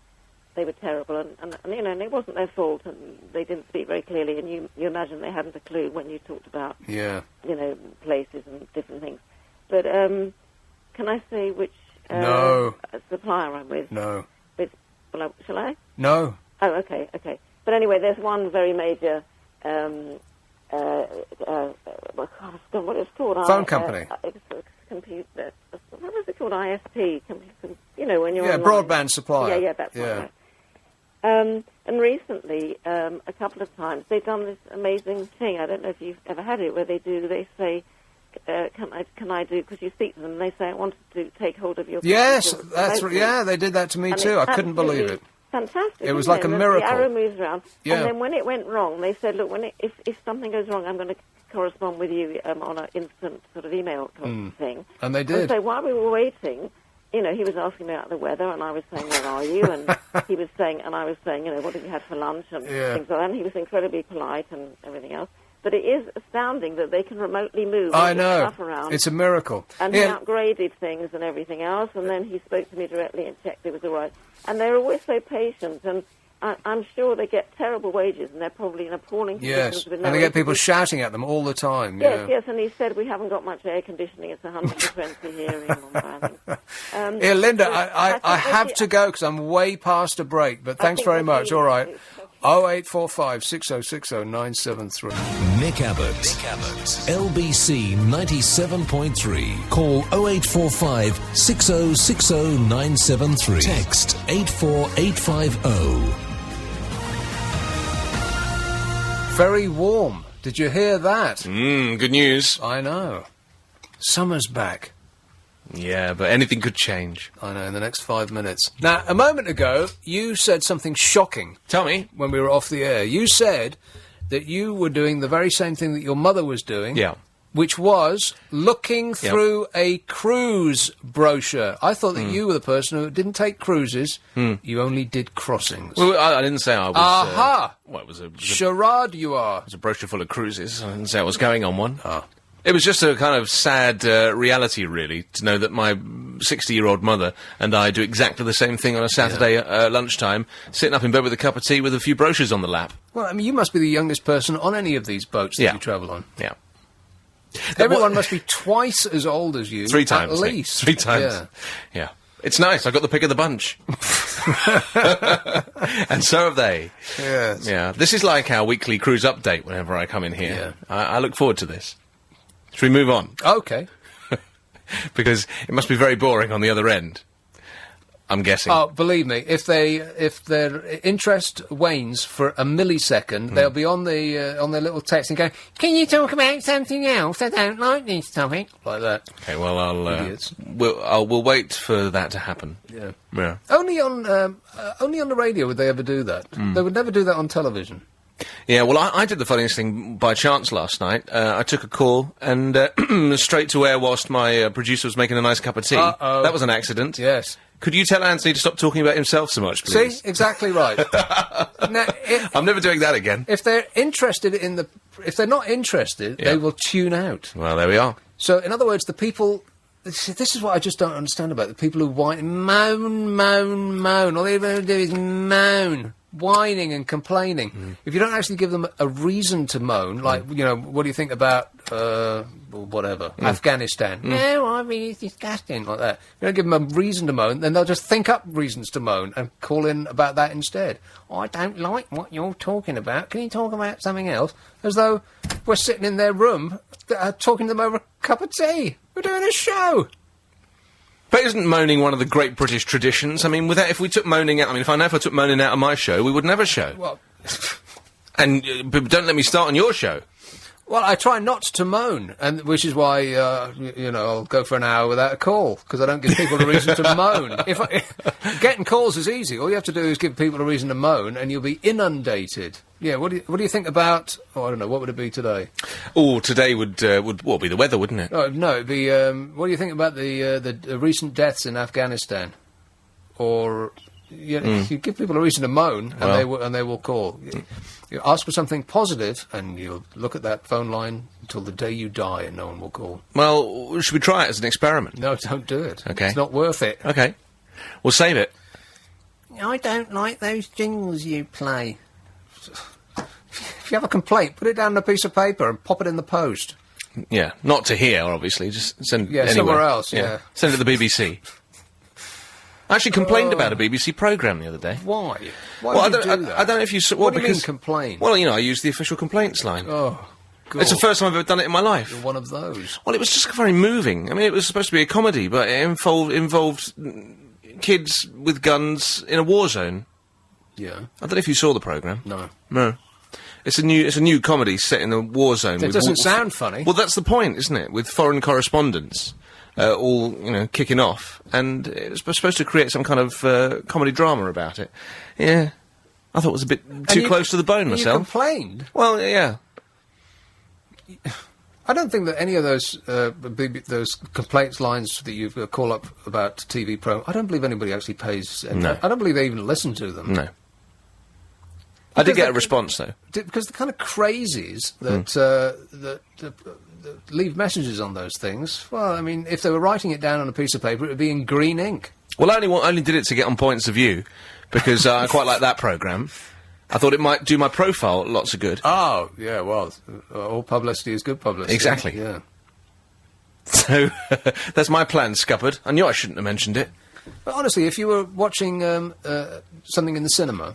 they were terrible, and it wasn't their fault, and they didn't speak very clearly, and you imagine they hadn't a clue when you talked about, places and different things. But can I say which supplier I'm with? No. Shall I? No. Oh, okay. But anyway, there's one very major, what it's called? Phone company. Computer. What was it called? ISP. When you're online. Broadband supplier. Yeah, that's right. And recently, a couple of times, they've done this amazing thing. I don't know if you've ever had it, where they say, can I do, because you speak to them, and they say, I wanted to take hold of your Yes, that's right. Yeah, they did that to me too. I couldn't believe it. Fantastic. It was like a miracle. The arrow moves around. Yeah. And then when it went wrong, they said, look, if something goes wrong, I'm going to correspond with you on an instant sort of email thing. And they did. And so while we were waiting, he was asking me about the weather, and I was saying, where are you? And he was saying, and I was saying, what have you had for lunch? And things like that. And he was incredibly polite and everything else. But it is astounding that they can remotely move stuff around. It's a miracle. And he upgraded things and everything else, and then he spoke to me directly and checked it was all right. And they're always so patient, and I'm sure they get terrible wages, and they're probably in appalling conditions. Yes, and they get people shouting at them all the time. Yes, and he said, we haven't got much air conditioning, it's 120 here in London. Yeah, Linda, I have to go because I'm way past a break, but thanks very much. All right. 0845 6060 973. Nick Abbott. LBC 97.3. Call 0845 6060 973. Text 84850. Very warm. Did you hear that? Good news. I know. Summer's back. Yeah, but anything could change. I know, in the next 5 minutes. Now, a moment ago, you said something shocking. Tell me. When we were off the air. You said that you were doing the very same thing that your mother was doing. Yeah. Which was looking through a cruise brochure. I thought that you were the person who didn't take cruises. You only did crossings. Well, I didn't say I was... Aha! Well, it was a... Charade you are. It was a brochure full of cruises. I didn't say I was going on one. It was just a kind of sad reality, really, to know that my 60-year-old mother and I do exactly the same thing on a Saturday lunchtime, sitting up in bed with a cup of tea with a few brochures on the lap. Well, I mean, you must be the youngest person on any of these boats that you travel on. Yeah. Everyone must be twice as old as you. 3 times. At least. 3 times. Yeah. It's nice. I got the pick of the bunch. And so have they. Yes. Yeah. This is like our weekly cruise update whenever I come in here. I look forward to this. Should we move on? Okay. Because it must be very boring on the other end. I'm guessing. Oh, believe me, if their interest wanes for a millisecond, they'll be on their little text and go, "Can you talk about something else? I don't like this topic." Like that. Okay, well, we'll wait for that to happen. Yeah. Yeah. Only on the radio would they ever do that. They would never do that on television. Yeah, well, I did the funniest thing by chance last night. I took a call and straight to air whilst my producer was making a nice cup of tea. Uh-oh. That was an accident. Yes. Could you tell Anthony to stop talking about himself so much, please? See? Exactly right. Now, I'm never doing that again. If they're interested if they're not interested, they will tune out. Well, there we are. So, in other words, the people... This is what I just don't understand about the people who moan. All they ever do is moan. Whining and complaining. If you don't actually give them a reason to moan, like, what do you think about, whatever, Afghanistan? No, I mean, it's disgusting, like that. If you don't give them a reason to moan, then they'll just think up reasons to moan and call in about that instead. I don't like what you're talking about. Can you talk about something else? As though we're sitting in their room, talking to them over a cup of tea. We're doing a show. But isn't moaning one of the great British traditions? I mean, if we took moaning out... I mean, if I took moaning out of my show, we wouldn't have a show. Well... And but don't let me start on your show. Well, I try not to moan, and which is why, I'll go for an hour without a call, because I don't give people a reason to moan. Getting calls is easy. All you have to do is give people a reason to moan, and you'll be inundated. Yeah, what do you think about... I don't know, what would it be today? Oh, today would be the weather, wouldn't it? Oh, no, it'd be... what do you think about the recent deaths in Afghanistan? Or... You give people a reason to moan, and they will call. You ask for something positive, and you'll look at that phone line until the day you die, and no one will call. Well, should we try it as an experiment? No, don't do it. Okay. It's not worth it. Okay. We'll save it. I don't like those jingles you play. If you have a complaint, put it down on a piece of paper and pop it in the post. Yeah, not to here, obviously. Just send it anywhere. somewhere Else, yeah. Send it to the BBC. I actually complained about a BBC programme the other day. Why? Well, would you do that? I don't know if you saw... What do you mean complain? Well, I used the official complaints line. Oh, God. It's the first time I've ever done it in my life. You're one of those. Well, it was just very moving. I mean, it was supposed to be a comedy, but it involved kids with guns in a war zone. Yeah. I don't know if you saw the programme. No. It's a new comedy set in a war zone. It doesn't sound funny. Well, that's the point, isn't it? With foreign correspondents. All, kicking off, and it was supposed to create some kind of comedy drama about it. Yeah. I thought it was a bit too close to the bone myself. You complained? Well, yeah. I don't think that any of those complaints lines that you call up about TV I don't believe anybody actually pays... No. I don't believe they even listen to them. No. I did get a response, though. Because the kind of crazies that leave messages on those things, well, I mean, if they were writing it down on a piece of paper, it would be in green ink. Well, I only did it to get on Points of View, because I quite like that programme. I thought it might do my profile lots of good. Oh, yeah, well, all publicity is good publicity. Exactly. Yeah. So, that's my plan, scuppered. I knew I shouldn't have mentioned it. But honestly, if you were watching something in the cinema,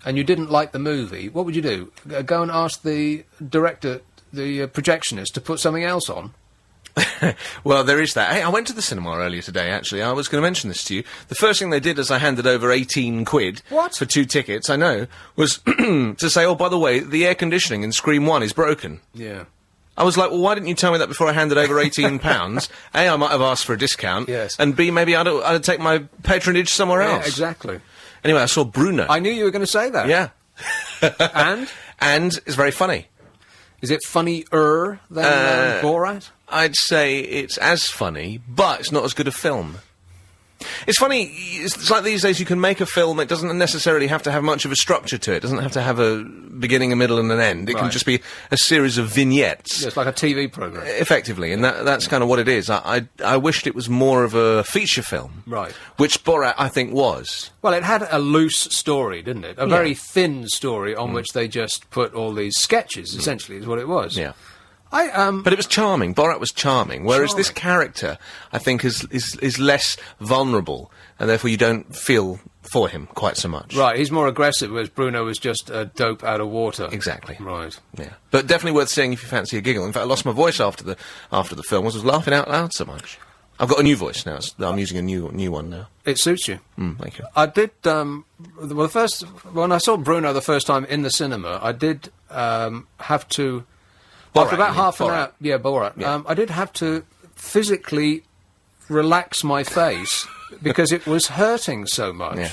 and you didn't like the movie, what would you do? Go and ask the director... the projectionist to put something else on? Well, there is that. Hey, I went to the cinema earlier today, actually. I was going to mention this to you. The first thing they did as I handed over 18 quid for 2 tickets, I know, was to say, oh, by the way, the air conditioning in Scream 1 is broken. Yeah. I was like, well, why didn't you tell me that before I handed over £18? A, I might have asked for a discount. Yes. And B, maybe I'd take my patronage somewhere Yeah, else. exactly. Anyway, I saw Bruno. I knew you were going to say that. Yeah. And? And it's very funny. Is it funnier than Borat? I'd say it's as funny, but it's not as good a film. It's funny, it's like these days you can make a film, it doesn't necessarily have to have much of a structure to it. It doesn't have to have a beginning, a middle and an end. It can Right. just be a series of vignettes. Yeah, it's like a TV programme. Effectively, and that's kind of what it is. I wished it was more of a feature film. Right. Which Borat, I think, was. Well, it had a loose story, didn't it? A very thin story on which they just put all these sketches, essentially, is what it was. Yeah. But it was charming. Borat was charming. Whereas this character, I think, is less vulnerable, and therefore you don't feel for him quite so much. Right, he's more aggressive, whereas Bruno was just a dope out of water. Exactly. Right. Yeah. But definitely worth seeing if you fancy a giggle. In fact, I lost my voice after the film. I was laughing out loud so much. I've got a new voice now. I'm using a new one now. It suits you. Thank you. I did, when I saw Bruno the first time in the cinema, I did have to... Borat, after about you mean? half an Borat. hour... Yeah, Borat. Yeah. I did have to physically relax my face because it was hurting so much. Yeah.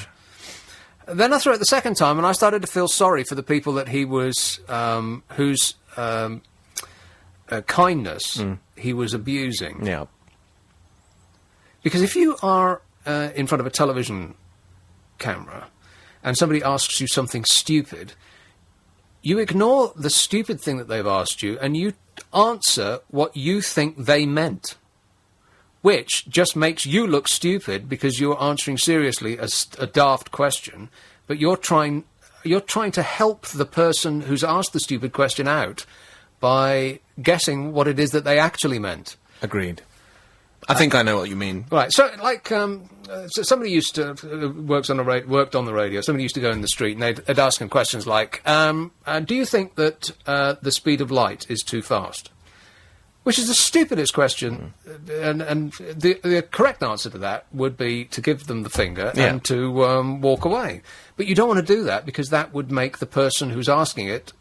Then I saw it the second time, and I started to feel sorry for the people that he was... whose kindness he was abusing. Yeah. Because if you are in front of a television camera and somebody asks you something stupid, you ignore the stupid thing that they've asked you and you answer what you think they meant, which just makes you look stupid because you're answering seriously a daft question, but you're trying to help the person who's asked the stupid question out by guessing what it is that they actually meant. Agreed. I think I know what you mean. Right, so like so somebody used to worked on the radio. Somebody used to go in the street and they'd ask him questions like, "Do you think that the speed of light is too fast?" Which is the stupidest question, and the correct answer to that would be to give them the finger and to walk away. But you don't want to do that because that would make the person who's asking it.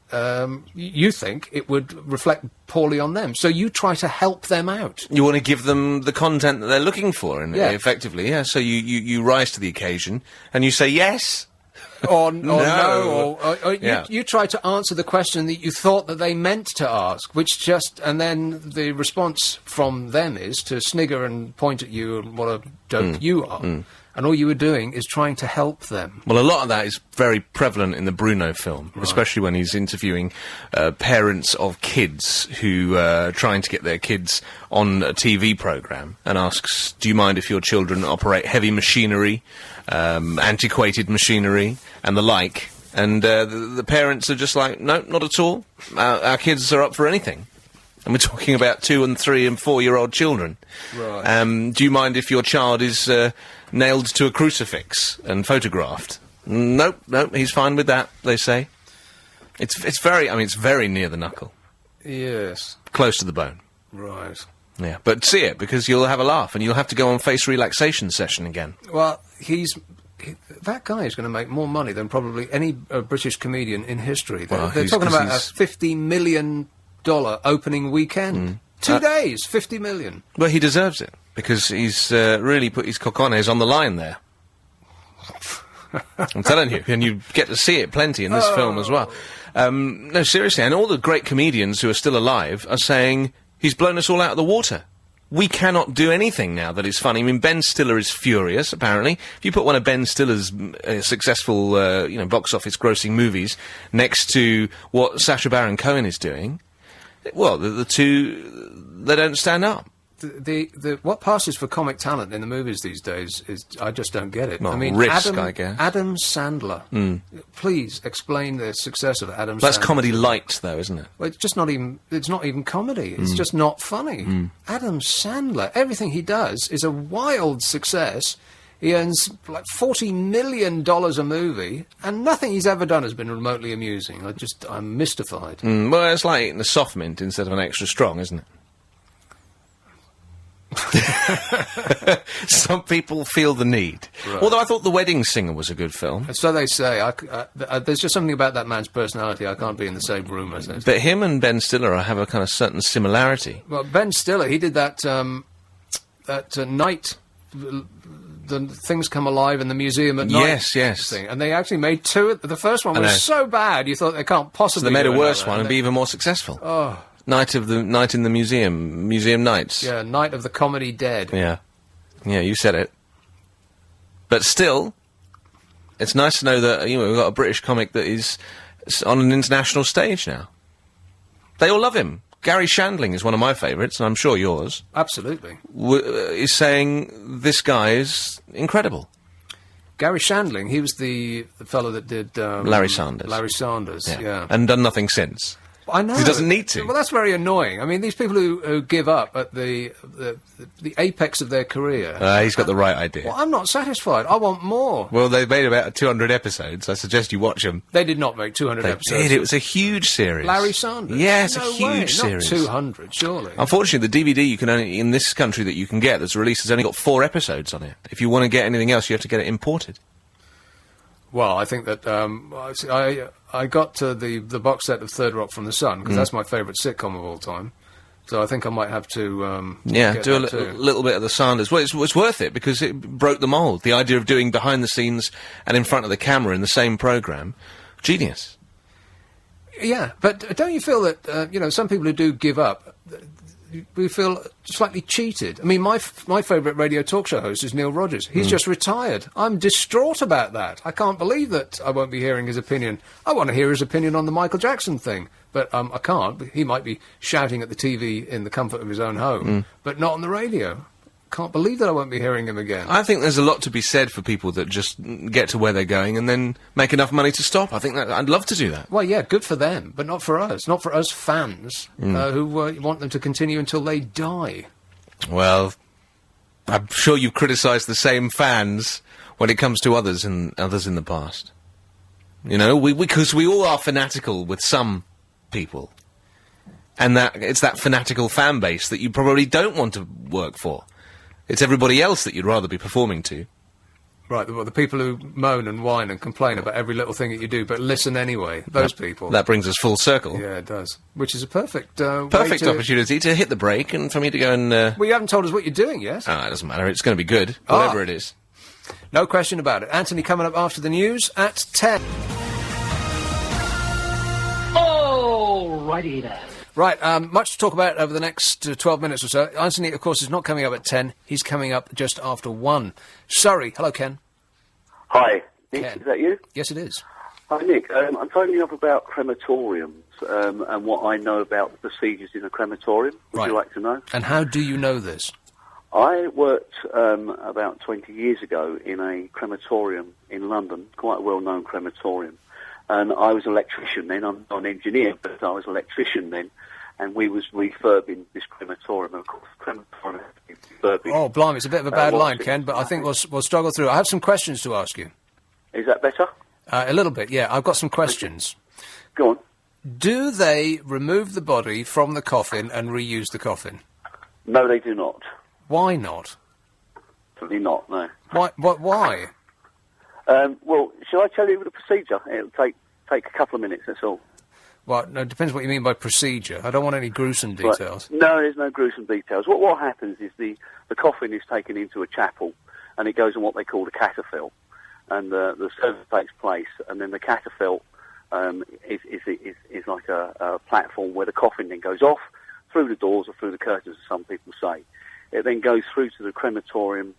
You think it would reflect poorly on them, so you try to help them out. You want to give them the content that they're looking for, and effectively, yeah. So you rise to the occasion and you say yes. Or no, or Yeah. you try to answer the question that you thought that they meant to ask, and then the response from them is to snigger and point at you and what a dope you are. And all you were doing is trying to help them. Well, a lot of that is very prevalent in the Bruno film, especially when he's interviewing parents of kids who are trying to get their kids on a TV programme and asks, do you mind if your children operate heavy machinery, antiquated machinery, and the like? And the parents are just like, no, not at all. Our kids are up for anything. And we're talking about 2 and 3 and 4-year-old children. Right. Do you mind if your child is nailed to a crucifix and photographed? Nope, he's fine with that, they say. It's very near the knuckle. Yes. Close to the bone. Right. Yeah, but see it, because you'll have a laugh, and you'll have to go on face relaxation session again. Well, that guy is going to make more money than probably any British comedian in history. They're talking about a $50 million opening weekend. 2 days, 50 million. Well, he deserves it, because he's really put his cojones on the line there. I'm telling you, and you get to see it plenty in this film as well. No, seriously, and all the great comedians who are still alive are saying, he's blown us all out of the water. We cannot do anything now that is funny. I mean, Ben Stiller is furious, apparently. If you put one of Ben Stiller's successful, box office grossing movies next to what Sacha Baron Cohen is doing, well, the two, they don't stand up. What passes for comic talent in the movies these days is, I just don't get it. Well, I mean, risk, I guess. Adam Sandler. Please explain the success of Adam Sandler. That's comedy light, though, isn't it? Well, it's not even comedy. It's just not funny. Adam Sandler, everything he does is a wild success. He earns like $40 million a movie, and nothing he's ever done has been remotely amusing. I'm mystified. Well, it's like eating a soft mint instead of an extra strong, isn't it? Some people feel the need. Right. Although I thought The Wedding Singer was a good film. And so they say. There's just something about that man's personality. I can't be in the same room as him. But him and Ben Stiller have a kind of certain similarity. Well, Ben Stiller, he did that night. The things come alive in the museum at night. Yes. Thing. And they actually made two. The first one was so bad you thought they can't possibly. So they made do a worse another, one and be even more successful. Oh, Night in the Museum Nights. yeah, Night of the Comedy Dead. Yeah, you said it. But still, it's nice to know that we've got a British comic that is on an international stage now. They all love him. Gary Shandling is one of my favourites, and I'm sure yours. Absolutely. Is saying this guy is incredible. Gary Shandling, he was the fellow that did... Larry Sanders. Larry Sanders, yeah. And done nothing since. I know. He doesn't need to. Well, that's very annoying. I mean, these people who give up at the apex of their career... he's got the right idea. Well, I'm not satisfied. I want more. Well, they made about 200 episodes. I suggest you watch them. They did not make 200 They episodes. did. It was a huge series. Larry Sanders? Yes, No a way. huge series. Not 200, surely. Unfortunately, the DVD you can only, in this country that you can get that's released, has only got 4 episodes on it. If you want to get anything else, you have to get it imported. Well, I think that I got the box set of Third Rock from the Sun because that's my favourite sitcom of all time. So I think I might have to get do a that little bit of the Sanders. Well, it's worth it because it broke the mould. The idea of doing behind the scenes and in front of the camera in the same programme, genius. Yeah, but don't you feel that some people who do give up, we feel slightly cheated? I mean, my favourite radio talk show host is Neil Rogers. He's just retired. I'm distraught about that. I can't believe that I won't be hearing his opinion. I want to hear his opinion on the Michael Jackson thing, but I can't. He might be shouting at the TV in the comfort of his own home, but not on the radio. Can't believe that I won't be hearing him again. I think there's a lot to be said for people that just get to where they're going and then make enough money to stop. I think that I'd love to do that. Well, yeah, good for them, but not for us. Not for us fans who want them to continue until they die. Well, I'm sure you've criticised the same fans when it comes to others in the past. Because we all are fanatical with some people. And it's that fanatical fan base that you probably don't want to work for. It's everybody else that you'd rather be performing to. Right, the people who moan and whine and complain about every little thing that you do, but listen anyway. Those people. That brings us full circle. Yeah, it does. Which is a perfect opportunity to hit the break and for me to go and... Well, you haven't told us what you're doing yet. It doesn't matter. It's going to be good, whatever it is. No question about it. Anthony coming up after the news at 10. Alrighty then. Right, much to talk about over the next 12 minutes or so. Anthony, of course, is not coming up at 10. He's coming up just after 1. Surrey. Hello, Ken. Hi. Nick, Ken. is that you? Yes, it is. Hi, Nick. I'm phoning you up about crematoriums and what I know about the procedures in a crematorium. Would you like to know? And how do you know this? I worked about 20 years ago in a crematorium in London, quite a well-known crematorium. And I was an electrician then. I'm not an engineer, but I was an electrician then. And we was refurbing this crematorium. And of course, crematorium has to be refurbished. Oh, blimey, it's a bit of a bad line, Ken, but I think we'll struggle through. I have some questions to ask you. Is that better? A little bit, yeah. I've got some questions. Go on. Do they remove the body from the coffin and reuse the coffin? No, they do not. Why not? Certainly not, no. Why? Well, shall I tell you the procedure? It'll take a couple of minutes, that's all. Well, no, it depends what you mean by procedure. I don't want any gruesome details. Right. No, there's no gruesome details. What happens is the coffin is taken into a chapel, and it goes on what they call the catafalque. And the service takes place, and then the catafalque is like a platform where the coffin then goes off, through the doors or through the curtains, as some people say. It then goes through to the cremation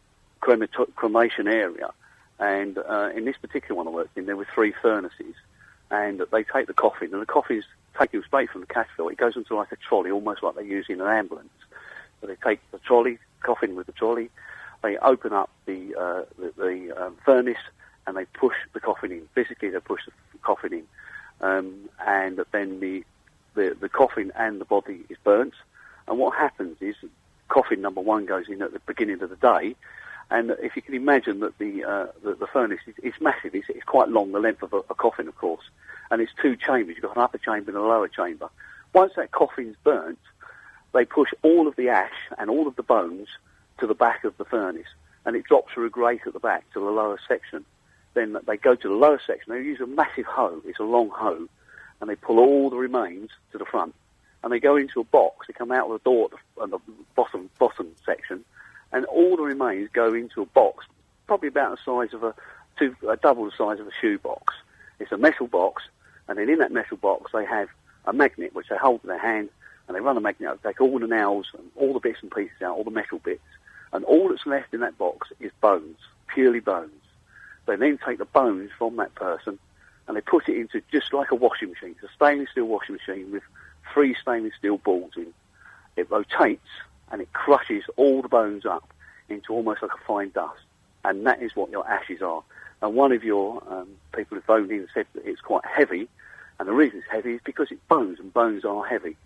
area. And in this particular one I worked in, there were 3 furnaces, and they take the coffin, and the coffin's taken straight from the catafalque. It goes into like a trolley, almost like they use in an ambulance. So they take the coffin with the trolley, they open up the furnace, and they push the coffin in. Physically, they push the coffin in, and then the coffin and the body is burnt. And what happens is, coffin number 1 goes in at the beginning of the day. And if you can imagine that the furnace is massive, it's quite long, the length of a coffin, of course, and it's 2 chambers. You've got an upper chamber and a lower chamber. Once that coffin's burnt, they push all of the ash and all of the bones to the back of the furnace, and it drops through a grate at the back to the lower section. Then they go to the lower section. They use a massive hoe. It's a long hoe, and they pull all the remains to the front. And they go into a box. They come out of the door at the bottom section, and all the remains go into a box, probably about the size of double the size of a shoebox. It's a metal box, and then in that metal box they have a magnet which they hold in their hand, and they run a magnet out, take all the nails and all the bits and pieces out, all the metal bits, and all that's left in that box is bones, purely bones. They then take the bones from that person and they put it into just like a washing machine. It's a stainless steel washing machine with 3 stainless steel balls in. It rotates and it crushes all the bones up into almost like a fine dust. And that is what your ashes are. And one of your people who phoned in said that it's quite heavy. And the reason it's heavy is because it's bones, and bones are heavy.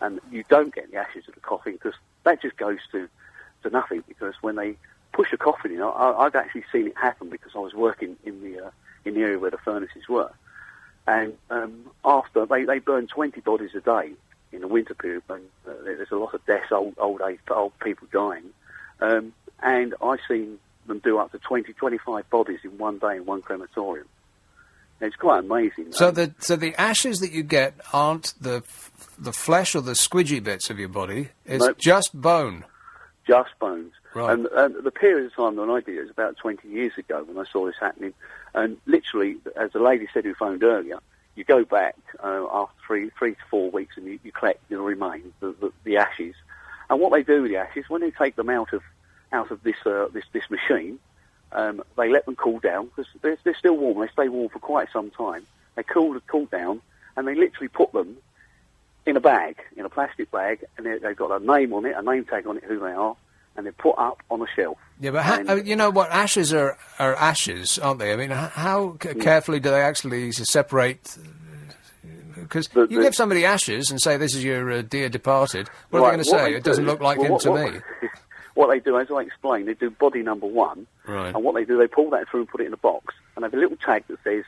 And you don't get the ashes of the coffin because that just goes to nothing. Because when they push a coffin in, I've actually seen it happen because I was working in the area where the furnaces were. And after they burn 20 bodies a day in the winter period, when there's a lot of deaths, old people dying. And I've seen them do up to 20, 25 bodies in one day in one crematorium. And it's quite amazing. So the ashes that you get aren't the flesh or the squidgy bits of your body. It's Nope. just bone. Just bones. Right. And the period of time when I did it was about 20 years ago when I saw this happening. And literally, as the lady said who phoned earlier, you go back after three to 4 weeks and you collect the remains, the ashes. And what they do with the ashes, when they take them out of this machine, they let them cool down because they're still warm. They stay warm for quite some time. They cool down, and they literally put them in a bag, in a plastic bag, and they've got a name on it, a name tag on it, who they are, and they're put up on a shelf. Yeah, but you know what? Ashes are ashes, aren't they? I mean, how carefully do they actually separate? Because you give somebody ashes and say, this is your dear departed, what are they going to say? It doesn't look like him to me. What they do, as I explained, they do body number 1, right. And what they do, they pull that through and put it in a box, and they have a little tag that says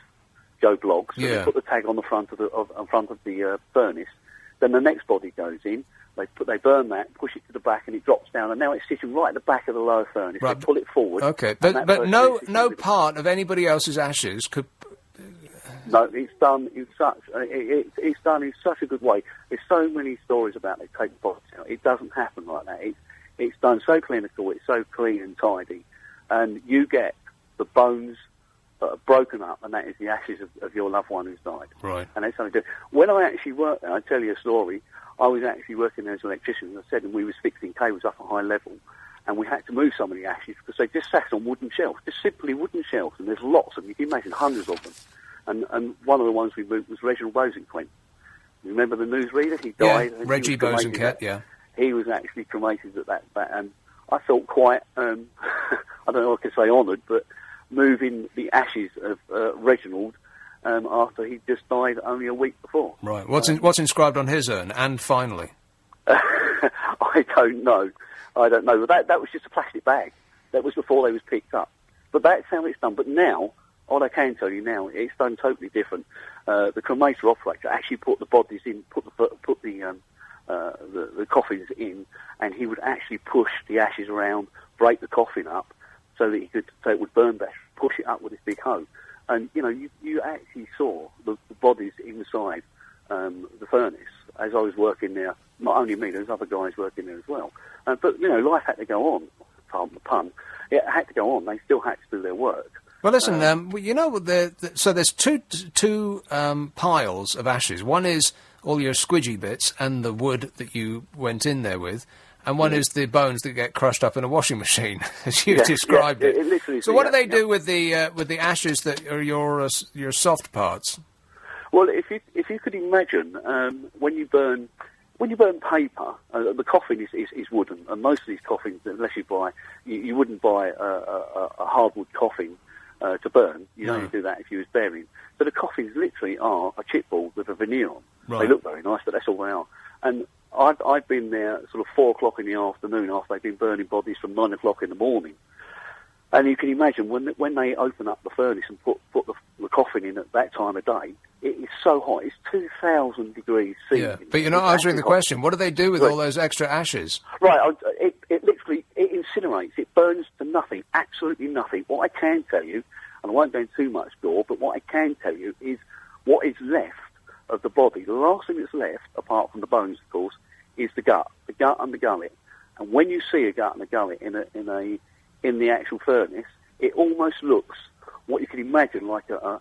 Joe Bloggs, and they put the tag on the front of the furnace. Then the next body goes in, they burn that, push it to the back, and it drops down, and now it's sitting right at the back of the lower furnace. Right. They pull it forward. Okay, but no part of anybody else's ashes could. No, it's done in such a good way. There's so many stories about they take the bodies out. It doesn't happen like that. It's done so clinical. It's so clean and tidy, and you get the bones that are broken up, and that is the ashes of your loved one who's died. Right. And that's how they do. When I actually worked there, I'll tell you a story. I was actually working there as an electrician, as I said, and we was fixing cables up at high level, and we had to move some of the ashes because they just sat on wooden shelves, just simply wooden shelves, and there's lots of them. You can imagine hundreds of them. And one of the ones we moved was Reginald Bosanquet. You remember the newsreader? He died. Yeah, Reggie Bosanquet, yeah. He was actually cremated at that, and I felt quite, I don't know if I can say honoured, but moving the ashes of Reginald after he just died only a week before. Right. What's inscribed on his urn? And finally. I don't know. But that was just a plastic bag. That was before they was picked up. But that's how it's done. But now, all I can tell you now, it's done totally different. The cremator operator actually put the bodies in, put the coffins in, and he would actually push the ashes around, break the coffin up, so it would burn better. Push it up with this big hoe, and you actually saw the bodies inside the furnace as I was working there. Not only me, there's other guys working there as well. But life had to go on. Pardon the pun. It had to go on. They still had to do their work. Well, listen. So there's two piles of ashes. One is all your squidgy bits and the wood that you went in there with, and one is the bones that get crushed up in a washing machine, as you described it. So what do they do with the ashes that are your soft parts? Well, if you could imagine, when you burn paper, the coffin is wooden, and most of these coffins, unless you wouldn't buy a hardwood coffin to burn. You'd only do that if you was burying. So the coffins literally are a chipboard with a veneer on. Right. They look very nice, but that's all they are. And I've been there sort of 4 o'clock in the afternoon after they've been burning bodies from 9 o'clock in the morning. And you can imagine when they open up the furnace and put the coffin in at that time of day, it is so hot. It's 2,000 degrees C. Yeah, but you're not answering the question. What do they do with all those extra ashes? Right, it literally incinerates. It burns to nothing, absolutely nothing. What I can tell you, and I won't go into too much gore, but what I can tell you is what is left of the body. The last thing that's left, apart from the bones, of course, is the gut and the gullet. And when you see a gut and a gullet in the actual furnace, it almost looks what you can imagine like a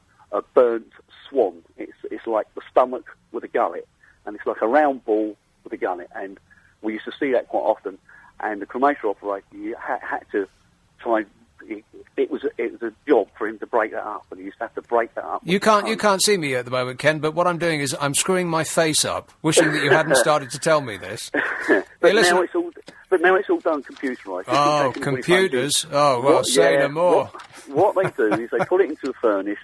burnt swan. It's like the stomach with a gullet, and it's like a round ball with a gullet. And we used to see that quite often. And the cremator operator had to try. It was a job for him to break that up, and he used to have to break that up. You can't see me at the moment, Ken. But what I'm doing is I'm screwing my face up, wishing that you hadn't started to tell me this. But now it's all done computerised. Oh, computers! Oh, well, say no more. What they do is they put it into a furnace,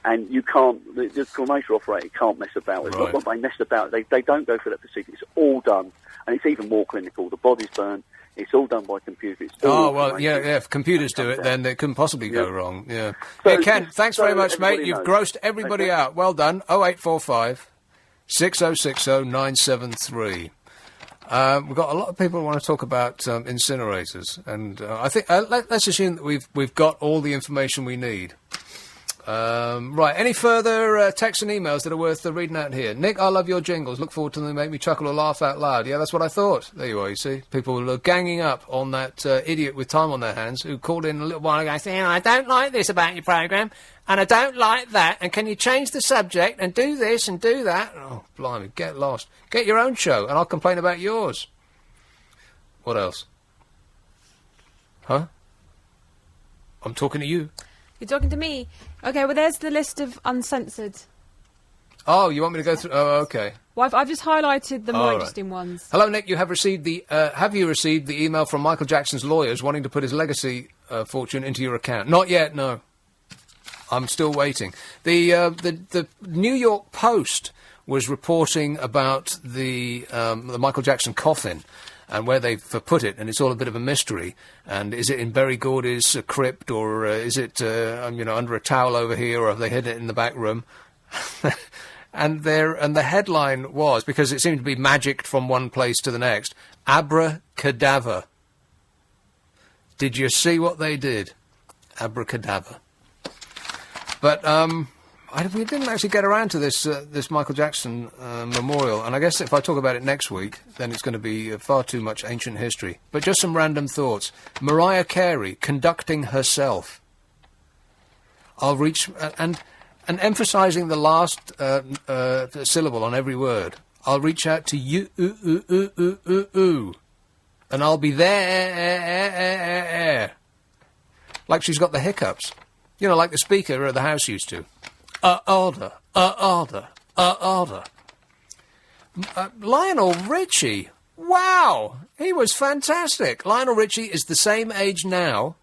and you can't. The cremator operator can't mess about. It's not that they mess about. They don't go for that procedure. It's all done, and it's even more clinical. The body's burned. It's all done by computer. If computers do it, then it couldn't possibly go wrong. Yeah. So Ken, thanks very much, mate. You've grossed everybody out. Well done. 0845 6060 973. We've got a lot of people who want to talk about incinerators, and I think let's assume that we've got all the information we need. Right, any further texts and emails that are worth reading out here? Nick, I love your jingles. Look forward to them. They make me chuckle or laugh out loud. Yeah, that's what I thought. There you are, you see. People are ganging up on that idiot with time on their hands who called in a little while ago saying, I don't like this about your programme, and I don't like that, and can you change the subject and do this and do that? Oh, blimey, get lost. Get your own show, and I'll complain about yours. What else? Huh? I'm talking to you. You're talking to me. Okay, well, there's the list of uncensored. Oh, you want me to go through? Oh, okay. Well, I've just highlighted the more interesting ones. Hello, Nick. You have received the. Have you received the email from Michael Jackson's lawyers wanting to put his legacy fortune into your account? Not yet. No. I'm still waiting. The New York Post was reporting about the Michael Jackson coffin and where they've put it, and it's all a bit of a mystery. And is it in Berry Gordy's crypt, or is it under a towel over here, or have they hid it in the back room? and the headline was, because it seemed to be magicked from one place to the next, abracadabra. Did you see what they did? Abracadabra. But we didn't actually get around to this Michael Jackson memorial, and I guess if I talk about it next week, then it's going to be far too much ancient history. But just some random thoughts. Mariah Carey conducting herself. I'll reach and emphasising the last syllable on every word. I'll reach out to you, and I'll be there, like she's got the hiccups. You know, like the Speaker of the House used to. Order. Lionel Richie. Wow, he was fantastic. Lionel Richie is the same age now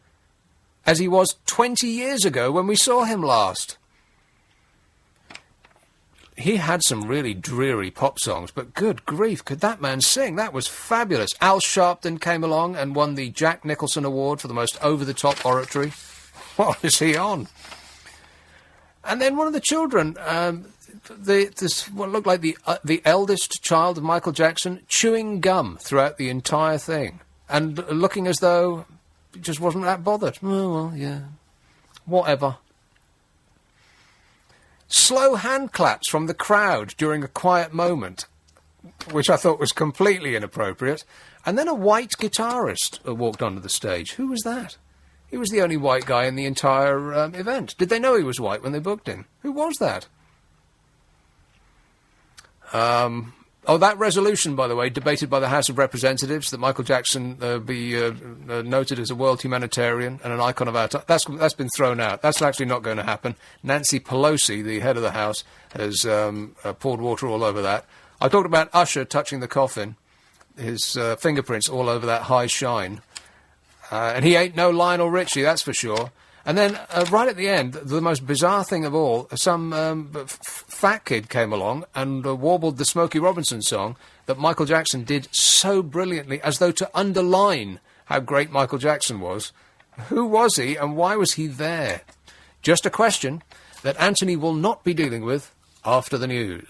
as he was 20 years ago when we saw him last. He had some really dreary pop songs, but good grief, could that man sing? That was fabulous. Al Sharpton came along and won the Jack Nicholson Award for the most over-the-top oratory. What is he on? And then one of the children, what looked like the eldest child of Michael Jackson, chewing gum throughout the entire thing, and looking as though he just wasn't that bothered. Oh, well, yeah. Whatever. Slow hand claps from the crowd during a quiet moment, which I thought was completely inappropriate. And then a white guitarist walked onto the stage. Who was that? He was the only white guy in the entire event. Did they know he was white when they booked him? Who was that? That resolution, by the way, debated by the House of Representatives, that Michael Jackson be noted as a world humanitarian and an icon of our time. That's been thrown out. That's actually not going to happen. Nancy Pelosi, the head of the House, has poured water all over that. I talked about Usher touching the coffin, his fingerprints all over that high shine. And he ain't no Lionel Richie, that's for sure. And then, right at the end, the most bizarre thing of all, some fat kid came along and warbled the Smokey Robinson song that Michael Jackson did so brilliantly, as though to underline how great Michael Jackson was. Who was he and why was he there? Just a question that Anthony will not be dealing with after the news.